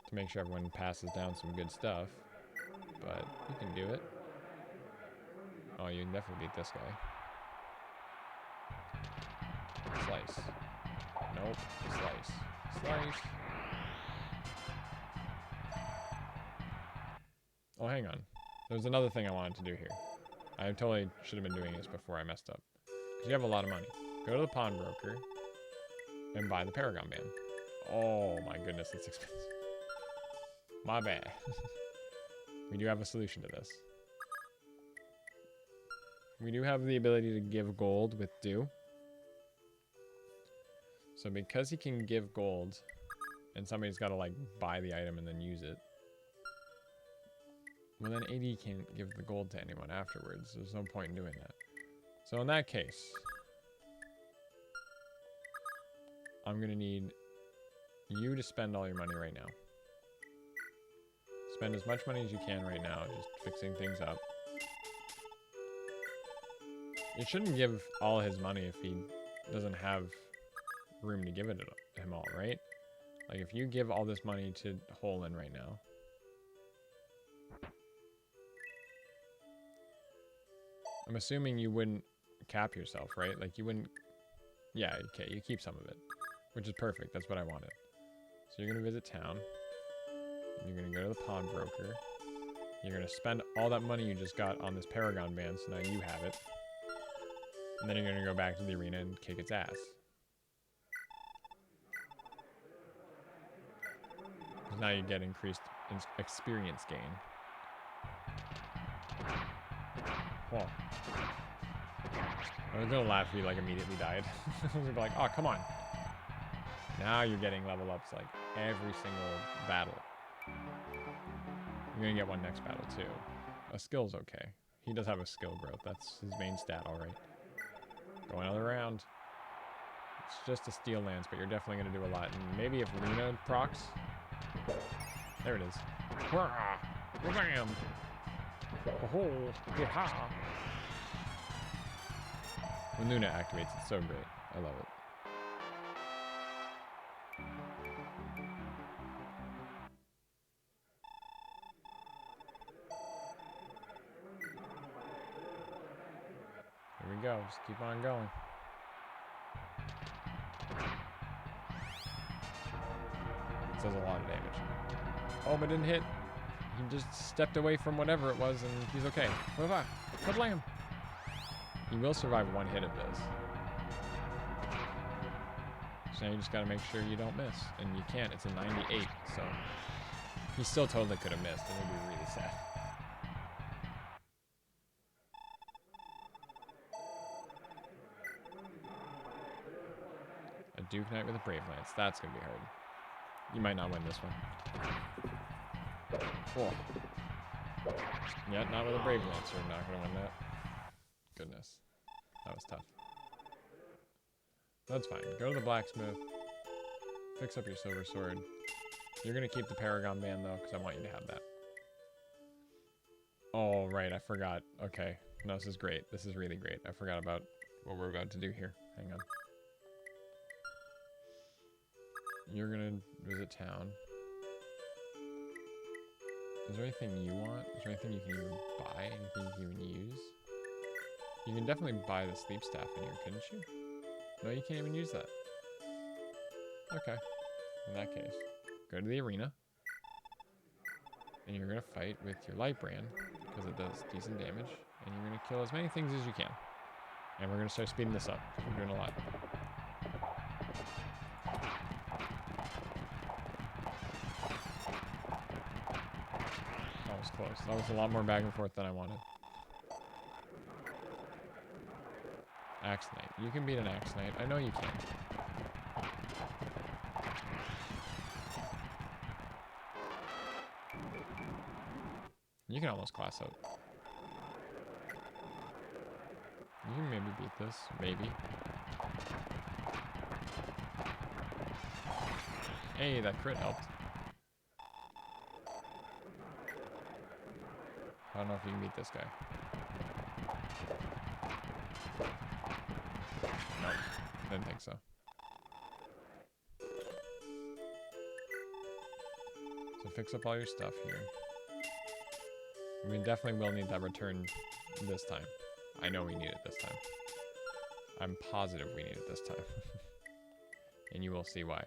to make sure everyone passes down some good stuff. But you can do it. Oh, you can definitely beat this guy. Slice. Nope. Slice. Slice. Oh, hang on. There's another thing I wanted to do here. I totally should have been doing this before I messed up. Because you have a lot of money. Go to the pawnbroker and buy the Paragon Band. Oh my goodness, that's expensive. My bad. We do have a solution to this. We do have the ability to give gold with due. So because he can give gold, and somebody's got to like buy the item and then use it, well then AD can't give the gold to anyone afterwards. There's no point in doing that. So in that case, I'm going to need you to spend all your money right now. Spend as much money as you can right now, just fixing things up. It shouldn't give all his money if he doesn't have room to give it to him all, right? Like if you give all this money to Holland right now, I'm assuming you wouldn't cap yourself, right? Like you wouldn't, yeah, okay, you keep some of it, which is perfect. That's what I wanted. So you're gonna visit town. You're going to go to the pawnbroker. You're going to spend all that money you just got on this Paragon Band, so now you have it. And then you're going to go back to the arena and kick its ass. Now you get increased experience gain. Whoa. I was going to laugh if you like immediately died. I was going to be like, oh, come on. Now you're getting level ups like every single battle. You're gonna get one next battle too. A skill's okay. He does have a skill growth. That's his main stat, alright. Go another round. It's just a steel lance, but you're definitely going to do a lot. And maybe if Luna procs... There it is. Bam! Oh, ha! When Luna activates, it's so great. I love it. Here we go. Just keep on going. It does a lot of damage. Oh, but didn't hit. He just stepped away from whatever it was, and he's okay. Kablam! He will survive one hit of this. So now you just gotta make sure you don't miss. And you can't. It's a 98, so... He still totally could have missed, and it'd be really sad. A Duke Knight with a Brave Lance. That's gonna be hard. You might not win this one. Oh. Yeah, not with a Brave Lance. You're not gonna win that. Goodness. That was tough. That's fine. Go to the blacksmith. Fix up your silver sword. You're gonna keep the Paragon band though, because I want you to have that. Oh, right. I forgot. Okay. No, this is great. This is really great. I forgot about what we're about to do here. Hang on. You're gonna visit town. Is there anything you want? Is there anything you can even buy? Anything you can even use? You can definitely buy the sleep staff in here, couldn't you? No, you can't even use that. Okay. In that case, go to the arena. And you're gonna fight with your light brand, because it does decent damage. And you're gonna kill as many things as you can. And we're gonna start speeding this up. We're doing a lot. That was close. That was a lot more back and forth than I wanted. Axe Knight. You can beat an Axe Knight. I know you can. You can almost class out. You can maybe beat this. Maybe. Hey, that crit helped. I don't know if you can beat this guy. Nope. Didn't think so. So fix up all your stuff here. We definitely will need that return this time. I know we need it this time. I'm positive we need it this time. And you will see why.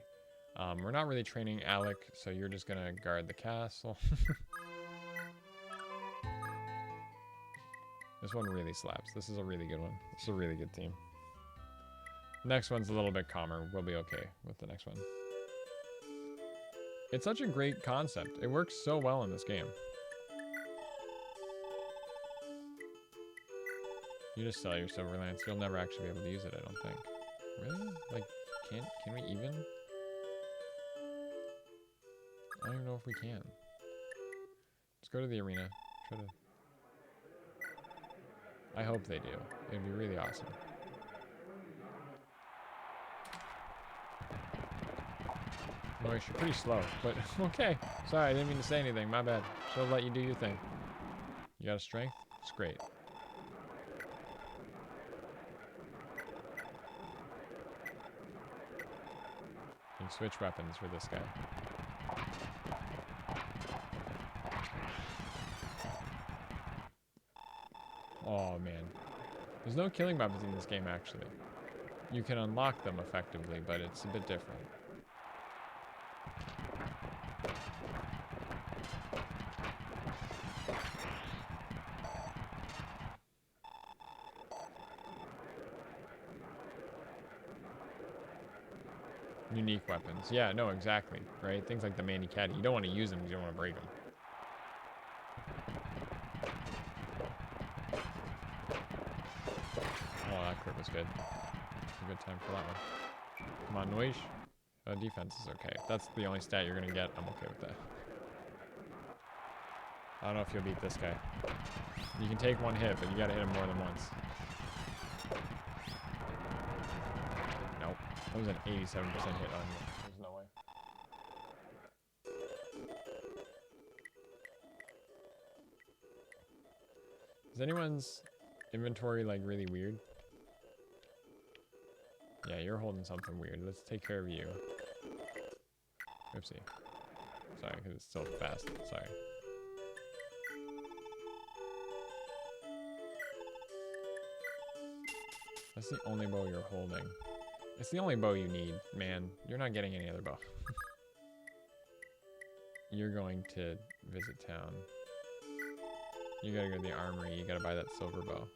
We're not really training Alec, so you're just gonna guard the castle. This one really slaps. This is a really good one. This is a really good team. Next one's a little bit calmer. We'll be okay with the next one. It's such a great concept. It works so well in this game. You just sell your silver lance. You'll never actually be able to use it, I don't think. Really? Like, can we even? I don't even know if we can. Let's go to the arena. Try to... I hope they do. It'd be really awesome. Noise, you're pretty slow, but okay. Sorry, I didn't mean to say anything. My bad. Should've let you do your thing. You got a strength? It's great. You can switch weapons for this guy. Oh man. There's no killing weapons in this game actually. You can unlock them effectively, but it's a bit different. Unique weapons. Yeah, no, exactly. Right? Things like the Manny Caddy. You don't want to use them because you don't want to break them. Oh, that crit was good. A good time for that one. Come on, Noish. Defense is okay. If that's the only stat you're going to get, I'm okay with that. I don't know if you'll beat this guy. You can take one hit, but you gotta hit him more than once. Nope. That was an 87% hit on you. There's no way. Is anyone's inventory like really weird? Yeah, you're holding something weird. Let's take care of you. Oopsie. Sorry, because it's still fast. Sorry. That's the only bow you're holding. It's the only bow you need, man. You're not getting any other bow. You're going to visit town. You gotta go to the armory. You gotta buy that silver bow.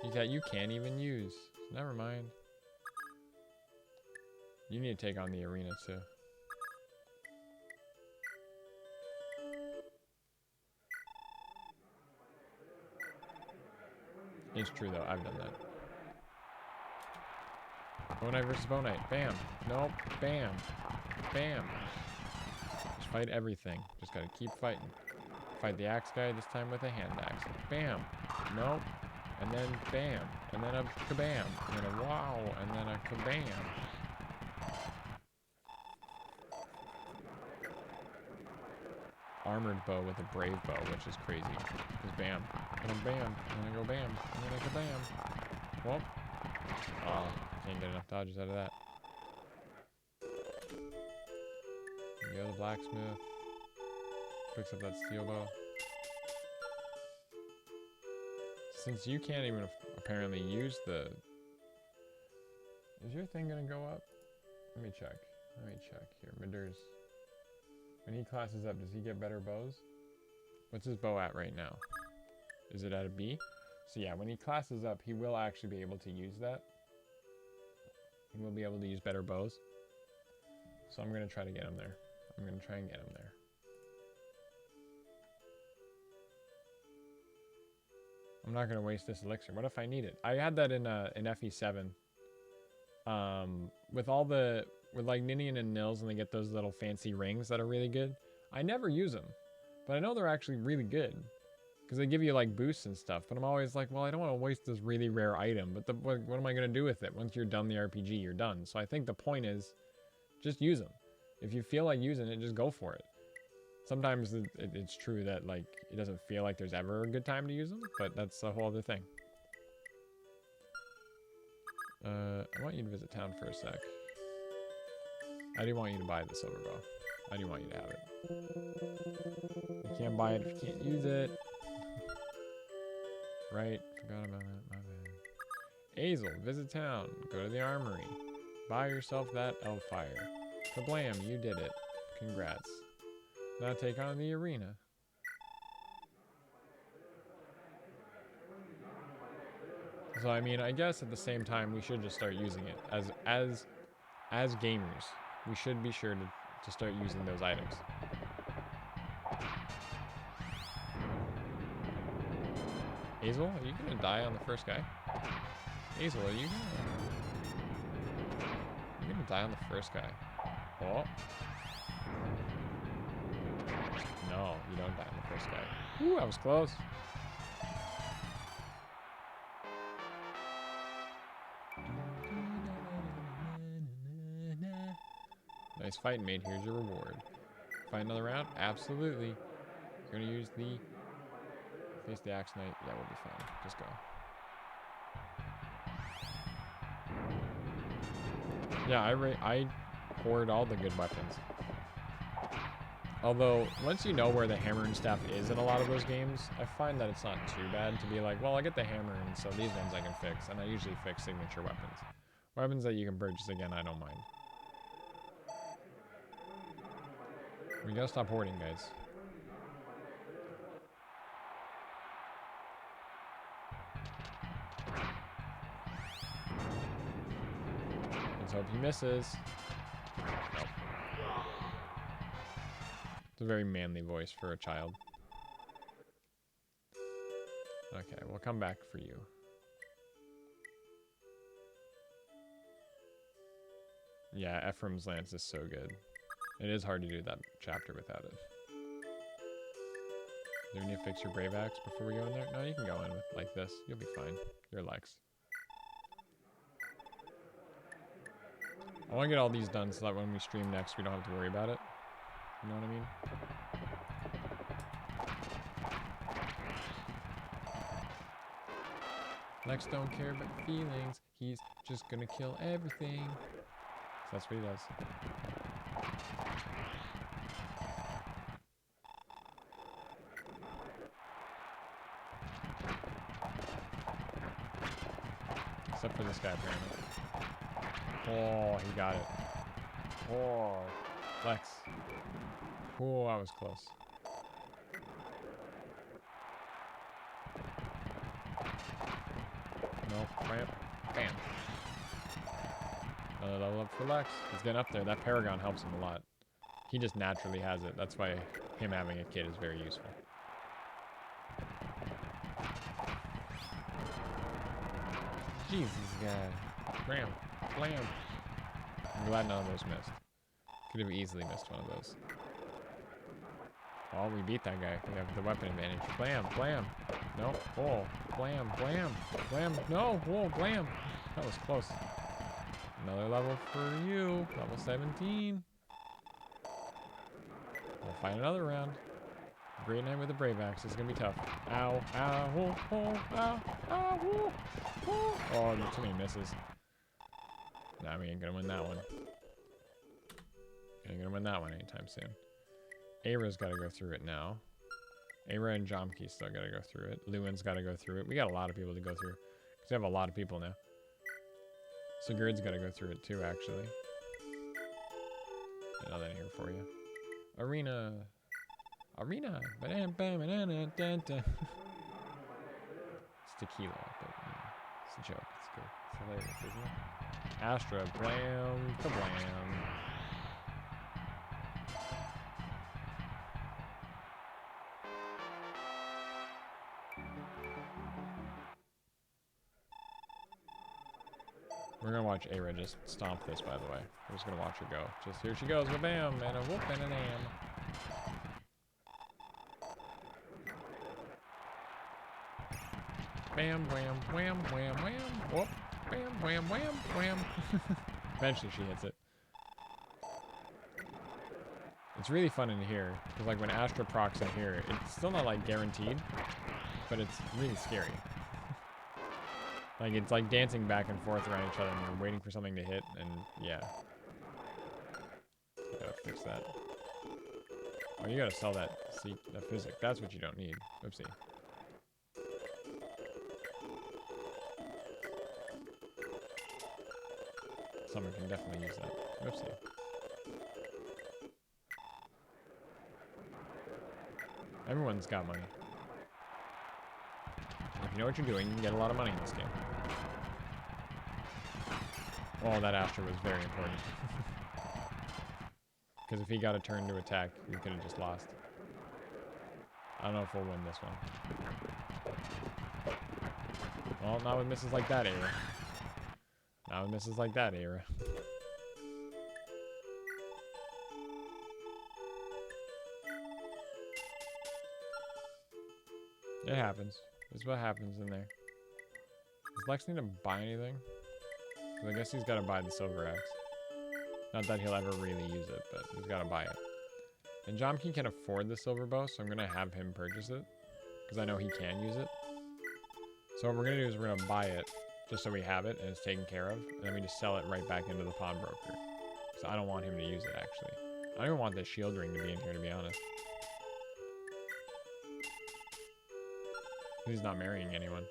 You can't even use. Never mind. You need to take on the arena too. It's true though, I've done that. Bow Knight versus Bow Knight. Bam. Nope. Bam. Bam. Just fight everything. Just gotta keep fighting. Fight the axe guy, this time with a hand axe. Bam. Nope. And then bam. And then a kabam. And then a wow. And then a kabam. Armored bow with a brave bow, which is crazy. Because bam. And a bam. And I go bam. And then a kabam. Whoop. Oh, can't get enough dodges out of that. You go to the blacksmith. Picks up that steel bow. Since you can't even apparently use the... Is your thing gonna go up? Let me check. Let me check here. Midders. When he classes up, does he get better bows? What's his bow at right now? Is it at a B? So yeah, when he classes up, he will actually be able to use that. He will be able to use better bows. So I'm gonna try to get him there. I'm gonna try and get him there. I'm not gonna waste this elixir. What if I need it? I had that in FE7. With all the like Ninian and Nils, and they get those little fancy rings that are really good. I never use them, but I know they're actually really good because they give you like boosts and stuff. But I'm always like, well, I don't want to waste this really rare item. But what am I gonna do with it? Once you're done the RPG, you're done. So I think the point is, just use them. If you feel like using it, just go for it. Sometimes it's true that like it doesn't feel like there's ever a good time to use them, but that's a whole other thing. I want you to visit town for a sec. I do want you to buy the silver bow. I do want you to have it. You can't buy it if you can't use it. Right, forgot about that, my bad. Azel, visit town. Go to the armory. Buy yourself that Elfire. Kablam, you did it. Congrats. Now take on the arena. So I mean, I guess at the same time we should just start using it as gamers. We should be sure to start using those items. Azel, are you gonna die on the first guy? Azel, are you gonna die on the first guy? Oh. No, you don't die on the first guy. Ooh, I was close. Nice fight, mate. Here's your reward. Fight another round? Absolutely. You're gonna use the... Face the Axe Knight. Yeah, we'll be fine. Just go. Yeah, I hoard all the good weapons. Although, once you know where the hammer and staff is in a lot of those games, I find that it's not too bad to be like, well, I get the hammer, and so these ones I can fix. And I usually fix signature weapons. Weapons that you can purchase again, I don't mind. We gotta stop hoarding, guys. Let's hope he misses. Nope. It's a very manly voice for a child. Okay, we'll come back for you. Yeah, Ephraim's Lance is so good. It is hard to do that chapter without it. Do we need to fix your Brave Axe before we go in there? No, you can go in with like this. You'll be fine. You're Lex. I want to get all these done so that when we stream next, we don't have to worry about it. You know what I mean? Lex don't care about feelings. He's just gonna kill everything. So that's what he does. Except for this guy, apparently. Oh, he got it. Oh, Lex. Oh, I was close. Nope. Bam. Bam. Another level up for Lex. He's getting up there. That Paragon helps him a lot. He just naturally has it. That's why him having a kid is very useful. Jesus, guy. Bam. Blam. I'm glad none of those missed. Could have easily missed one of those. Oh, we beat that guy. We have the weapon advantage. Blam, blam. No. Oh, blam, blam, blam. No. Oh, blam. That was close. Another level for you. Level 17. We'll fight another round. Great night with the Brave Axe. It's gonna be tough. Ow, ow, oh, oh, ow, ow, oh, oh. Oh, there's too many misses. Nah, we ain't gonna win that one. Ain't gonna win that one anytime soon. Aira's gotta go through it now. Aira and Jomki still gotta go through it. Lewin's gotta go through it. We got a lot of people to go through. Because we have a lot of people now. Sigurd's gotta go through it too, actually. Another here for you. Arena. Arena. It's tequila, but you know, it's a joke. It's good. It's hilarious, isn't it? Astra, blam, kablam. We're gonna watch Aira just stomp this, by the way. We're just gonna watch her go. Just here she goes, bam, and a whoop and an am. Bam, wham, wham, wham, wham. Whoop, bam, wham, wham, wham. Eventually she hits it. It's really fun in here, because like when Astra procs in here, it's still not like guaranteed, but it's really scary. Like, it's like dancing back and forth around each other and you're waiting for something to hit, and yeah. You gotta fix that. Oh, you gotta sell that physic. That's what you don't need. Oopsie. Someone can definitely use that. Oopsie. Everyone's got money. If you know what you're doing, you can get a lot of money in this game. Oh, that Astra was very important. Because if he got a turn to attack, we could have just lost. I don't know if we'll win this one. Well, not with misses like that, Aira. Not with misses like that, Aira. It happens. This is what happens in there. Does Lex need to buy anything? Because I guess he's got to buy the Silver Axe. Not that he'll ever really use it, but he's got to buy it. And Jomki can afford the Silver Bow, so I'm going to have him purchase it. Because I know he can use it. So what we're going to do is we're going to buy it, just so we have it and it's taken care of. And then we just sell it right back into the pawnbroker. So I don't want him to use it, actually. I don't even want the shield ring to be in here, to be honest. He's not marrying anyone.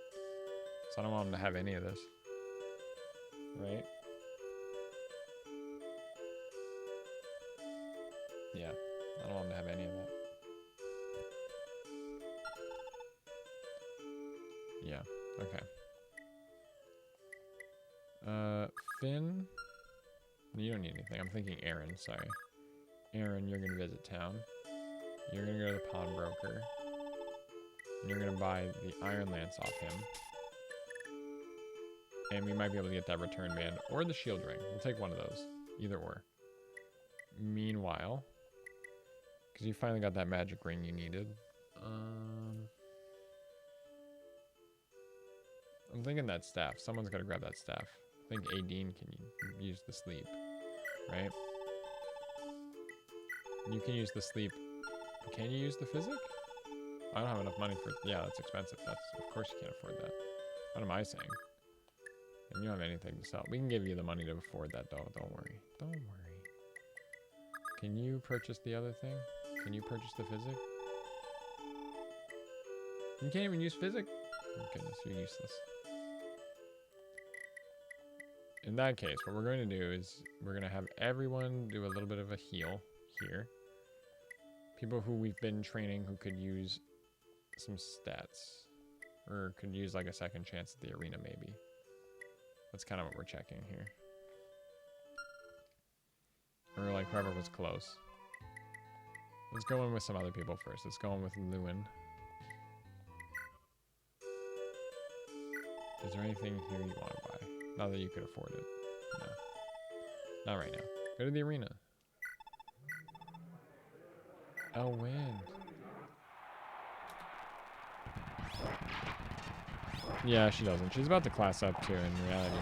So I don't want him to have any of this. Right? Yeah. I don't want him to have any of that. Yeah. Okay. Finn? You don't need anything. I'm thinking Aaron, sorry. Aaron, you're gonna visit town. You're gonna go to the pawnbroker. And you're gonna buy the Iron Lance off him. And we might be able to get that return band or the shield ring. We'll take one of those. Either or. Meanwhile, because you finally got that magic ring you needed, I'm thinking that staff. Someone's got to grab that staff. I think Adine can use the sleep, right? You can use the sleep. Can you use the physic? I don't have enough money for... Yeah, that's expensive. That's... Of course you can't afford that. What am I saying? And you don't have anything to sell. We can give you the money to afford that, though. Don't worry. Don't worry. Can you purchase the other thing? Can you purchase the physic? You can't even use physic? Oh, goodness, you're useless. In that case, what we're going to do is we're going to have everyone do a little bit of a heal here. People who we've been training who could use some stats. Or could use like a second chance at the arena, maybe. That's kind of what we're checking here. Or like whoever was close. Let's go in with some other people first. Let's go in with Lewin. Is there anything here you want to buy? Not that you could afford it. No. Not right now. Go to the arena. Oh, wind. Yeah, she doesn't. She's about to class up too in reality.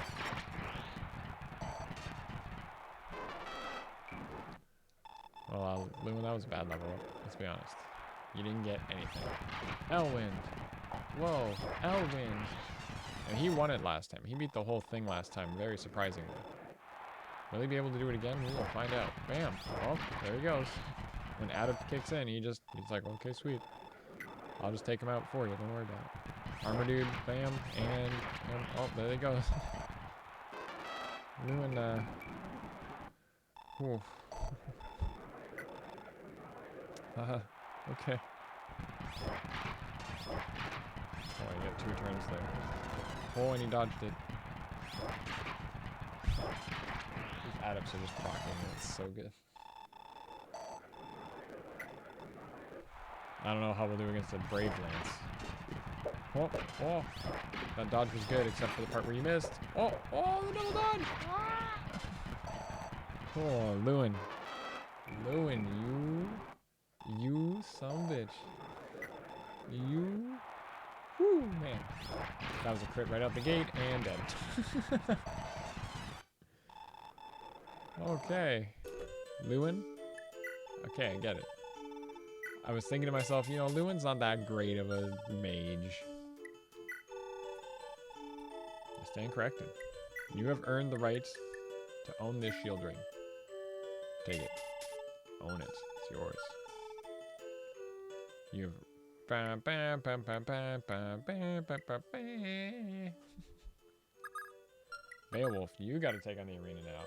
Well, Lewin, that was a bad level up. Let's be honest. You didn't get anything. Elwind. Whoa, Elwind. And he won it last time. He beat the whole thing last time, very surprisingly. Will he be able to do it again? We will find out. Bam. Oh, there he goes. When Adam kicks in, he's like, okay, sweet. I'll just take him out for you. Don't worry about it. Armor dude, bam, and oh, there he goes. Lewin, oof. Okay. Oh, you got 2 turns there. Oh, and he dodged it. These adepts are just blocking it. It's so good. I don't know how we'll do against a Brave Lance. Oh, oh. That dodge was good, except for the part where you missed. Oh, oh, the double dodge! Ah! Oh, Lewin. Lewin, you son of a bitch. You. Whoo, man. That was a crit right out the gate and dead. Okay. Lewin? Okay, I get it. I was thinking to myself, you know, Lewin's not that great of a mage. I stand corrected. You have earned the right to own this shield ring. Take it. Own it. It's yours. You've... Beowulf, you gotta take on the arena now.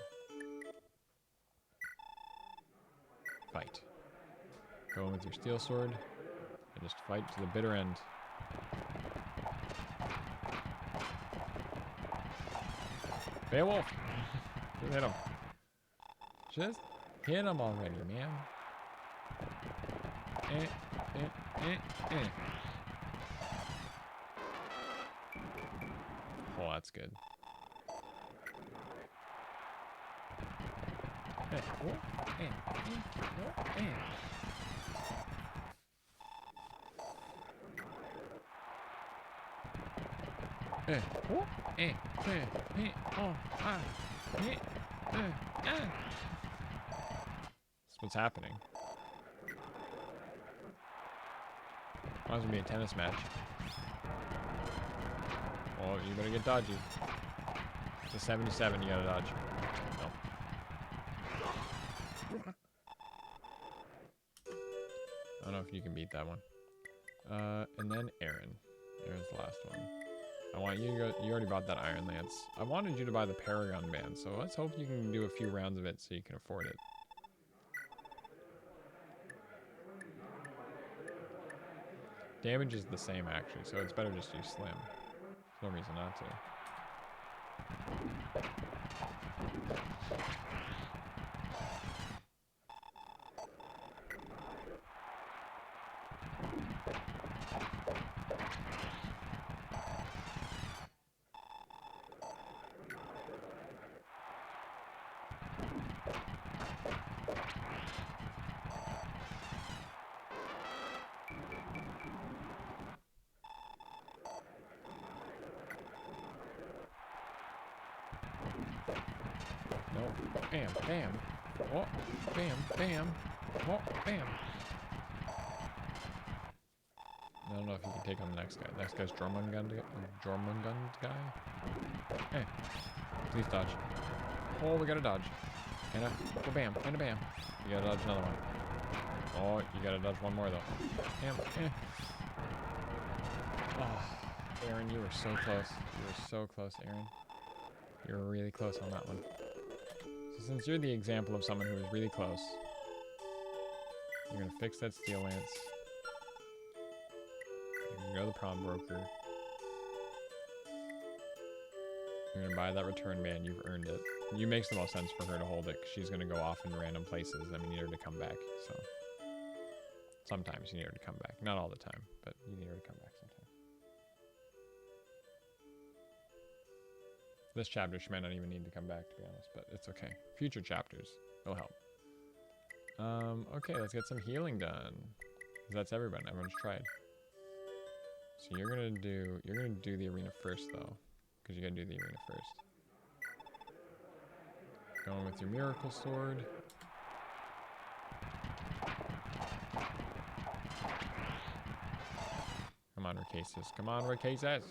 Fight. Go in with your steel sword and just fight to the bitter end. Beowulf! Just hit him. Just hit him already, man. Oh, that's good. That's what's happening. Might as well be a tennis match. Oh, you better get dodgy. It's a 77, you gotta dodge. No. I don't know if you can beat that one. And then Aaron. Aaron's the last one. I want you to go. You already bought that Iron Lance. I wanted you to buy the Paragon Band, so let's hope you can do a few rounds of it so you can afford it. Damage is the same, actually, so it's better just to use Slim. There's no reason not to. No. Bam, bam. Oh, bam, bam. Oh, bam. I don't know if you can take on the next guy. Next guy's Jormungand guy. Hey, please dodge. Oh, we gotta dodge. And a bam, and a bam. You gotta dodge another one. Oh, you gotta dodge one more though. Bam. Oh, Aaron, you were so close. You were so close, Aaron. You were really close on that one. So since you're the example of someone who was really close, you're gonna fix that steel lance. You're gonna go to the pawnbroker. You're gonna buy that return band. You've earned it. It makes the most sense for her to hold it, because she's gonna go off in random places. I mean, you need her to come back. So sometimes you need her to come back. Not all the time, but you need her to come back sometimes. This chapter, she might not even need to come back, to be honest, but it's okay. Future chapters will help. Okay, let's get some healing done. That's everyone. Everyone's tried. So you're gonna do the arena first, though, because you gotta do the arena first. Going with your miracle sword. Come on, Racasis. Come on, Racasis.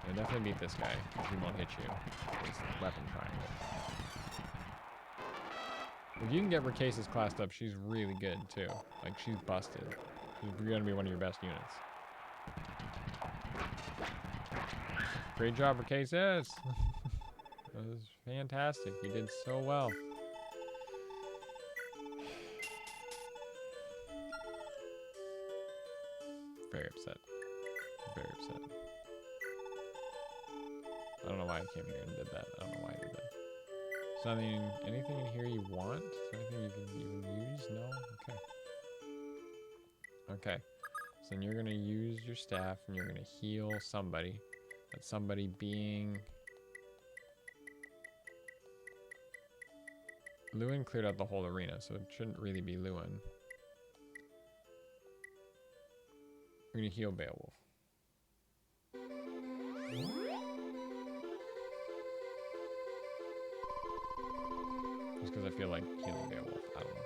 You'll definitely beat this guy, because he won't hit you. His weapon triangle. If you can get Racasis classed up, she's really good, too. Like, she's busted. She's gonna be one of your best units. Great job, Racasis! That was fantastic. You did so well. Very upset. Very upset. I don't know why I came here and did that. I don't know why I did that. So, I mean, anything in here you want? Is there anything you can even use? No? Okay. Okay. So then you're going to use your staff and you're going to heal somebody. That somebody being... Lewin cleared out the whole arena, so it shouldn't really be Lewin. We're going to heal Beowulf. Just because I feel like healing Beowulf. I don't know.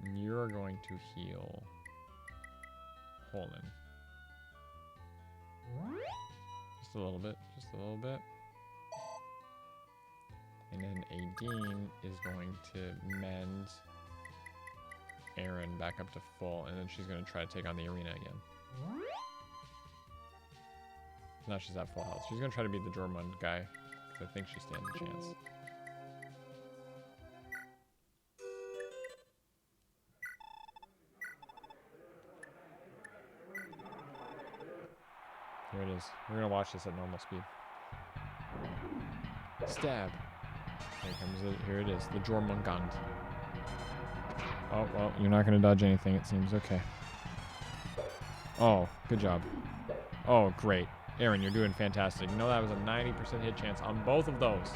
And you're going to heal Holman. Just a little bit. Just a little bit. And then Aideen is going to mend Aaron back up to full, and then she's going to try to take on the arena again. Now she's at full health. She's going to try to beat the Jormund guy, because I think she stands a chance. Here it is. We're going to watch this at normal speed. Stab. Here comes it. Here it is. The Jormungand. Oh, well, you're not going to dodge anything, it seems. Okay. Oh, good job. Oh, great. Aaron, you're doing fantastic. You know that was a 90% hit chance on both of those.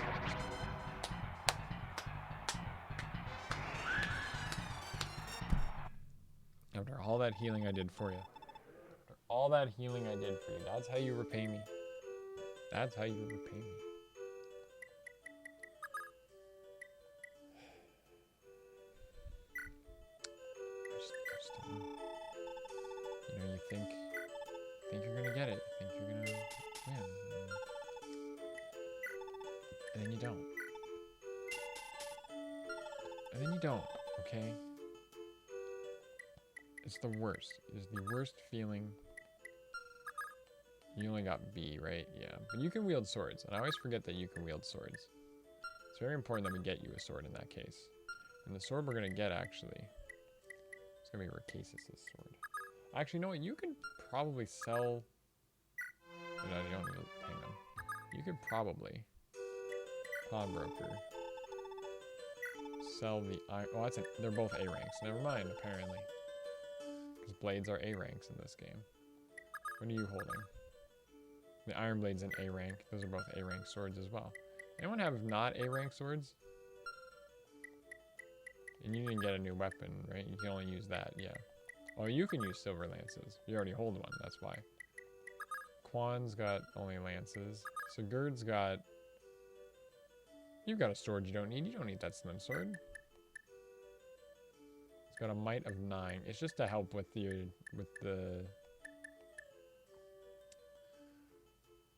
After all that healing I did for you. After all that healing I did for you. That's how you repay me. That's how you repay me. You know, you think you're gonna get it. You think you're gonna win. And then you don't. And then you don't, okay? It's the worst. It is the worst feeling. You only got B, right? Yeah. But you can wield swords. And I always forget that you can wield swords. It's very important that we get you a sword in that case. And the sword we're gonna get, actually, it's gonna be Racasis' sword. Actually, you know what? You could probably sell... No, you don't need to... Hang on. You could probably... Pawnbroker. Sell the... Oh, that's they're both A ranks. Never mind, apparently. Because blades are A ranks in this game. What are you holding? The Iron Blade's an A rank. Those are both A rank swords as well. Anyone have not A rank swords? And you didn't get a new weapon, right? You can only use that, yeah. Oh, you can use silver lances. You already hold one, that's why. Quan's got only lances. Sigurd's got... You've got a sword you don't need. You don't need that slim sword. It's got a might of 9. It's just to help with the...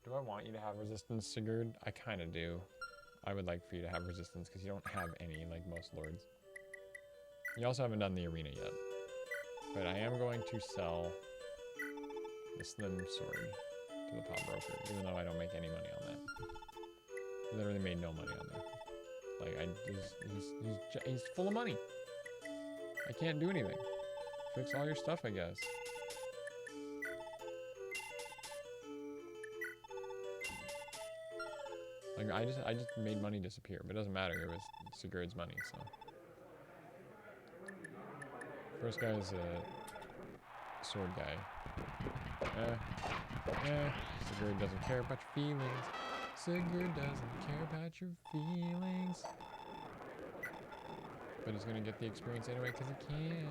Do I want you to have resistance, Sigurd? I kind of do. I would like for you to have resistance because you don't have any, like most lords. You also haven't done the arena yet. But I am going to sell the slim sword to the pawnbroker, even though I don't make any money on that. Literally made no money on that. Like, he's full of money. I can't do anything. Fix all your stuff, I guess. Like, I just made money disappear, but it doesn't matter. It was Sigurd's money, so. First guy is a sword guy. Sigurd doesn't care about your feelings. Sigurd doesn't care about your feelings. But he's gonna get the experience anyway because he can.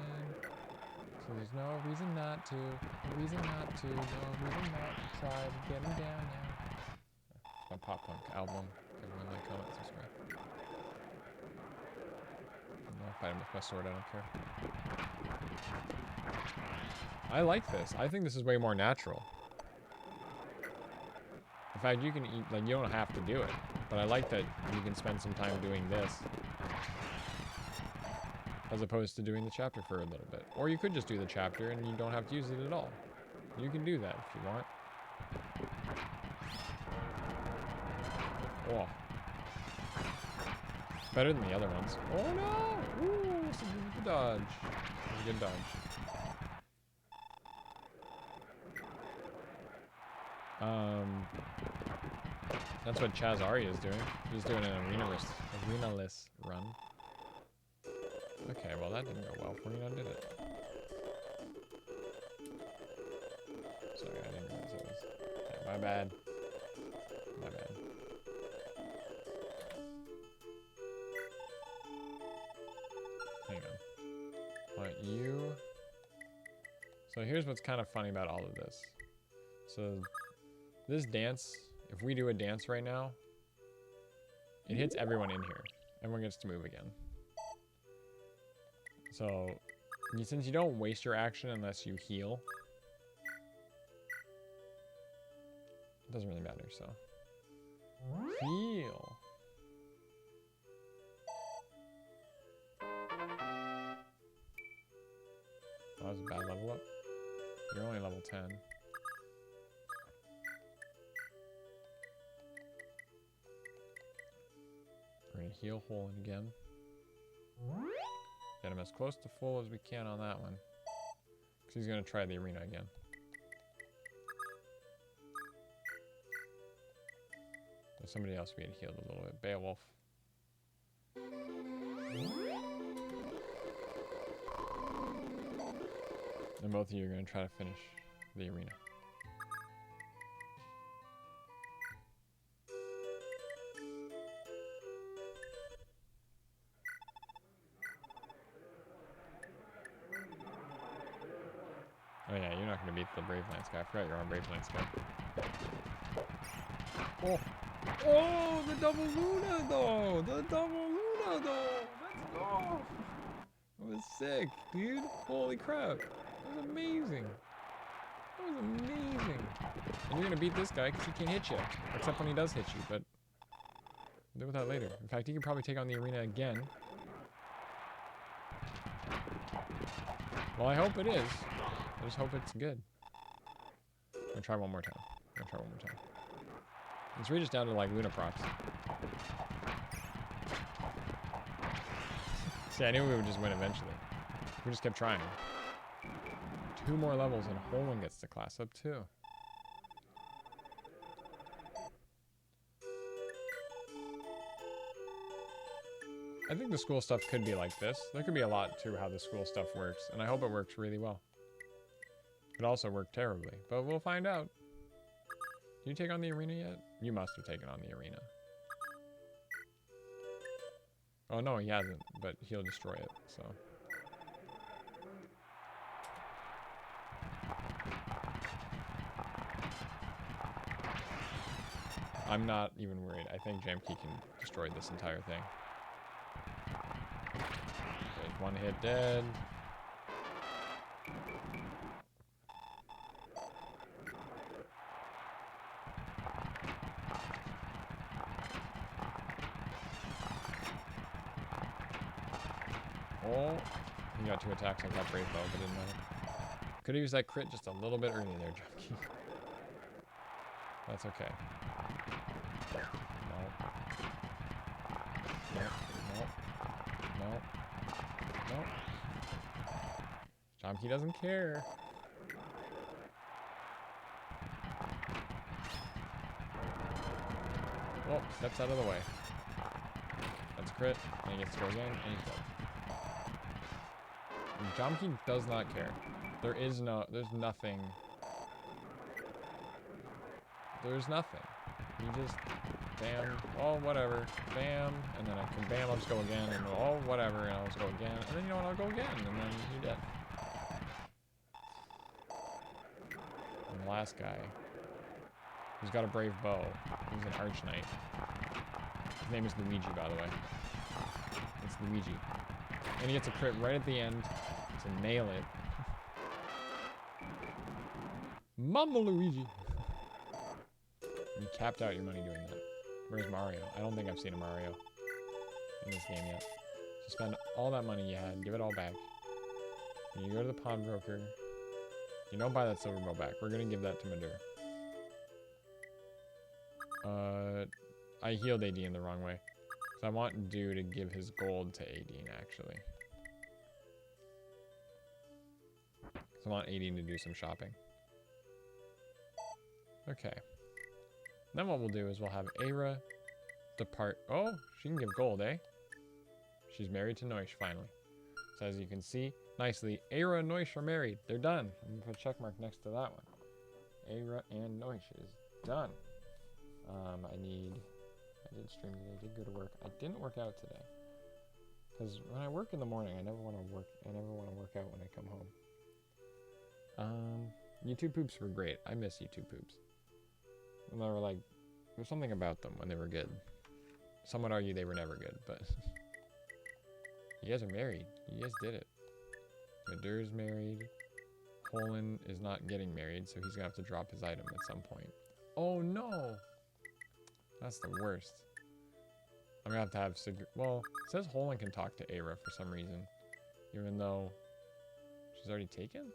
So there's no reason not to. No reason not to. No reason not to try to get him down now. It's my pop punk album. Everyone like, comment, subscribe. I'll fight him with my sword, I don't care. I like this. I think this is way more natural. In fact, you can eat, like, you don't have to do it. But I like that you can spend some time doing this. As opposed to doing the chapter for a little bit. Or you could just do the chapter and you don't have to use it at all. You can do that if you want. Oh. Better than the other ones. Oh no! Ooh, it's a good dodge. It's a good dodge. That's what Chazari is doing. He's doing an arena-less run. Okay, well that didn't go well for me, now did it? Sorry, I didn't realize it was... Okay, my bad. My bad. Hang on. Want you... So here's what's kind of funny about all of this. So, this dance, if we do a dance right now, it hits everyone in here. Everyone gets to move again. So, since you don't waste your action unless you heal, it doesn't really matter, so. Heal. Oh, that was a bad level up. You're only level 10. We're gonna heal Holland again. Get him as close to full as we can on that one. Because he's gonna try the arena again. There's somebody else we had healed a little bit. Beowulf. And both of you are gonna try to finish the arena. Oh yeah, you're not gonna beat the Brave Lance guy. I forgot you're on Brave Lance guy. Oh! Oh, the double Luna though! The double Luna though! Let's go! That was sick, dude. Holy crap. That was amazing. That was amazing. And you're gonna beat this guy because he can't hit you. Except when he does hit you, but deal with that later. In fact, he can probably take on the arena again. Well, I hope it is. I just hope it's good. I'm gonna try one more time. Let's reach us down to like Luna procs. See, I knew we would just win eventually. We just kept trying. 2 more levels and Holland gets to class up too. I think the school stuff could be like this. There could be a lot to how the school stuff works, and I hope it works really well. It could also work terribly, but we'll find out. Did you take on the arena yet? You must have taken on the arena. Oh no, he hasn't, but he'll destroy it, so. I'm not even worried. I think Jamkey can destroy this entire thing. There's one hit dead. Oh, he got 2 attacks. I got Brave Bow, but didn't know. Could have used that crit just a little bit early there, Junkie. That's okay. No. No. No. No. Junkie doesn't care. Oh, steps out of the way. That's crit, and he gets to go again, and he's dead. Jamki does not care. There's nothing. There's nothing. He just, bam, oh, whatever, bam, and then I can, bam, I'll just go again, and oh, whatever, and I'll just go again, and then, you know what, I'll go again, and then you're dead. And the last guy, who's got a brave bow, he's an arch knight. His name is Luigi, by the way. It's Luigi. And he gets a crit right at the end to nail it. Mama Luigi! You capped out your money doing that. Where's Mario? I don't think I've seen a Mario in this game yet. So spend all that money you had, give it all back. And you go to the pawnbroker. You don't buy that silver bow back. We're gonna give that to Madur. I healed Adine the wrong way. So I want Dew to give his gold to Adine, actually. So I want Adine to do some shopping. Okay. Then what we'll do is we'll have Aira depart. Oh, she can give gold, eh? She's married to Noish, finally. So as you can see, nicely, Aira and Noish are married. They're done. I'm going to put a check mark next to that one. Aira and Noish is done. I did stream today. I did go to work. I didn't work out today. Because when I work in the morning, I never want to work out when I come home. YouTube poops were great. I miss YouTube poops. And they were like, there's something about them when they were good. Some would argue they were never good, but you guys are married. You guys did it. Madur's married. Holland is not getting married, so he's gonna have to drop his item at some point. Oh no! That's the worst. I'm gonna have well, it says Holland can talk to Aira for some reason, even though she's already taken.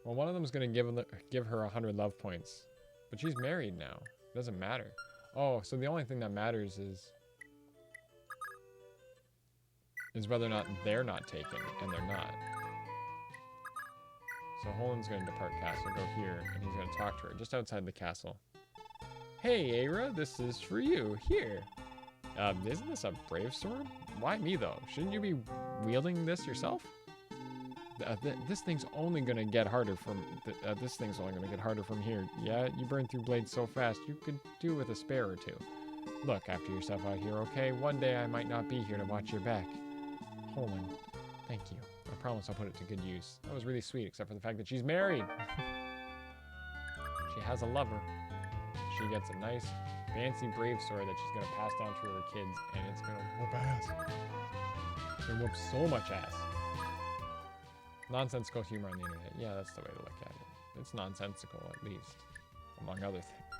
Well, one of them is going to give her 100 love points. But she's married now. It doesn't matter. Oh, so the only thing that matters is whether or not they're not taken, and they're not. So Holland's going to depart castle, go here, and he's going to talk to her just outside the castle. Hey, Aira, this is for you. Here. Isn't this a brave sword? Why me, though? Shouldn't you be wielding this yourself? This thing's only gonna get harder from here. Yeah, you burn through blades so fast, you could do with a spare or two. Look after yourself out here, okay? One day I might not be here to watch your back. Holland, thank you. I promise I'll put it to good use. That was really sweet, except for the fact that she's married. She has a lover. She gets a nice, fancy brave sword that she's gonna pass down to her kids, and it's gonna whoop ass. It's gonna whoop so much ass. Nonsensical humor on the internet. Yeah, that's the way to look at it. It's nonsensical, at least, among other things.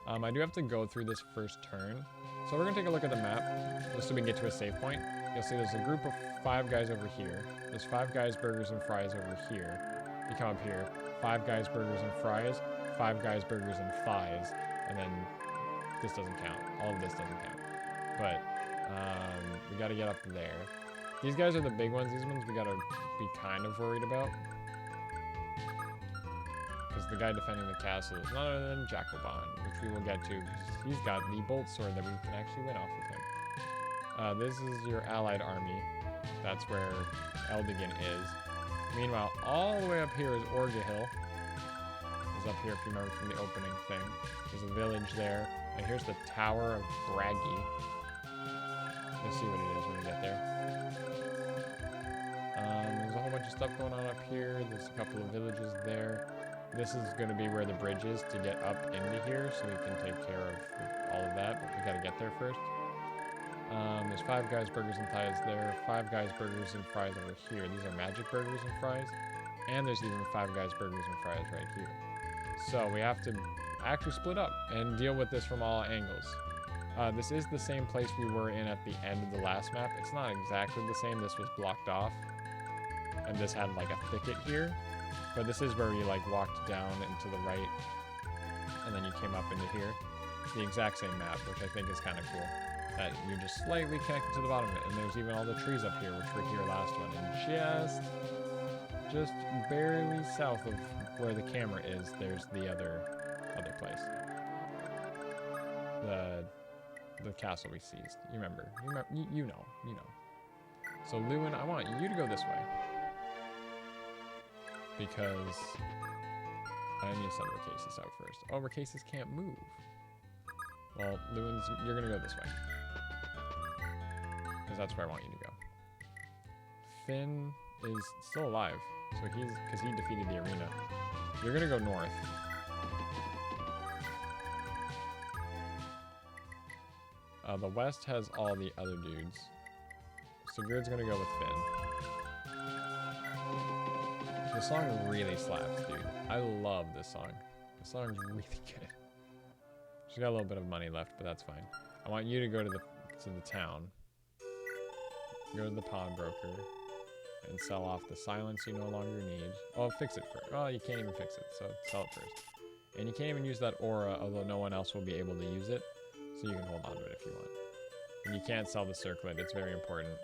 I do have to go through this first turn. So we're going to take a look at the map, just so we can get to a save point. You'll see there's a group of 5 guys over here. There's 5 guys, burgers, and fries over here. You come up here, 5 guys, burgers, and fries, 5 guys, burgers, and thighs, and then this doesn't count. All of this doesn't count. But we got to get up there. These guys are the big ones. These ones we gotta be kind of worried about. Because the guy defending the castle is none other than Jacobon, which we will get to, because he's got the bolt sword that we can actually win off of him. This is your allied army. That's where Eldigan is. Meanwhile, all the way up here is Orgahil. Is up here if you remember from the opening thing. There's a village there. And here's the Tower of Bragi. You'll see what it is when we get there. There's a whole bunch of stuff going on up here. There's a couple of villages there. this is going to be where the bridge is to get up into here, so we can take care of all of that, but we got to get there first. There's Five Guys Burgers and Thighs there, Five Guys Burgers and Fries over here. These are magic burgers and fries, and there's even Five Guys Burgers and Fries right here. So we have to actually split up and deal with this from all angles. This is the same place we were in at the end of the last map. It's not exactly the same. This was blocked off, and this had like a thicket here. But this is where you like walked down and to the right, and then you came up into here. It's the exact same map, which I think is kind of cool. That you're just slightly connected to the bottom of it, and there's even all the trees up here, which were here last one. And just barely south of where the camera is, there's the other place. The castle we seized. You remember? You know. So Lewin, I want you to go this way. Because I need to send Racasis out first. Oh, Racasis can't move. Well, Lewin's, you're gonna go this way. Because that's where I want you to go. Finn is still alive. So because he defeated the arena. You're gonna go north. The west has all the other dudes. Sigurd's gonna go with Finn. The song really slaps, dude. I love this song. The song's really good. She's got a little bit of money left, but that's fine. I want you to go to the town. Go to the pawnbroker and sell off the silence you no longer need. Oh, fix it first. Oh, you can't even fix it, so sell it first. And you can't even use that aura, although no one else will be able to use it. So you can hold on to it if you want. And you can't sell the circlet, it's very important.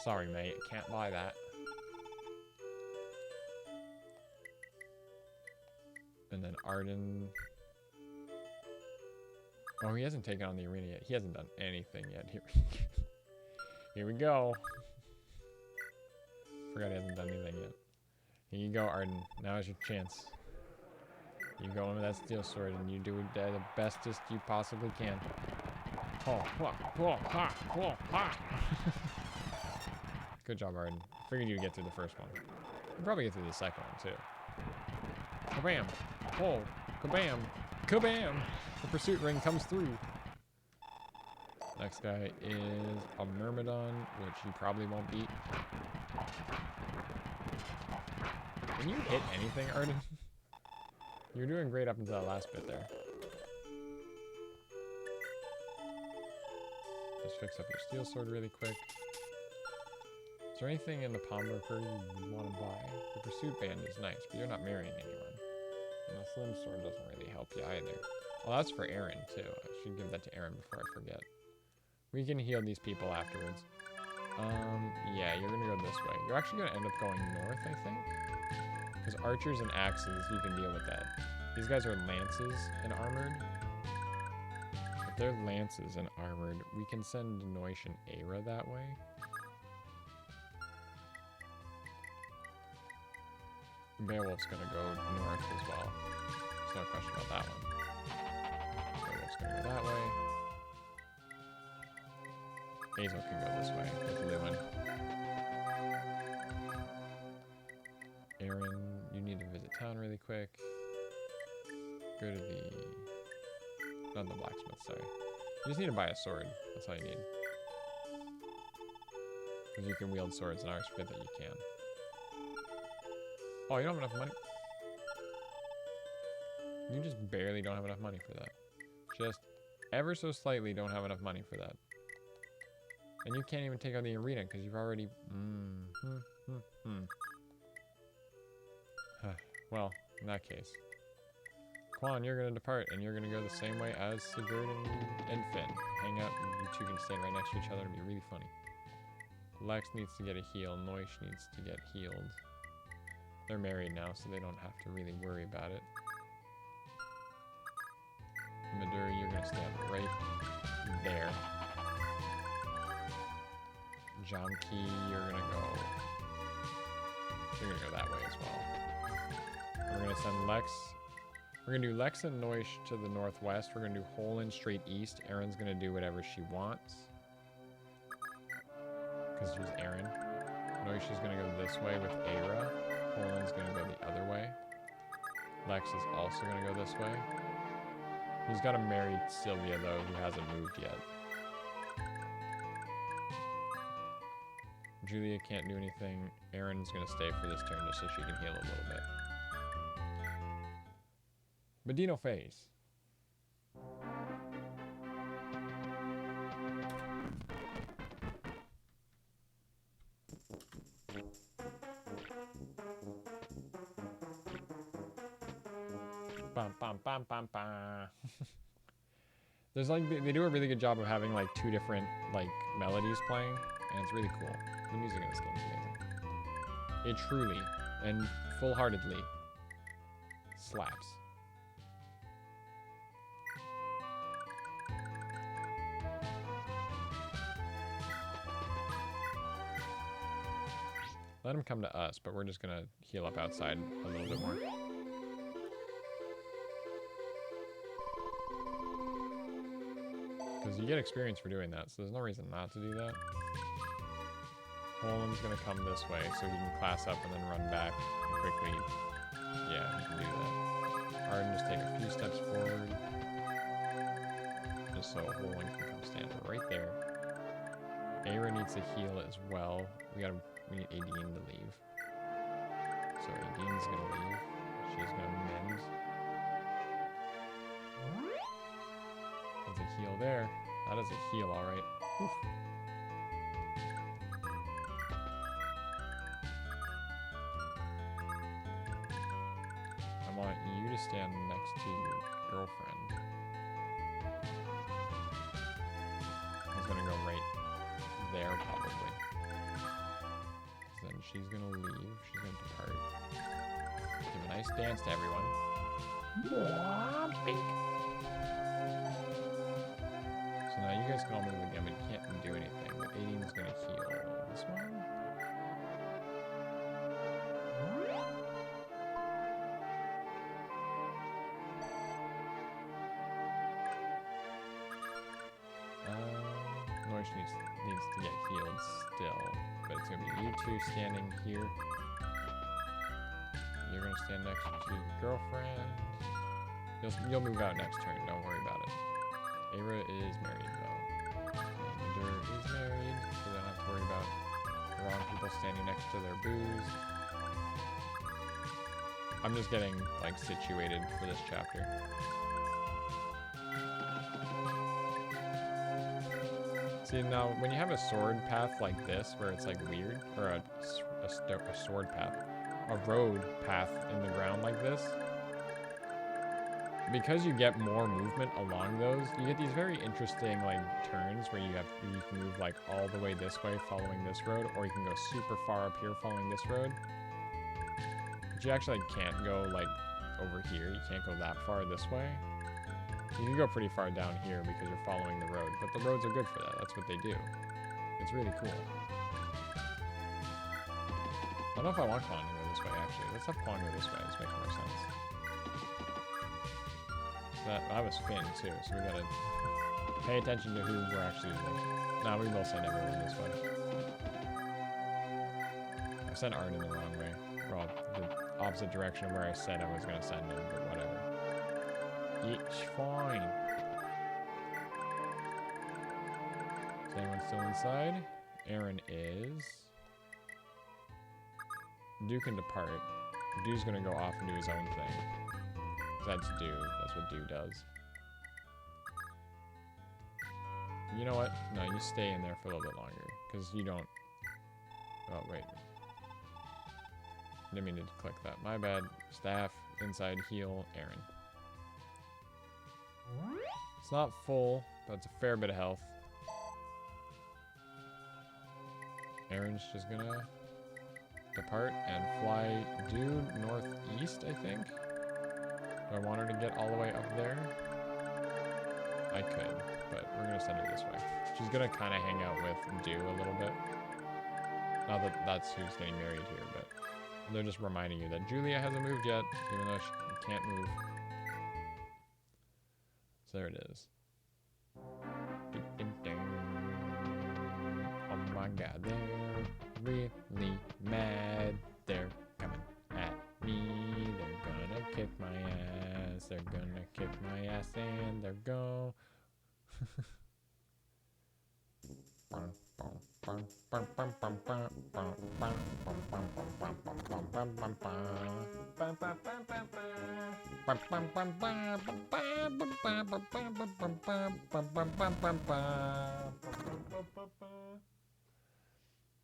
Sorry, mate, can't buy that. And then Arden. Oh, he hasn't taken on the arena yet. He hasn't done anything yet. Here we go. Forgot he hasn't done anything yet. Here you go, Arden. Now is your chance. You go into that steel sword and you do it the bestest you possibly can. Good job, Arden. Figured you'd get through the first one. You'll probably get through the second one, too. Kabam! Oh, kabam! Kabam! The pursuit ring comes through. Next guy is a Myrmidon, which you probably won't beat. Can you hit anything, Arden? You're doing great up until that last bit there. Just fix up your steel sword really quick. Is there anything in the pawnbroker you want to buy? The pursuit band is nice, but you're not marrying anyone. And the slim sword doesn't really help you either. Well, that's for Aaron, too. I should give that to Aaron before I forget. We can heal these people afterwards. Yeah, you're gonna go this way. You're actually gonna end up going north, I think. Because archers and axes, you can deal with that. These guys are lances and armored. If they're lances and armored, we can send Noish and Aira that way. Beowulf's gonna go north as well. There's no question about that one. Beowulf's gonna go that way. Hazel can go this way with Lewin. Aaron, you need to visit town really quick. Go to the... not the blacksmith, sorry. You just need to buy a sword. That's all you need. Because you can wield swords, and I always forget that you can. Oh, you don't have enough money? You just barely don't have enough money for that. Just ever so slightly don't have enough money for that. And you can't even take on the arena because you've already... Well, in that case. Quan, you're going to depart, and you're going to go the same way as Sigurd and Finn. Hang out, and you two can stand right next to each other and be really funny. Lex needs to get a heal. Noish needs to get healed. They're married now, so they don't have to really worry about it. Madur, you're going to stand right there. Jamki, you're going to go that way as well. We're going to send Lex. We're going to do Lex and Noish to the northwest. We're going to do Holland straight east. Erin's going to do whatever she wants. Because she's Erin. Noish is going to go this way with Aira. Poland's gonna go the other way. Lex is also gonna go this way. He's gotta marry Sylvia though, who hasn't moved yet. Julia can't do anything. Erin's gonna stay for this turn just so she can heal a little bit. Medino face. Bum, bum, bum, bum, bum. There's like, they do a really good job of having like two different like melodies playing, and it's really cool. The music in this game is amazing. It truly and full-heartedly slaps. Let him come to us, but we're just gonna heal up outside a little bit more. Because you get experience for doing that, so there's no reason not to do that. Poland's gonna come this way so he can class up and then run back and quickly. Yeah, he can do that. Arden just take a few steps forward. Just so Poland can come stand right there. Aira needs to heal as well. We need Aideen to leave. So Aideen's gonna leave. She's gonna mend. There's a heal there. That is a heal, alright. I want you to stand next to your girlfriend. He's gonna go right there, probably. Then she's gonna leave. She's gonna depart. Give a nice dance to everyone. So now you guys can all move again, but you can't do anything. But Aideen's gonna heal this one. Nourish needs to get healed still, but it's gonna be you two standing here. You're gonna stand next to your girlfriend. You'll move out next turn. Don't worry about it. Aira is married though. Ender is married, so they don't have to worry about the wrong people standing next to their booze. I'm just getting like situated for this chapter. See, now when you have a sword path like this, where it's like weird, or a sword path, a road path in the ground like this, because you get more movement along those, you get these very interesting like turns where you can move like all the way this way following this road, or you can go super far up here following this road. But you actually can't go like over here. You can't go that far this way. You can go pretty far down here because you're following the road, but the roads are good for that. That's what they do. It's really cool. I don't know if I want Quan to go this way, actually. Let's have Quan go this way. This makes more sense. That was Finn, too, so we gotta pay attention to who we're actually like. Nah, we will send everyone this way. I sent Arden the wrong way. Well, the opposite direction of where I said I was gonna send him, but whatever. It's fine. Is anyone still inside? Aaron is. Dew can depart. Dew's gonna go off and do his own thing. That's Dew. That's what Dew does. You know what? No, you stay in there for a little bit longer. Because you don't... Oh, wait. Didn't mean to click that. My bad. Staff, inside, heal, Aaron. It's not full, but it's a fair bit of health. Aaron's just gonna depart and fly due northeast, I think. Do I want her to get all the way up there? I could, but we're gonna send her this way. She's gonna kind of hang out with Dew a little bit. Not that that's who's getting married here, but they're just reminding you that Julia hasn't moved yet, even though she can't move. So there it is. Oh my god, they're really mad. They're coming they're gonna kick my ass and they're go.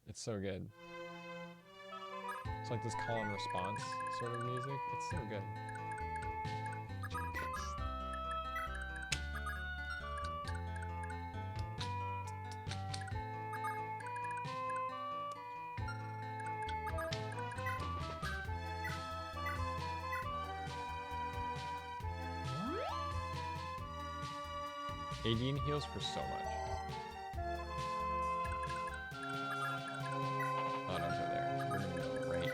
It's so good. It's like this call and response sort of music. It's so good. Adine heals for so much. Oh, don't go there. We're gonna go right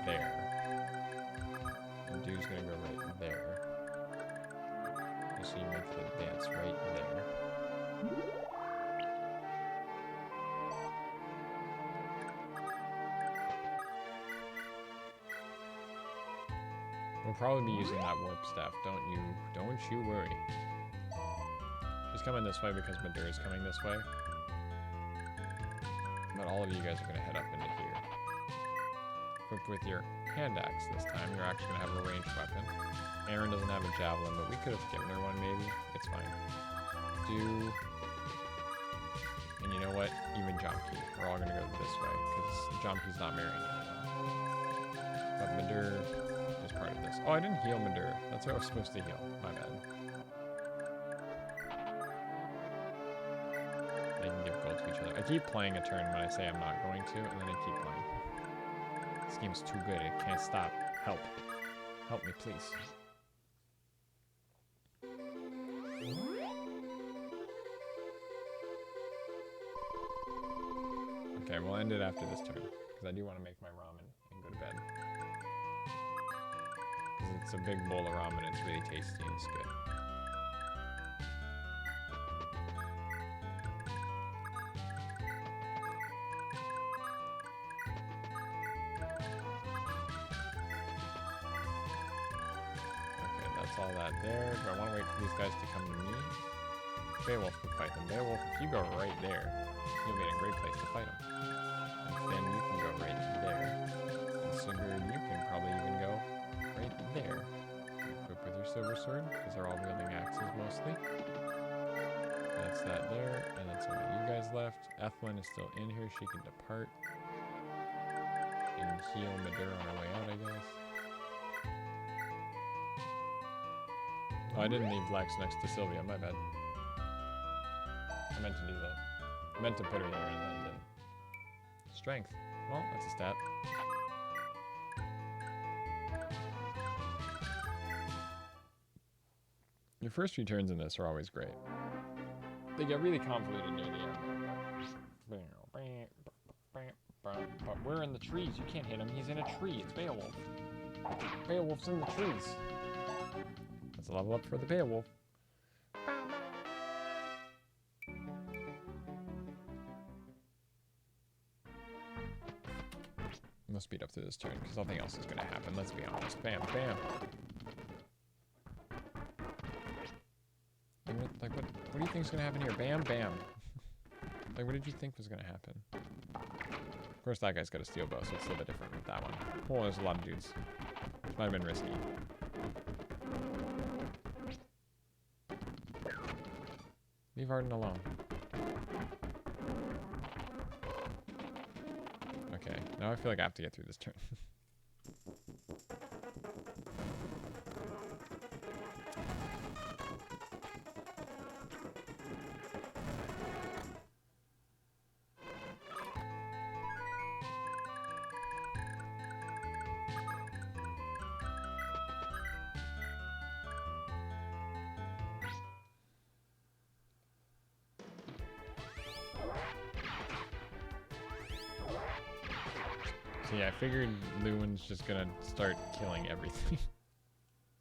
there. And Dew's gonna go right there. Just so you make the dance right there. We'll probably be using that warp staff. Don't you worry. She's coming this way because Madura's coming this way. But all of you guys are going to head up into here. Equipped with your hand axe this time, you're actually going to have a ranged weapon. Aaron doesn't have a javelin, but we could have given her one maybe. It's fine. And you know what? Even Jomki. We're all going to go this way because Jomki's not marrying anyone. But Madura is part of this. Oh, I didn't heal Madura. That's what I was supposed to heal. My bad. They can give gold to each other. I keep playing a turn when I say I'm not going to, and then I keep playing. This game's too good. It can't stop. Help. Help me, please. Okay, we'll end it after this turn, because I do want to make my ramen and go to bed. Because it's a big bowl of ramen, it's really tasty and it's good. All that there. Do I want to wait for these guys to come to me? Beowulf can fight them. Beowulf, if you go right there, you'll be in a great place to fight them. And then you can go right there. And Sigurd, you can probably even go right there. Equip with your silver sword, because they're all wielding axes mostly. That's that there. And then some of you guys left. Ethlyn is still in here. She can depart. And heal Madura on her way out, I guess. Oh, I didn't leave Lex next to Sylvia, my bad. I meant to do that. I meant to put her there and then didn't. Strength. Well, that's a stat. Your first few turns in this are always great. They get really convoluted near the end. But we're in the trees. You can't hit him. He's in a tree. It's Beowulf. Beowulf's in the trees. That's a level up for the Beowulf. I'm gonna speed up through this turn because nothing else is gonna happen. Let's be honest. Bam, bam. Like what do you think is gonna happen here? Bam, bam. Like what did you think was gonna happen? Of course, that guy's got a steel bow, so it's a little bit different with that one. Oh, there's a lot of dudes. This might have been risky. Leave Arden alone. Okay, now I feel like I have to get through this turn. So yeah, I figured Lewin's just gonna start killing everything.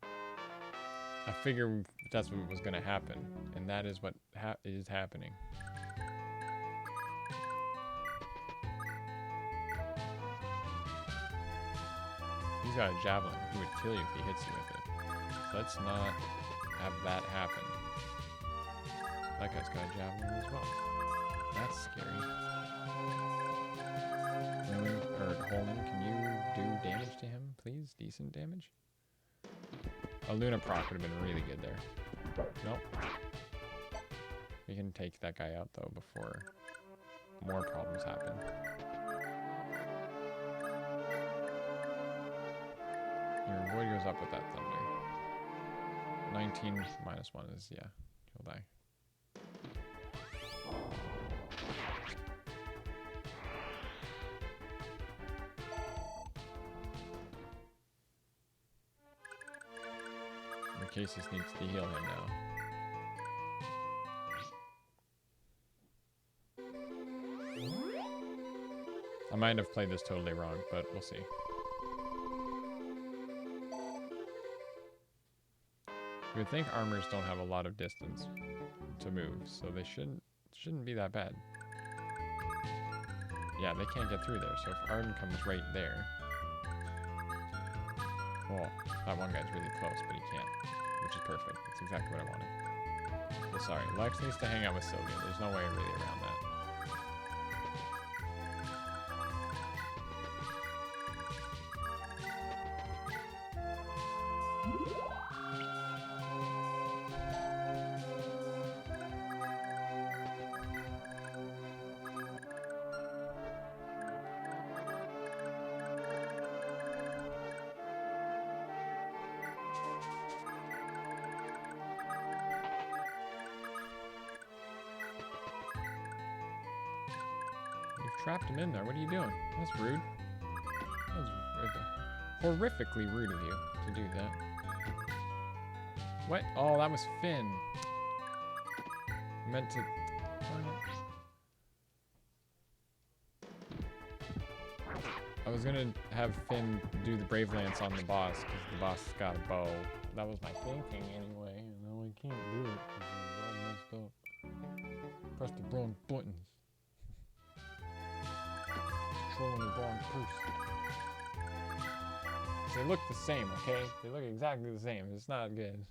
I figured that's what was gonna happen, and that is what is happening. He's got a javelin. He would kill you if he hits you with it. Let's not have that happen. That guy's got a javelin as well. That's scary. Moon, or Holman, can you do damage to him, please? Decent damage? A Luna proc would have been really good there. Nope. We can take that guy out, though, before more problems happen. Your void goes up with that thunder. 19 minus 1 is, yeah, he'll die. Cases needs to heal him now. I might have played this totally wrong, but we'll see. You would think armors don't have a lot of distance to move, so they shouldn't be that bad. Yeah, they can't get through there, so if Arden comes right there... Well, that one guy's really close, but he can't. Which is perfect. That's exactly what I wanted. Well, sorry, Lex needs to hang out with Sylvia. There's no way really around that. Trapped him in there. What are you doing? That's rude. That's horrifically rude of you to do that. What? Oh, that was Finn. I meant to... I was gonna have Finn do the Brave Lance on the boss because the boss got a bow. That was my thinking anyway. And now I can't do it because it's all messed up. Press the wrong buttons. Controlling the wrong person. They look the same, okay? They look exactly the same. It's not good.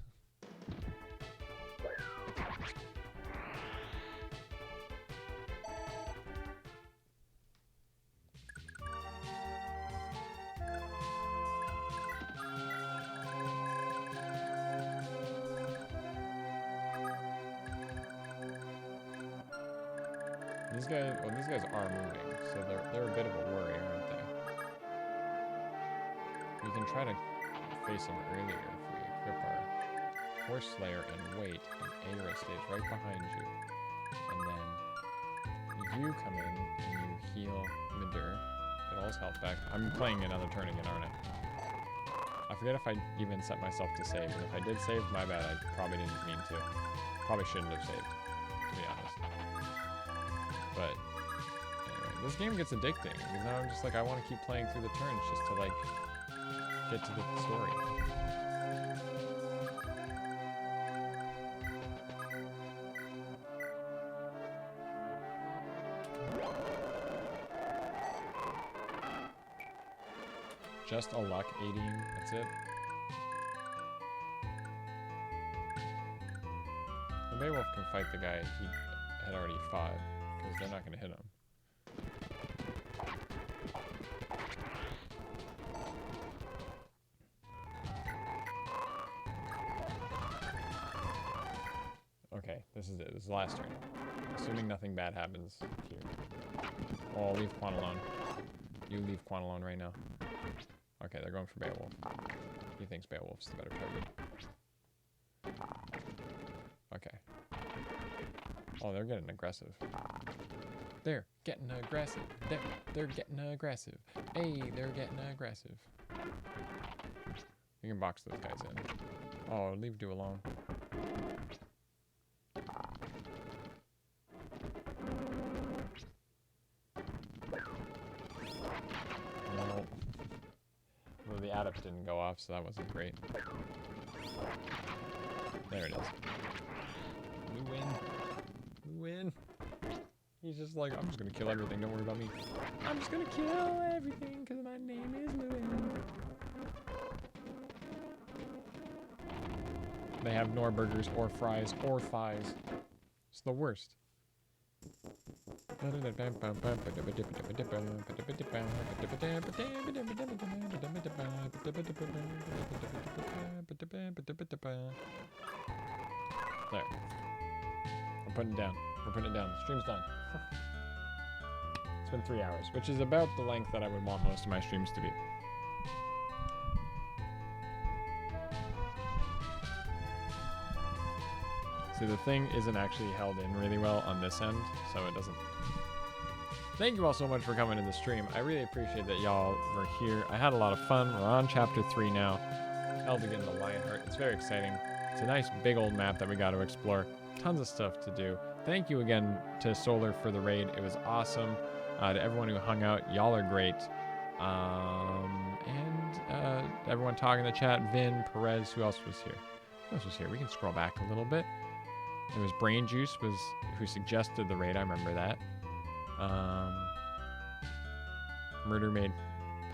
These guys are moving, so they're a bit of a worry, aren't they? We can try to face them earlier if we equip our Horse Slayer and wait, and Aira stays right behind you. And then you come in and you heal Midir. Get all his health back. I'm playing another turn again, aren't I? I forget if I even set myself to save, and if I did save, my bad, I probably didn't mean to. Probably shouldn't have saved, to be honest. But anyway, this game gets addicting because now I'm just like, I want to keep playing through the turns just to like get to the story. Just a luck 18, that's it. The Beowulf can fight the guy he had already fought. Because they're not going to hit him. Okay, this is it. This is the last turn. Assuming nothing bad happens here. Oh, leave Quan alone. You leave Quan alone right now. Okay, they're going for Beowulf. He thinks Beowulf's the better target. Okay. Oh, they're getting aggressive. They're getting aggressive. They're getting aggressive. Hey, they're getting aggressive. You can box those guys in. Oh, leave Du alone. No. Well, the adept didn't go off, so that wasn't great. There it is. We win. We win. He's just like, I'm just gonna kill everything, don't worry about me. I'm just gonna kill everything because my name is Lewin. They have nor burgers or fries or thighs. It's the worst. There. I'm putting it down. We're putting it down. The stream's done. It's been 3 hours, which is about the length that I would want most of my streams to be. See, the thing isn't actually held in really well on this end, so it doesn't. Thank you all so much for coming to the stream. I really appreciate that y'all were here. I had a lot of fun. We're on chapter 3 now. Eldigan the Lionheart. It's very exciting. It's a nice big old map that we got to explore. Tons of stuff to do. Thank you again to Solar for the raid. It was awesome. To everyone who hung out, y'all are great. And everyone talking in the chat. Vin, Perez, who else was here? Who else was here? We can scroll back a little bit. It was Brain Juice who suggested the raid. I remember that. Murder Maid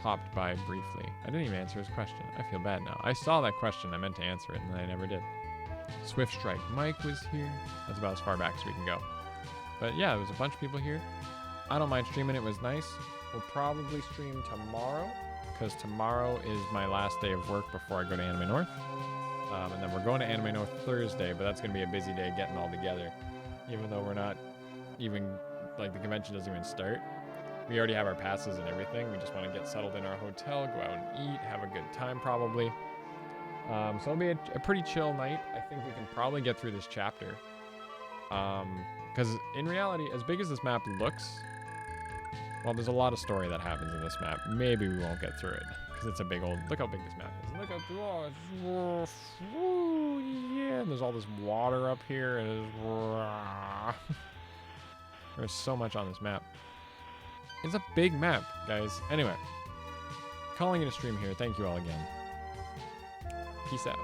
popped by briefly. I didn't even answer his question. I feel bad now. I saw that question. I meant to answer it, and then I never did. Swift Strike Mike was here. That's about as far back as we can go. But yeah, there was a bunch of people here. I don't mind streaming. It was nice. We'll probably stream tomorrow, because tomorrow is my last day of work before I go to Anime North. And then we're going to Anime North Thursday, but that's going to be a busy day getting all together. Even though we're not even, like, the convention doesn't even start. We already have our passes and everything. We just want to get settled in our hotel, go out and eat, have a good time probably. So it'll be a pretty chill night. I think we can probably get through this chapter. Because in reality, as big as this map looks, well, there's a lot of story that happens in this map. Maybe we won't get through it. Because it's a big old... Look how big this map is. Look how... Oh, yeah, and there's all this water up here. And there's so much on this map. It's a big map, guys. Anyway, calling it a stream here. Thank you all again. Peace out.